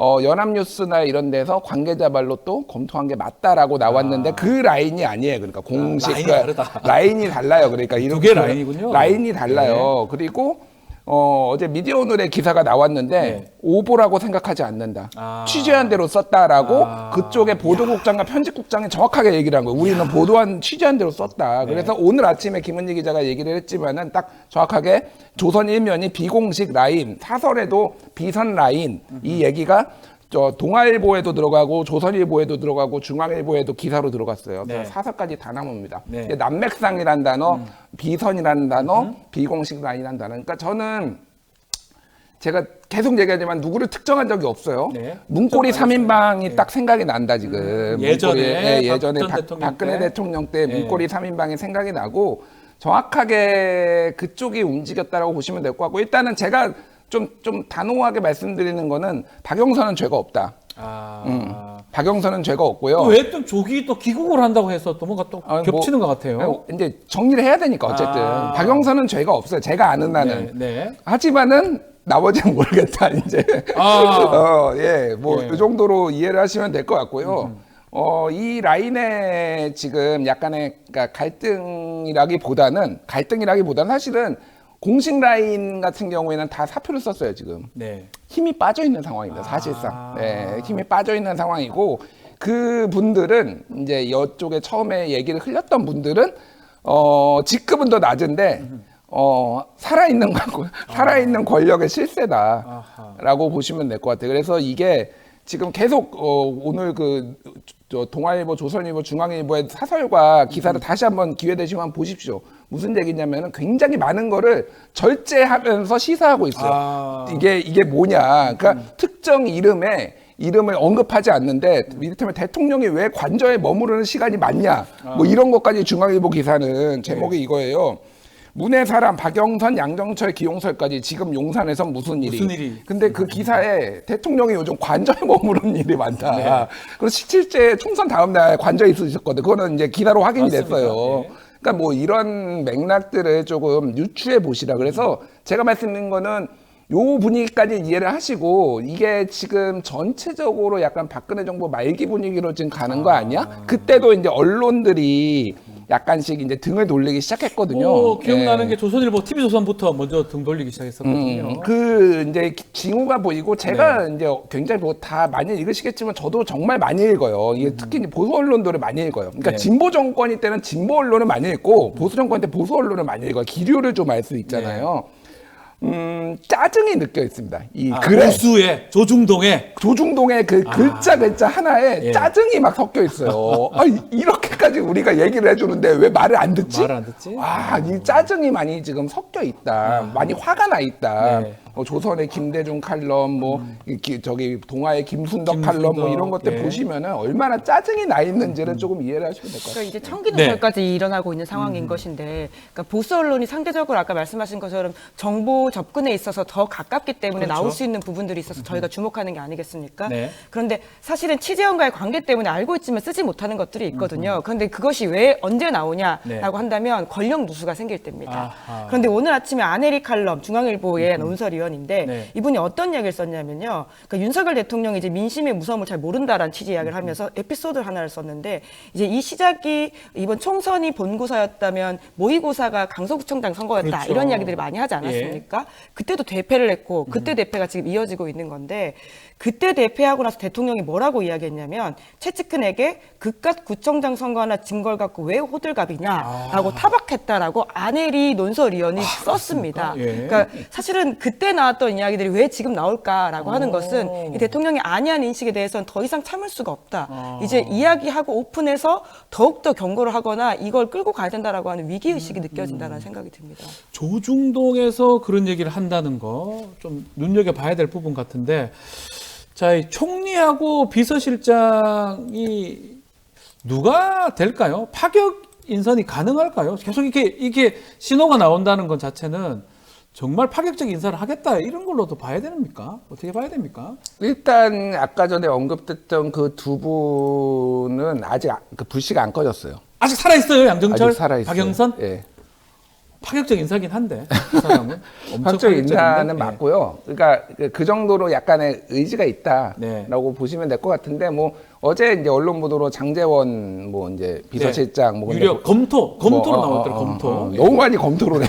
연합뉴스나 이런 데서 관계자 발로 또 검토한 게 맞다라고 나왔는데 그 라인이 아니에요. 그러니까 공식 라인이 다르다. 라인이 달라요. 그러니까 두 개 라인이군요. 라인이 달라요. 그리고 어제 미디어오늘의 기사가 나왔는데 네. 오보라고 생각하지 않는다. 취재한 대로 썼다라고 그쪽에 보도국장과 편집국장이 정확하게 얘기를 한 거예요. 우리는 취재한 대로 썼다. 그래서 오늘 아침에 김은지 기자가 얘기를 했지만은 딱 정확하게 조선 일면이 비공식 라인, 사설에도 비선 라인 이 얘기가 동아일보에도 들어가고 조선일보에도 들어가고 중앙일보에도 기사로 들어갔어요. 네. 사설까지 다 나옵니다. 네. 남맥상이라는 단어, 비선이라는 단어, 비공식 라인이라는 단어. 그러니까 저는 제가 계속 얘기하지만 누구를 특정한 적이 없어요. 네. 문고리 3인방이 딱 생각이 난다 지금. 예전에 예전에 박근혜 대통령 때 문고리 3인방이 생각이 나고 정확하게 그쪽이 움직였다라고 보시면 될 것 같고 일단은 제가 좀 단호하게 말씀드리는 거는 박영선은 죄가 없다. 박영선은 죄가 없고요. 왜 또 조기 또 귀국을 한다고 해서 또 뭔가 또 겹치는 것 같아요. 이제 정리를 해야 되니까 어쨌든 박영선은 죄가 없어요. 제가 아는 한은. 네. 하지만은 나머지는 모르겠다 이제. 이 정도로 이해를 하시면 될 것 같고요. 이 라인에 지금 약간의 그러니까 갈등이라기보다는 사실은 공식 라인 같은 경우에는 다 사표를 썼어요 지금. 네. 힘이 빠져 있는 상황입니다 사실상. 힘이 빠져 있는 상황이고 그 분들은 이제 이쪽에 처음에 얘기를 흘렸던 분들은 직급은 더 낮은데 살아있는 권력의 실세다라고 보시면 될 것 같아요. 그래서 이게 지금 계속 오늘 동아일보, 조선일보, 중앙일보의 사설과 기사를 다시 한번 기회 되시면 한번 보십시오. 무슨 얘기냐면은 굉장히 많은 거를 절제하면서 시사하고 있어요. 이게 뭐냐? 그러니까 특정 이름을 언급하지 않는데 이를테면 대통령이 왜 관저에 머무르는 시간이 많냐? 뭐 이런 것까지 중앙일보 기사는 제목이 이거예요. 문의 사람 박영선, 양정철, 기용설까지 지금 용산에서 무슨 일이. 근데 그 기사에 대통령이 요즘 관저에 머무르는 일이 많다. 네. 그리고 실제 총선 다음 날 관저에 있으셨거든. 그거는 이제 기사로 확인이 됐어요. 네. 그러니까 뭐 이런 맥락들을 조금 유추해 보시라. 그래서 제가 말씀드린 거는 요 분위기까지 이해를 하시고 이게 지금 전체적으로 약간 박근혜 정부 말기 분위기로 지금 가는 거 아니야? 그때도 이제 언론들이 약간씩 이제 등을 돌리기 시작했거든요. 오, 기억나는 예. 게 조선일보, TV조선부터 먼저 등 돌리기 시작했었거든요. 그 이제 징후가 보이고 제가 이제 굉장히 뭐 다 많이 읽으시겠지만 저도 정말 많이 읽어요. 이게 특히 이제 보수 언론들을 많이 읽어요. 그러니까 네. 진보 정권일 때는 진보 언론을 많이 읽고 보수 정권 때 보수 언론을 많이 읽어요. 기류를 좀 알 수 있잖아요. 짜증이 느껴 있습니다. 이 글에 보수의 조중동의 조중동의 그 글자 하나에 예. 짜증이 막 섞여 있어요. 아, 이렇게까지 우리가 얘기를 해주는데 왜 말을 안 듣지? 말을 안 듣지? 와, 이 짜증이 많이 지금 섞여 있다. 많이 화가 나 있다. 네. 조선의 김대중 칼럼, 뭐 저기 동아의 김순덕 칼럼, 뭐 이런 것들 예. 보시면은 얼마나 짜증이 나 있는지를 조금 이해를 하시면 될 것 같아요. 그러니까 이제 청기노설까지 일어나고 있는 상황인 것인데, 그러니까 보수 언론이 상대적으로 아까 말씀하신 것처럼 정보 접근에 있어서 더 가깝기 때문에 그렇죠. 나올 수 있는 부분들이 있어서 저희가 주목하는 게 아니겠습니까? 네. 그런데 사실은 취재원과의 관계 때문에 알고 있지만 쓰지 못하는 것들이 있거든요. 그런데 그것이 왜 언제 나오냐라고 네. 한다면 권력 누수가 생길 때입니다. 아하. 그런데 오늘 아침에 안혜리 칼럼 중앙일보의 논설위원인데 네. 이분이 어떤 이야기를 썼냐면요. 그러니까 윤석열 대통령이 이제 민심의 무서움을 잘 모른다라는 취지 이야기를 하면서 에피소드 하나를 썼는데, 이제 이 시작이 이번 총선이 본고사였다면 모의고사가 강서구청장 선거였다, 그렇죠. 이런 이야기들이 많이 하지 않았습니까? 그때도 대패를 했고 그때 대패가 지금 이어지고 있는 건데, 그때 대패하고 나서 대통령이 뭐라고 이야기했냐면 최측근에게 그깟 구청장 선거 하나 진 걸 갖고 왜 호들갑이냐라고 타박했다라고 안혜리 논설위원이 썼습니다. 예. 그러니까 사실은 그때 나왔던 이야기들이 왜 지금 나올까라고 하는 것은 이 대통령의 안이한 인식에 대해서는 더 이상 참을 수가 없다. 이제 이야기하고 오픈해서 더욱더 경고를 하거나 이걸 끌고 가야 된다라고 하는 위기의식이 느껴진다는 생각이 듭니다. 조중동에서 그런 얘기를 한다는 거 좀 눈여겨봐야 될 부분 같은데, 자, 이 총리하고 비서실장이 누가 될까요? 파격 인선이 가능할까요? 계속 이게 신호가 나온다는 것 자체는 정말 파격적 인사를 하겠다, 이런 걸로도 봐야 됩니까? 어떻게 봐야 됩니까? 일단 아까 전에 언급됐던 그 두 분은 아직 그 불씨가 안 꺼졌어요. 아직 살아있어요, 양정철, 아직 살아있어요. 박영선? 예. 파격적 인사긴 한데, 그 사람은. 엄청 파격적 인사는 파격적인데? 예. 맞고요. 그러니까 그 정도로 약간의 의지가 있다라고 네. 보시면 될 것 같은데, 뭐 어제 이제 언론 보도로 장제원 뭐 이제 비서실장 뭐 근데 유력 검토로 나왔더라고요. 검토. 너무 많이 검토를 해.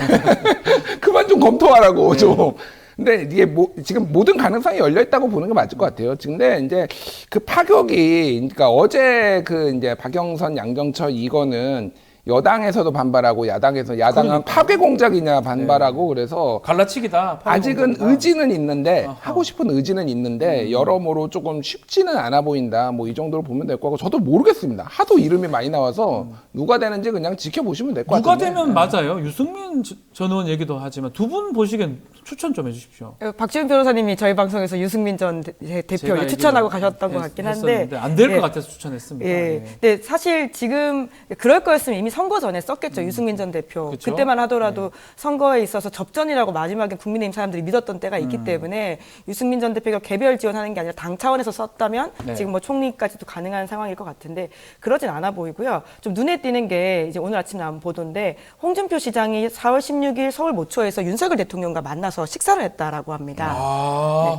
그만 좀 검토하라고 좀. 근데 이게 지금 모든 가능성이 열려 있다고 보는 게 맞을 것 같아요. 근데 이제 그 파격이, 그러니까 어제 그 이제 박영선, 양정철 이거는 여당에서도 반발하고 야당은 그러니까. 파괴 공작이냐 반발하고 그래서 갈라치기다. 아직은 의지는 있는데, 아하. 하고 싶은 의지는 있는데 여러모로 조금 쉽지는 않아 보인다. 뭐 이 정도로 보면 될 거고, 저도 모르겠습니다. 하도 이름이 많이 나와서 누가 되는지 그냥 지켜보시면 될 것 누가 같은데. 되면 맞아요. 유승민 전 의원 얘기도 하지만 두 분 보시기엔 추천 좀 해주십시오. 박지훈 변호사님이 저희 방송에서 유승민 전 대표 제가 추천하고 얘기를 가셨던 것 같긴 한데, 안 될 것 예. 같아서 추천했습니다. 예. 예. 근데 사실 지금 그럴 거였으면 이미 선거 전에 썼겠죠. 유승민 전 대표. 그쵸? 그때만 하더라도 선거에 있어서 접전이라고 마지막에 국민의힘 사람들이 믿었던 때가 있기 때문에 유승민 전 대표가 개별 지원하는 게 아니라 당 차원에서 썼다면 네. 지금 뭐 총리까지도 가능한 상황일 것 같은데, 그러진 않아 보이고요. 좀 눈에 띄는 게 이제 오늘 아침 나온 보도인데, 홍준표 시장이 4월 16일 서울 모초에서 윤석열 대통령과 만나서 식사를 했다라고 합니다.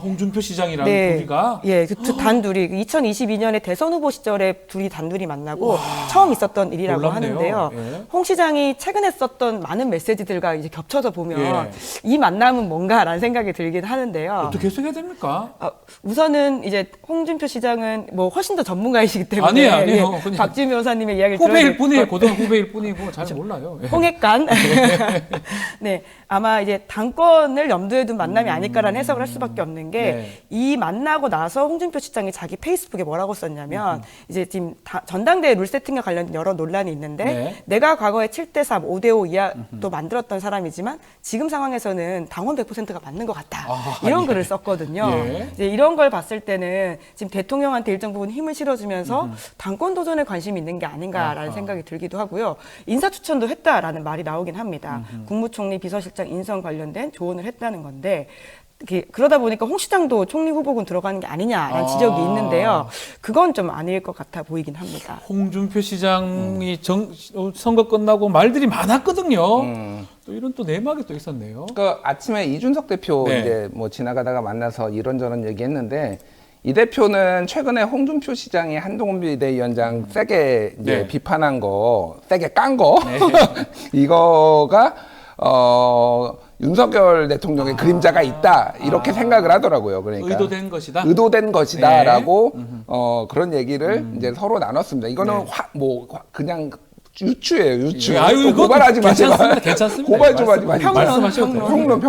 홍준표 시장이랑 네. 둘이가 예, 그 두 단둘이 2022년에 대선 후보 시절에 둘이 단둘이 만나고 처음 있었던 일이라고 놀랍네요. 하는데요. 예. 홍 시장이 최근에 썼던 많은 메시지들과 이제 겹쳐서 보면 예. 이 만남은 뭔가라는 생각이 들긴 하는데요. 어떻게 해석해야 됩니까? 우선은 이제 홍준표 시장은 뭐 훨씬 더 전문가이시기 때문에 아니에요. 그냥 박지훈 변호사님의 이야기를 후배일 들어야 뿐이에요. 고등 후배일 뿐이고 잘 몰라요. 예. 홍액간. 네, 아마 이제 당권을 염두에 둔 만남이 아닐까라는 해석을 할 수밖에 없는 게, 이 만나고 나서 홍준표 시장이 자기 페이스북에 뭐라고 썼냐면, 이제 지금 전당대회 룰 세팅과 관련된 여러 논란이 있는데, 네. 내가 과거에 7대3, 5대5 이하도 만들었던 사람이지만 지금 상황에서는 당원 100%가 맞는 것 같다. 이런 글을 썼거든요. 예. 이제 이런 걸 봤을 때는 지금 대통령한테 일정 부분 힘을 실어주면서 당권 도전에 관심이 있는 게 아닌가라는 생각이 들기도 하고요. 인사 추천도 했다라는 말이 나오긴 합니다. 국무총리 비서실장 인선 관련된 조언을 했다는 건데, 그러다 보니까 홍 시장도 총리 후보군 들어가는 게 아니냐라는 지적이 있는데요. 그건 좀 아닐 것 같아 보이긴 합니다. 홍준표 시장이 선거 끝나고 말들이 많았거든요. 또 이런 또 내막이 또 있었네요. 그 아침에 이준석 대표 네. 이제 뭐 지나가다가 만나서 이런저런 얘기했는데, 이 대표는 최근에 홍준표 시장이 한동훈 비대위원장 세게 이제 네. 비판한 거, 세게 깐 거, 네. 이거가 윤석열 대통령의 그림자가 있다 이렇게 생각을 하더라고요. 그러니까 의도된 것이다. 의도된 것이다라고 네. 그런 얘기를 이제 서로 나눴습니다. 이거는 네. 그냥 유추예요, 유추. 예, 아유, 또 이거 고발하지 마세요. 괜찮습니다. 괜찮습니다. 고발 좀 하지 마세요. 말씀하셔도 돼요. 평론,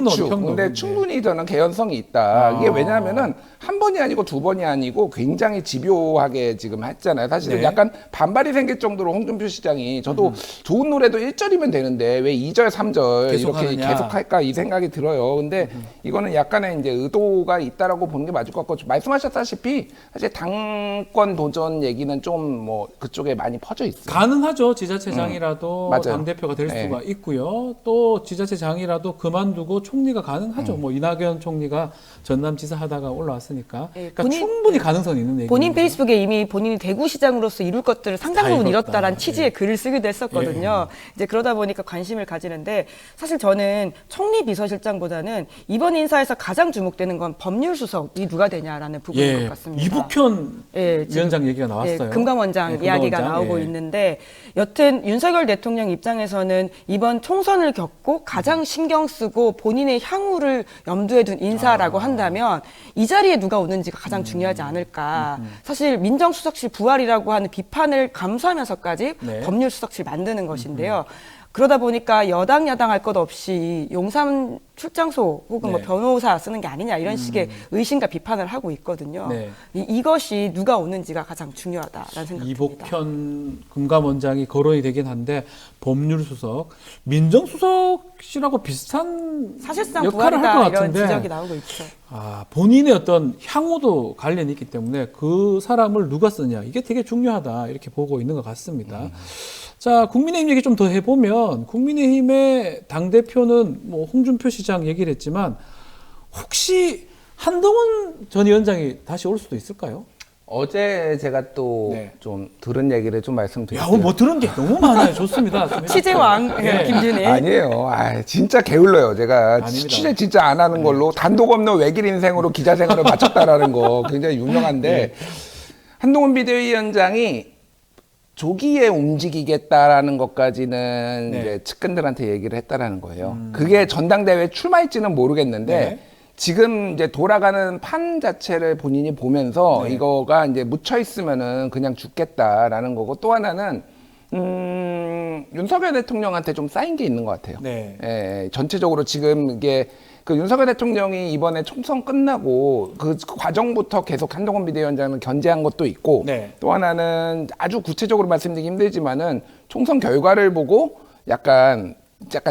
유추. 평론. 근데 충분히 저는 개연성이 있다. 이게 왜냐하면은 한 번이 아니고 두 번이 아니고 굉장히 집요하게 지금 했잖아요. 사실은 네. 약간 반발이 생길 정도로 홍준표 시장이 저도 좋은 노래도 1절이면 되는데 왜 2절, 3절 이렇게 계속하느냐. 계속할까 이 생각이 들어요. 근데 이거는 약간의 이제 의도가 있다라고 보는 게 맞을 것 같고 말씀하셨다시피 사실 당권 도전 얘기는 좀 뭐 그쪽에 많이 퍼져 있어요. 가능하죠. 지자체장이라도 맞아요. 당대표가 될 네. 수가 있고요. 또 지자체장이라도 그만두고 총리가 가능하죠. 뭐 이낙연 총리가 전남지사 하다가 올라왔으니까. 네, 그러니까 본인- 충분히 가능성이 있는 얘기입니다. 본인 페이스북에 이미 본인이 대구시장으로서 이룰 것들을 상당 부분 다 이뤘다. 이뤘다라는 취지의 글을 쓰기도 했었거든요. 이제 그러다 보니까 관심을 가지는데 사실 저는 총리 비서실장보다는 이번 인사에서 가장 주목되는 건 법률 수석이 누가 되냐라는 부분인 것 같습니다. 이북현 예, 지금 위원장 얘기가 나왔어요. 금감원장 예, 이야기가 금감원장. 나오고 예. 있는데 여튼 윤석열 대통령 입장에서는 이번 총선을 겪고 가장 신경 쓰고 본인의 향후를 염두에 둔 인사라고 한다면 이 자리에 누가 오는지가 가장 중요하지 않을까. 사실 민정수석실 부활이라고 하는 비판을 감수하면서까지 네. 법률수석실 만드는 것인데요. 그러다 보니까 여당 야당 할 것 없이 용산 출장소 혹은 뭐 네. 변호사 쓰는 게 아니냐 이런 식의 의심과 비판을 하고 있거든요. 네. 이것이 누가 오는지가 가장 중요하다라는 생각이 듭니다. 이복현 금감원장이 거론이 되긴 한데 법률수석, 민정수석실하고 비슷한 사실상 역할을 할 것 부활이다 이런 같은데 지적이 나오고 있죠. 본인의 어떤 향후도 관련이 있기 때문에 그 사람을 누가 쓰냐 이게 되게 중요하다 이렇게 보고 있는 것 같습니다. 자, 국민의힘 얘기 좀 더 해보면 국민의힘의 당대표는 뭐 홍준표 시장 얘기를 했지만 혹시 한동훈 전 위원장이 다시 올 수도 있을까요? 어제 제가 또 네. 좀 들은 얘기를 좀 야, 말씀드릴게요. 오늘 뭐 들은 게 너무 많아요. 좋습니다. 좀 취재왕 예. 김준희. 아니에요. 진짜 게을러요. 제가 아닙니다. 취재 진짜 안 하는 걸로 단독 없는 외길 인생으로 기자 생활을 마쳤다라는 거 굉장히 유명한데 한동훈 비대위원장이 조기에 움직이겠다라는 것까지는 네. 이제 측근들한테 얘기를 했다라는 거예요. 그게 전당대회 출마할지는 모르겠는데 네. 지금 이제 돌아가는 판 자체를 본인이 보면서 네. 이거가 이제 묻혀 있으면은 그냥 죽겠다라는 거고 또 하나는 윤석열 대통령한테 좀 쌓인 게 있는 것 같아요. 네. 예, 전체적으로 지금 이게 그 윤석열 대통령이 이번에 총선 끝나고 그 과정부터 계속 한동훈 비대위원장을 견제한 것도 있고 네. 또 하나는 아주 구체적으로 말씀드리기 힘들지만은 총선 결과를 보고 약간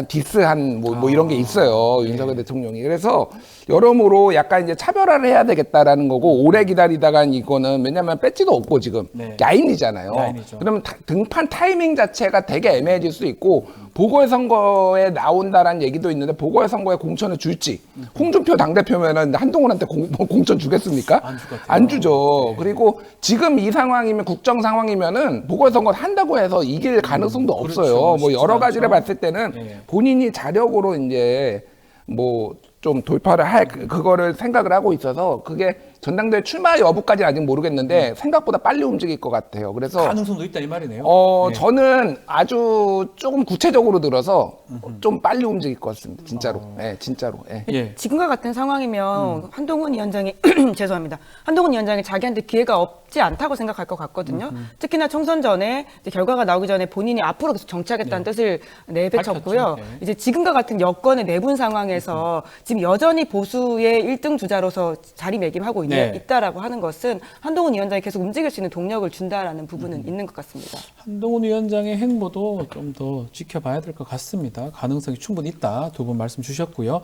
디스한 뭐 이런 게 있어요. 윤석열 대통령이. 그래서 여러모로 약간 이제 차별화를 해야 되겠다라는 거고 오래 기다리다가 이거는 왜냐면 배지도 없고 지금 네. 야인이잖아요. 야인이죠. 그러면 등판 타이밍 자체가 되게 애매해질 수 있고 보궐선거에 나온다라는 얘기도 있는데 보궐선거에 공천을 줄지 홍준표 당대표면은 한동훈한테 공천 주겠습니까? 안 줄 것 같아요. 안 주죠. 네. 그리고 지금 이 상황이면 국정 상황이면은 보궐선거를 한다고 해서 이길 가능성도 그렇죠. 없어요. 뭐 쉽지 여러 가지를 않죠. 봤을 때는 네. 본인이 자력으로 이제 뭐 좀 돌파를 할 그거를 생각을 하고 있어서 그게 전당대회 출마 여부까지는 아직 모르겠는데 생각보다 빨리 움직일 것 같아요. 그래서 가능성도 있다 이 말이네요. 네. 저는 아주 조금 구체적으로 들어서 좀 빨리 움직일 것 같습니다. 진짜로. 예, 진짜로. 예. 예. 지금과 같은 상황이면 한동훈 위원장이 죄송합니다. 한동훈 위원장이 자기한테 기회가 없지 않다고 생각할 것 같거든요. 특히나 총선 전에 이제 결과가 나오기 전에 본인이 앞으로 계속 정치하겠다는 뜻을 내뱉었고요. 밝혔죠. 네. 이제 지금과 같은 여건의 내분 상황에서 지금 여전히 보수의 1등 주자로서 자리매김하고 네. 있다라고 하는 것은 한동훈 위원장이 계속 움직일 수 있는 동력을 준다라는 부분은 있는 것 같습니다. 한동훈 위원장의 행보도 좀 더 지켜봐야 될 것 같습니다. 가능성이 충분히 있다. 두 분 말씀 주셨고요.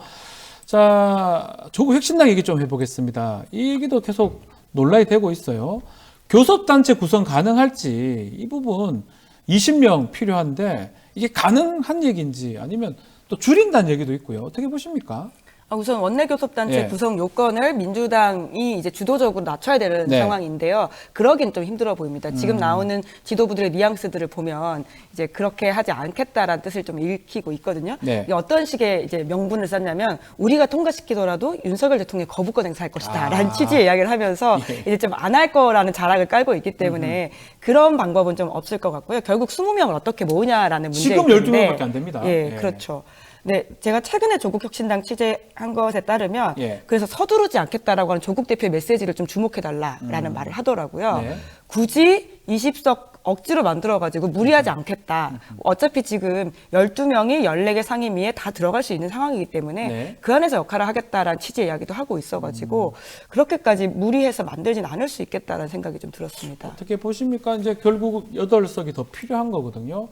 자, 조국 혁신당 얘기 좀 해보겠습니다. 이 얘기도 계속 논란이 되고 있어요. 교섭단체 구성 가능할지 이 부분 20명 필요한데 이게 가능한 얘기인지 아니면 또 줄인다는 얘기도 있고요. 어떻게 보십니까? 우선 원내교섭단체 예. 구성 요건을 민주당이 이제 주도적으로 낮춰야 되는 네. 상황인데요. 그러긴 좀 힘들어 보입니다. 지금 나오는 지도부들의 뉘앙스들을 보면 이제 그렇게 하지 않겠다라는 뜻을 좀 읽히고 있거든요. 네. 이게 어떤 식의 이제 명분을 썼냐면 우리가 통과시키더라도 윤석열 대통령이 거부권 행사할 것이다라는 취지의 이야기를 하면서 이제 좀 안 할 거라는 자락을 깔고 있기 때문에 그런 방법은 좀 없을 것 같고요. 결국 20명을 어떻게 모으냐라는 문제이기 지금 때문에 12명밖에 안 됩니다. 예, 예. 그렇죠. 네, 제가 최근에 조국혁신당 취재한 것에 따르면 예. 그래서 서두르지 않겠다라고 하는 조국 대표의 메시지를 좀 주목해달라라는 말을 하더라고요. 네. 굳이 20석 억지로 만들어가지고 무리하지 않겠다. 어차피 지금 12명이 14개 상임위에 다 들어갈 수 있는 상황이기 때문에 네. 그 안에서 역할을 하겠다라는 취지의 이야기도 하고 있어가지고 그렇게까지 무리해서 만들진 않을 수 있겠다라는 생각이 좀 들었습니다. 어떻게 보십니까? 이제 결국 8석이 더 필요한 거거든요.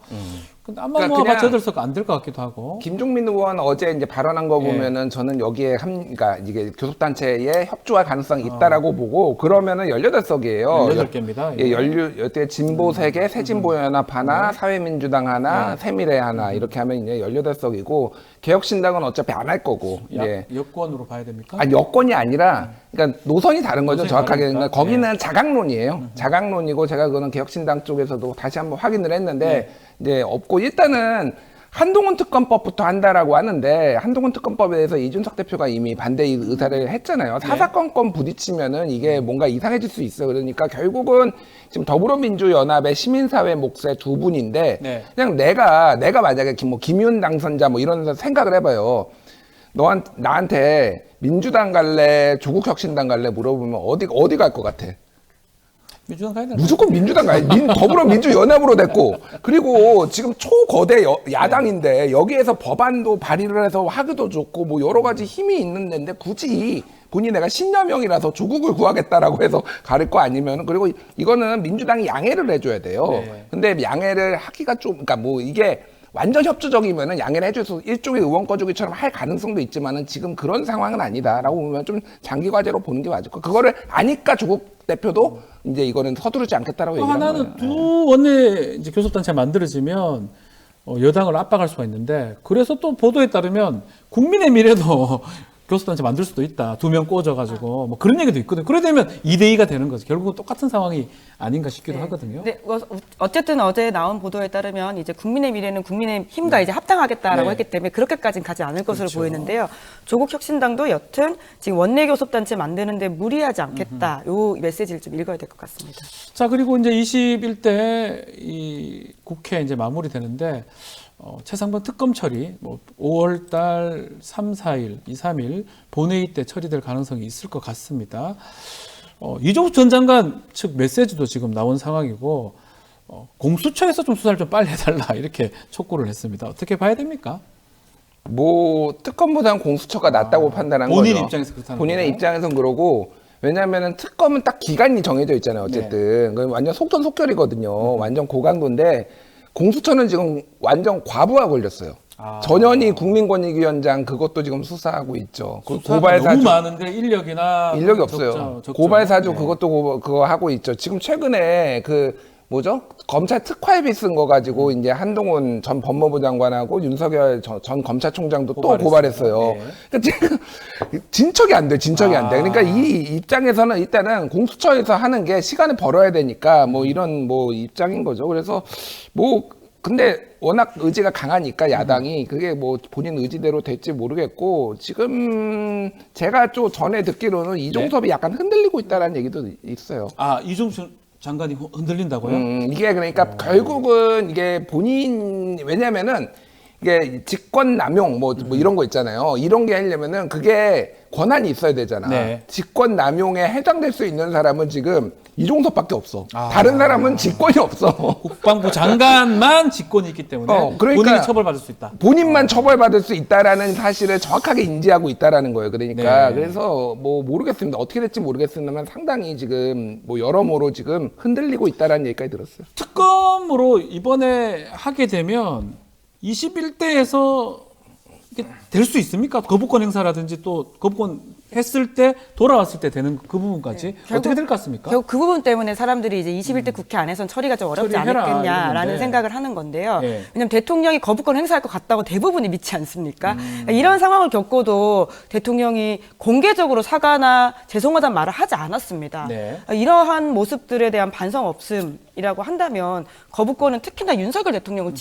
근데 아마 그러니까 뭐 그냥 8석 안 될 것 같기도 하고. 김종민 의원 어제 이제 발언한 거 예. 보면은 저는 여기에 그러니까 이게 교섭단체에 협조할 가능성이 있다라고 보고 그러면은 18석이에요. 18개입니다. 예, 여태 진보 3개, 새진보연합 하나, 사회민주당 하나, 새미래 하나 이렇게 하면 이제 18석이고 개혁신당은 어차피 안 할 거고. 예. 여권으로 봐야 됩니까? 아니 여건이 아니라 그러니까 노선이 다른 거죠. 노선이 정확하게. 다르니까. 그러니까 거기는 자강론이에요. 자강론이고 제가 그거는 개혁신당 쪽에서도 다시 한번 확인을 했는데 이제 없고 일단은 한동훈 특검법부터 한다라고 하는데 한동훈 특검법에 대해서 이준석 대표가 이미 반대 의사를 했잖아요. 사사건건 부딪히면은 이게 뭔가 이상해질 수 있어. 그러니까 결국은 지금 더불어민주연합의 시민사회 목사 두 분인데 네. 그냥 내가 만약에 김윤 당선자 뭐 이런 생각을 해봐요. 나한테 민주당 갈래, 조국혁신당 갈래 물어보면 어디 갈 것 같아? 민주당 가야 되나? 무조건 민주당 가야 더불어민주연합으로 됐고 그리고 지금 초거대 야당인데 여기에서 법안도 발의를 해서 하기도 좋고 뭐 여러 가지 힘이 있는 데인데 굳이 본인 내가 10여 명이라서 조국을 구하겠다라고 해서 가릴 거 아니면 그리고 이거는 민주당이 양해를 해줘야 돼요. 네. 근데 양해를 하기가 좀 그러니까 뭐 이게 완전 협조적이면은 양해를 해줘서 일종의 의원 꺼주기처럼 할 가능성도 있지만은 지금 그런 상황은 아니다라고 보면 좀 장기 과제로 보는 게 맞을 거. 그거를 아니까 조국 대표도 이제 이거는 서두르지 않겠다라고 또 얘기하는 하나는 거예요. 두 원내 이제 교섭단체가 만들어지면 여당을 압박할 수가 있는데 그래서 또 보도에 따르면 국민의 미래도 교섭단체 만들 수도 있다. 2명 꽂아가지고 뭐 그런 얘기도 있거든요. 그래 되면 2대2가 되는 거죠. 결국은 똑같은 상황이 아닌가 싶기도 하거든요. 네, 어쨌든 어제 나온 보도에 따르면 이제 국민의 미래는 국민의힘과 이제 합당하겠다라고 네. 했기 때문에 그렇게까지는 가지 않을 것으로 그렇죠. 보이는데요. 조국 혁신당도 여튼 지금 원내교섭단체 만드는데 무리하지 않겠다. 요 메시지를 좀 읽어야 될 것 같습니다. 자, 그리고 이제 21대 이 국회 이제 마무리되는데 최상병 특검 처리, 뭐 5월 달 3, 4일, 2, 3일 본회의 때 처리될 가능성이 있을 것 같습니다. 이종수 전 장관 측 메시지도 지금 나온 상황이고 공수처에서 좀 수사를 좀 빨리 해달라 이렇게 촉구를 했습니다. 어떻게 봐야 됩니까? 뭐 특검보다는 공수처가 낫다고 판단한 본인 거죠. 입장에서 그렇다는 본인의 거죠? 입장에서는 그러고 왜냐하면은 특검은 딱 기간이 정해져 있잖아요. 어쨌든 그건 완전 속전속결이거든요. 완전 고강도인데 공수처는 지금 완전 과부하 걸렸어요. 전현희 국민권익위원장 그것도 지금 수사하고 있죠. 그 수사가 고발사주 너무 많은데 인력이 없어요. 적죠. 고발사주 네. 그것도 그거 하고 있죠. 지금 최근에 검찰 특활비 쓴 거 가지고 이제 한동훈 전 법무부 장관하고 윤석열 전 검찰총장도 또 고발했어요. 네. 그러니까 지금 진척이 안 돼, 진척이 안 돼. 그러니까 이 입장에서는 일단은 공수처에서 하는 게 시간을 벌어야 되니까 뭐 이런 뭐 입장인 거죠. 그래서 근데 워낙 의지가 강하니까 야당이 그게 뭐 본인 의지대로 될지 모르겠고 지금 제가 좀 전에 듣기로는 이종섭이 약간 흔들리고 있다는 얘기도 있어요. 이종수 장관이 흔들린다고요? 이게 그러니까 결국은 이게 왜냐면은 이게 직권 남용 뭐 이런 거 있잖아요. 이런 게 하려면은 그게 권한이 있어야 되잖아. 네. 직권 남용에 해당될 수 있는 사람은 지금 이종섭밖에 없어. 다른 사람은 직권이 없어. 국방부 장관만 직권이 있기 때문에 그러니까 본인이 처벌받을 수 있다. 본인만 처벌받을 수 있다라는 사실을 정확하게 인지하고 있다라는 거예요. 그러니까 네. 그래서 뭐 모르겠습니다. 어떻게 될지 모르겠습니다만 상당히 지금 뭐 여러모로 지금 흔들리고 있다라는 얘기까지 들었어요. 특검으로 이번에 하게 되면 21대에서 될 수 있습니까? 거부권 행사라든지 또 거부권 했을 때 돌아왔을 때 되는 그 부분까지 어떻게 될 것 같습니까? 결국 그 부분 때문에 사람들이 이제 21대 국회 안에서는 처리가 좀 어렵지 처리해라, 않겠냐라는 이러는데. 생각을 하는 건데요. 예. 왜냐하면 대통령이 거부권 행사할 것 같다고 대부분이 믿지 않습니까? 이런 상황을 겪고도 대통령이 공개적으로 사과나 죄송하다는 말을 하지 않았습니다. 네. 이러한 모습들에 대한 반성 없음이라고 한다면 거부권은 특히나 윤석열 대통령을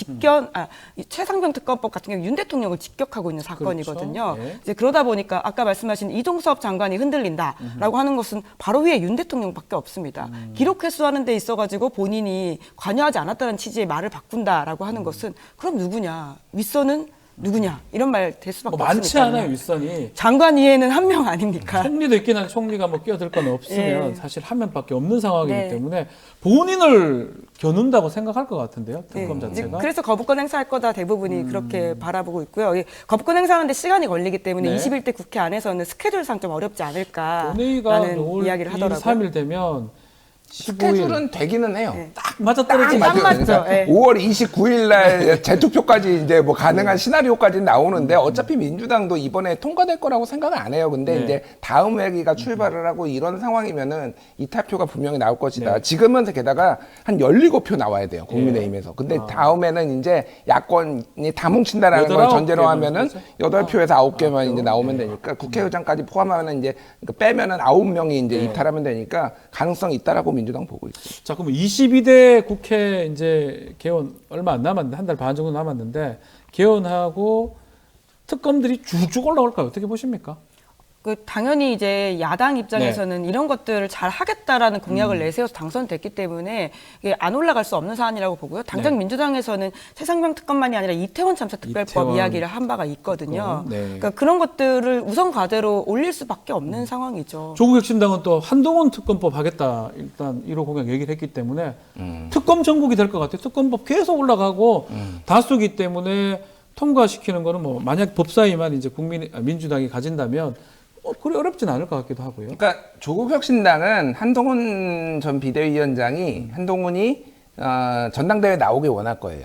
이 최상병 특검법 같은 경우 윤 대통령을 직격하고 있는 사건이거든요. 그렇죠. 네. 이제 그러다 보니까 아까 말씀하신 이종섭 장관이 흔들린다라고 하는 것은 바로 위에 윤 대통령밖에 없습니다. 기록 회수하는 데 있어가지고 본인이 관여하지 않았다는 취지의 말을 바꾼다라고 하는 것은 그럼 누구냐? 윗선은 누구냐? 이런 말 될 수밖에 뭐 많지 없으니까요. 않아요, 윗선이. 장관 이외에는 한 명 아닙니까? 총리도 있긴 한데 총리가 뭐 끼어들 건 없으면 예. 사실 한 명밖에 없는 상황이기 네. 때문에 본인을 겨눈다고 생각할 것 같은데요, 특검 네, 이제 자체가. 그래서 거부권 행사할 거다 대부분이 그렇게 바라보고 있고요. 이 거부권 행사하는데 시간이 걸리기 때문에 네. 21대 국회 안에서는 스케줄상 좀 어렵지 본회의가 않을까라는 5월 이야기를 2일, 하더라고요. 3일 되면 15일 스케줄은 되기는 해요. 네. 딱 맞아떨어지는 딱 맞죠. 그러니까 예. 5월 29일 날 재투표까지 이제 뭐 가능한 시나리오까지 나오는데 어차피 민주당도 이번에 통과될 거라고 생각을 안 해요. 근데 네. 이제 다음 회기가 출발을 하고 이런 상황이면은 이탈표가 분명히 나올 것이다. 네. 지금은 게다가 한 17표 나와야 돼요. 국민의힘에서. 근데 다음에는 이제 야권이 다 뭉친다라는 걸 8, 전제로 9개만 하면은 그렇죠? 8표에서 9개만 이제 나오면 되니까 국회의장까지 포함하면 이제 빼면은 9명이 이제 네. 이탈하면 되니까 가능성이 있다라고 민주당 보고 있어요. 자, 그럼 22대 국회 이제 개원 얼마 안 남았는데 한 달 반 정도 남았는데 개원하고 특검들이 쭉쭉 올라올까요? 어떻게 보십니까? 당연히 이제 야당 입장에서는 이런 것들을 잘 하겠다라는 공약을 내세워서 당선됐기 때문에 이게 안 올라갈 수 없는 사안이라고 보고요. 당장 민주당에서는 최상병 특검만이 아니라 이태원 참사 특별법 이태원 이야기를 한 바가 있거든요. 네. 그러니까 그런 것들을 우선 과제로 올릴 수밖에 없는 상황이죠. 조국 혁신당은 또 한동훈 특검법 하겠다 일단 1호 공약 얘기를 했기 때문에 특검 전국이 될 것 같아요. 특검법 계속 올라가고 다수기 때문에 통과시키는 거는 뭐 만약 법사위만 이제 민주당이 가진다면 그리 어렵진 않을 것 같기도 하고요. 그러니까 조국 혁신당은 한동훈 전 비대위원장이 한동훈이 전당대회 나오길 원할 거예요.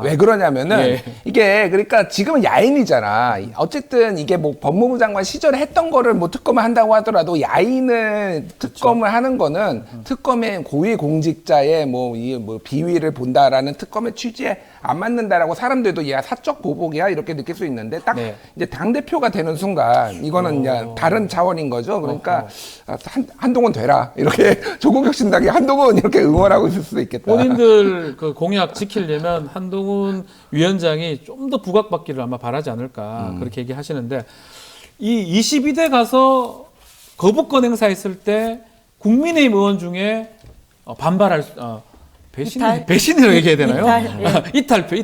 왜 그러냐면은 예. 이게 그러니까 지금은 야인이잖아. 어쨌든 이게 뭐 법무부 장관 시절에 했던 거를 뭐 특검을 한다고 하더라도 야인을 특검을 하는 거는 특검의 고위 공직자의 뭐 비위를 본다라는 특검의 취지에 안 맞는다라고 사람들도 야 사적 보복이야 이렇게 느낄 수 있는데 딱 네. 이제 당 대표가 되는 순간 이거는 이제 다른 차원인 거죠. 그러니까 한동훈 되라 이렇게 조국 혁신당이 한동훈 이렇게 응원하고 있을 수도 있겠다. 본인들 그 공약 지키려면 한동훈 위원장이 좀 더 부각받기를 아마 바라지 않을까 그렇게 얘기하시는데 이 22대 가서 거부권 행사했을 때 국민의힘 의원 중에 반발할 배신이라고 얘기해야 되나요? 이탈표.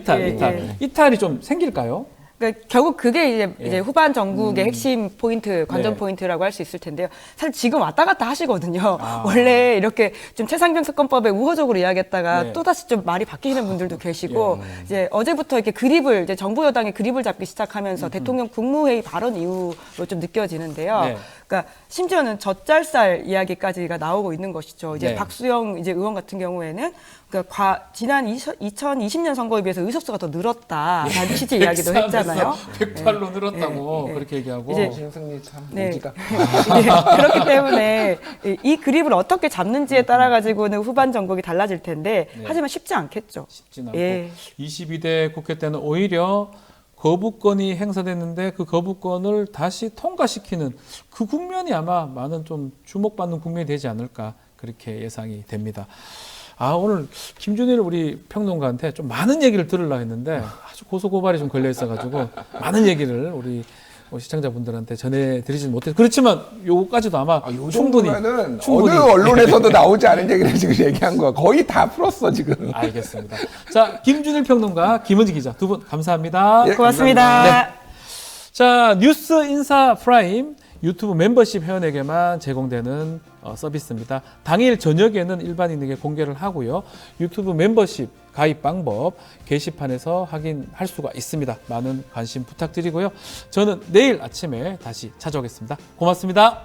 이탈이 좀 생길까요? 그러니까 결국 그게 이제 예. 후반 정국의 핵심 포인트, 관전 네. 포인트라고 할 수 있을 텐데요. 사실 지금 왔다 갔다 하시거든요. 원래 이렇게 좀 최상병 특검법에 우호적으로 이야기했다가 네. 또 다시 좀 말이 바뀌시는 분들도 계시고 이제 어제부터 이렇게 그립을 이제 정부 여당이 그립을 잡기 시작하면서 대통령 국무회의 발언 이후로 좀 느껴지는데요. 네. 그러니까 심지어는 젖잘살 이야기까지가 나오고 있는 것이죠. 이제 네. 박수영 이제 의원 같은 경우에는 그러니까 지난 2020년 선거에 비해서 의석수가 더 늘었다라는 취지 이야기도 했잖아요. 108로 늘었다고 예, 예. 그렇게 얘기하고 이제 김승리 참 네. 무지다. 그렇기 때문에 이 그립을 어떻게 잡는지에 따라 가지고는 후반 전국이 달라질 텐데 하지만 쉽지 않겠죠. 쉽진 않고 예. 22대 국회 때는 오히려 거부권이 행사됐는데 그 거부권을 다시 통과시키는 그 국면이 아마 많은 좀 주목받는 국면이 되지 않을까 그렇게 예상이 됩니다. 오늘 김준일 우리 평론가한테 좀 많은 얘기를 들으려고 했는데 아주 고소고발이 좀 걸려 있어가지고 많은 얘기를 우리 시청자분들한테 전해드리지는 못해서 그렇지만 요거까지도 아마 충분히 어느 언론에서도 나오지 않은 얘기를 지금 얘기한 거야. 거의 다 풀었어 지금. 알겠습니다. 자, 김준일 평론가, 김은지 기자 두 분 감사합니다. 예, 고맙습니다. 네. 자, 뉴스 인사 프라임 유튜브 멤버십 회원에게만 제공되는 서비스입니다. 당일 저녁에는 일반인에게 공개를 하고요. 유튜브 멤버십 가입 방법 게시판에서 확인할 수가 있습니다. 많은 관심 부탁드리고요. 저는 내일 아침에 다시 찾아오겠습니다. 고맙습니다.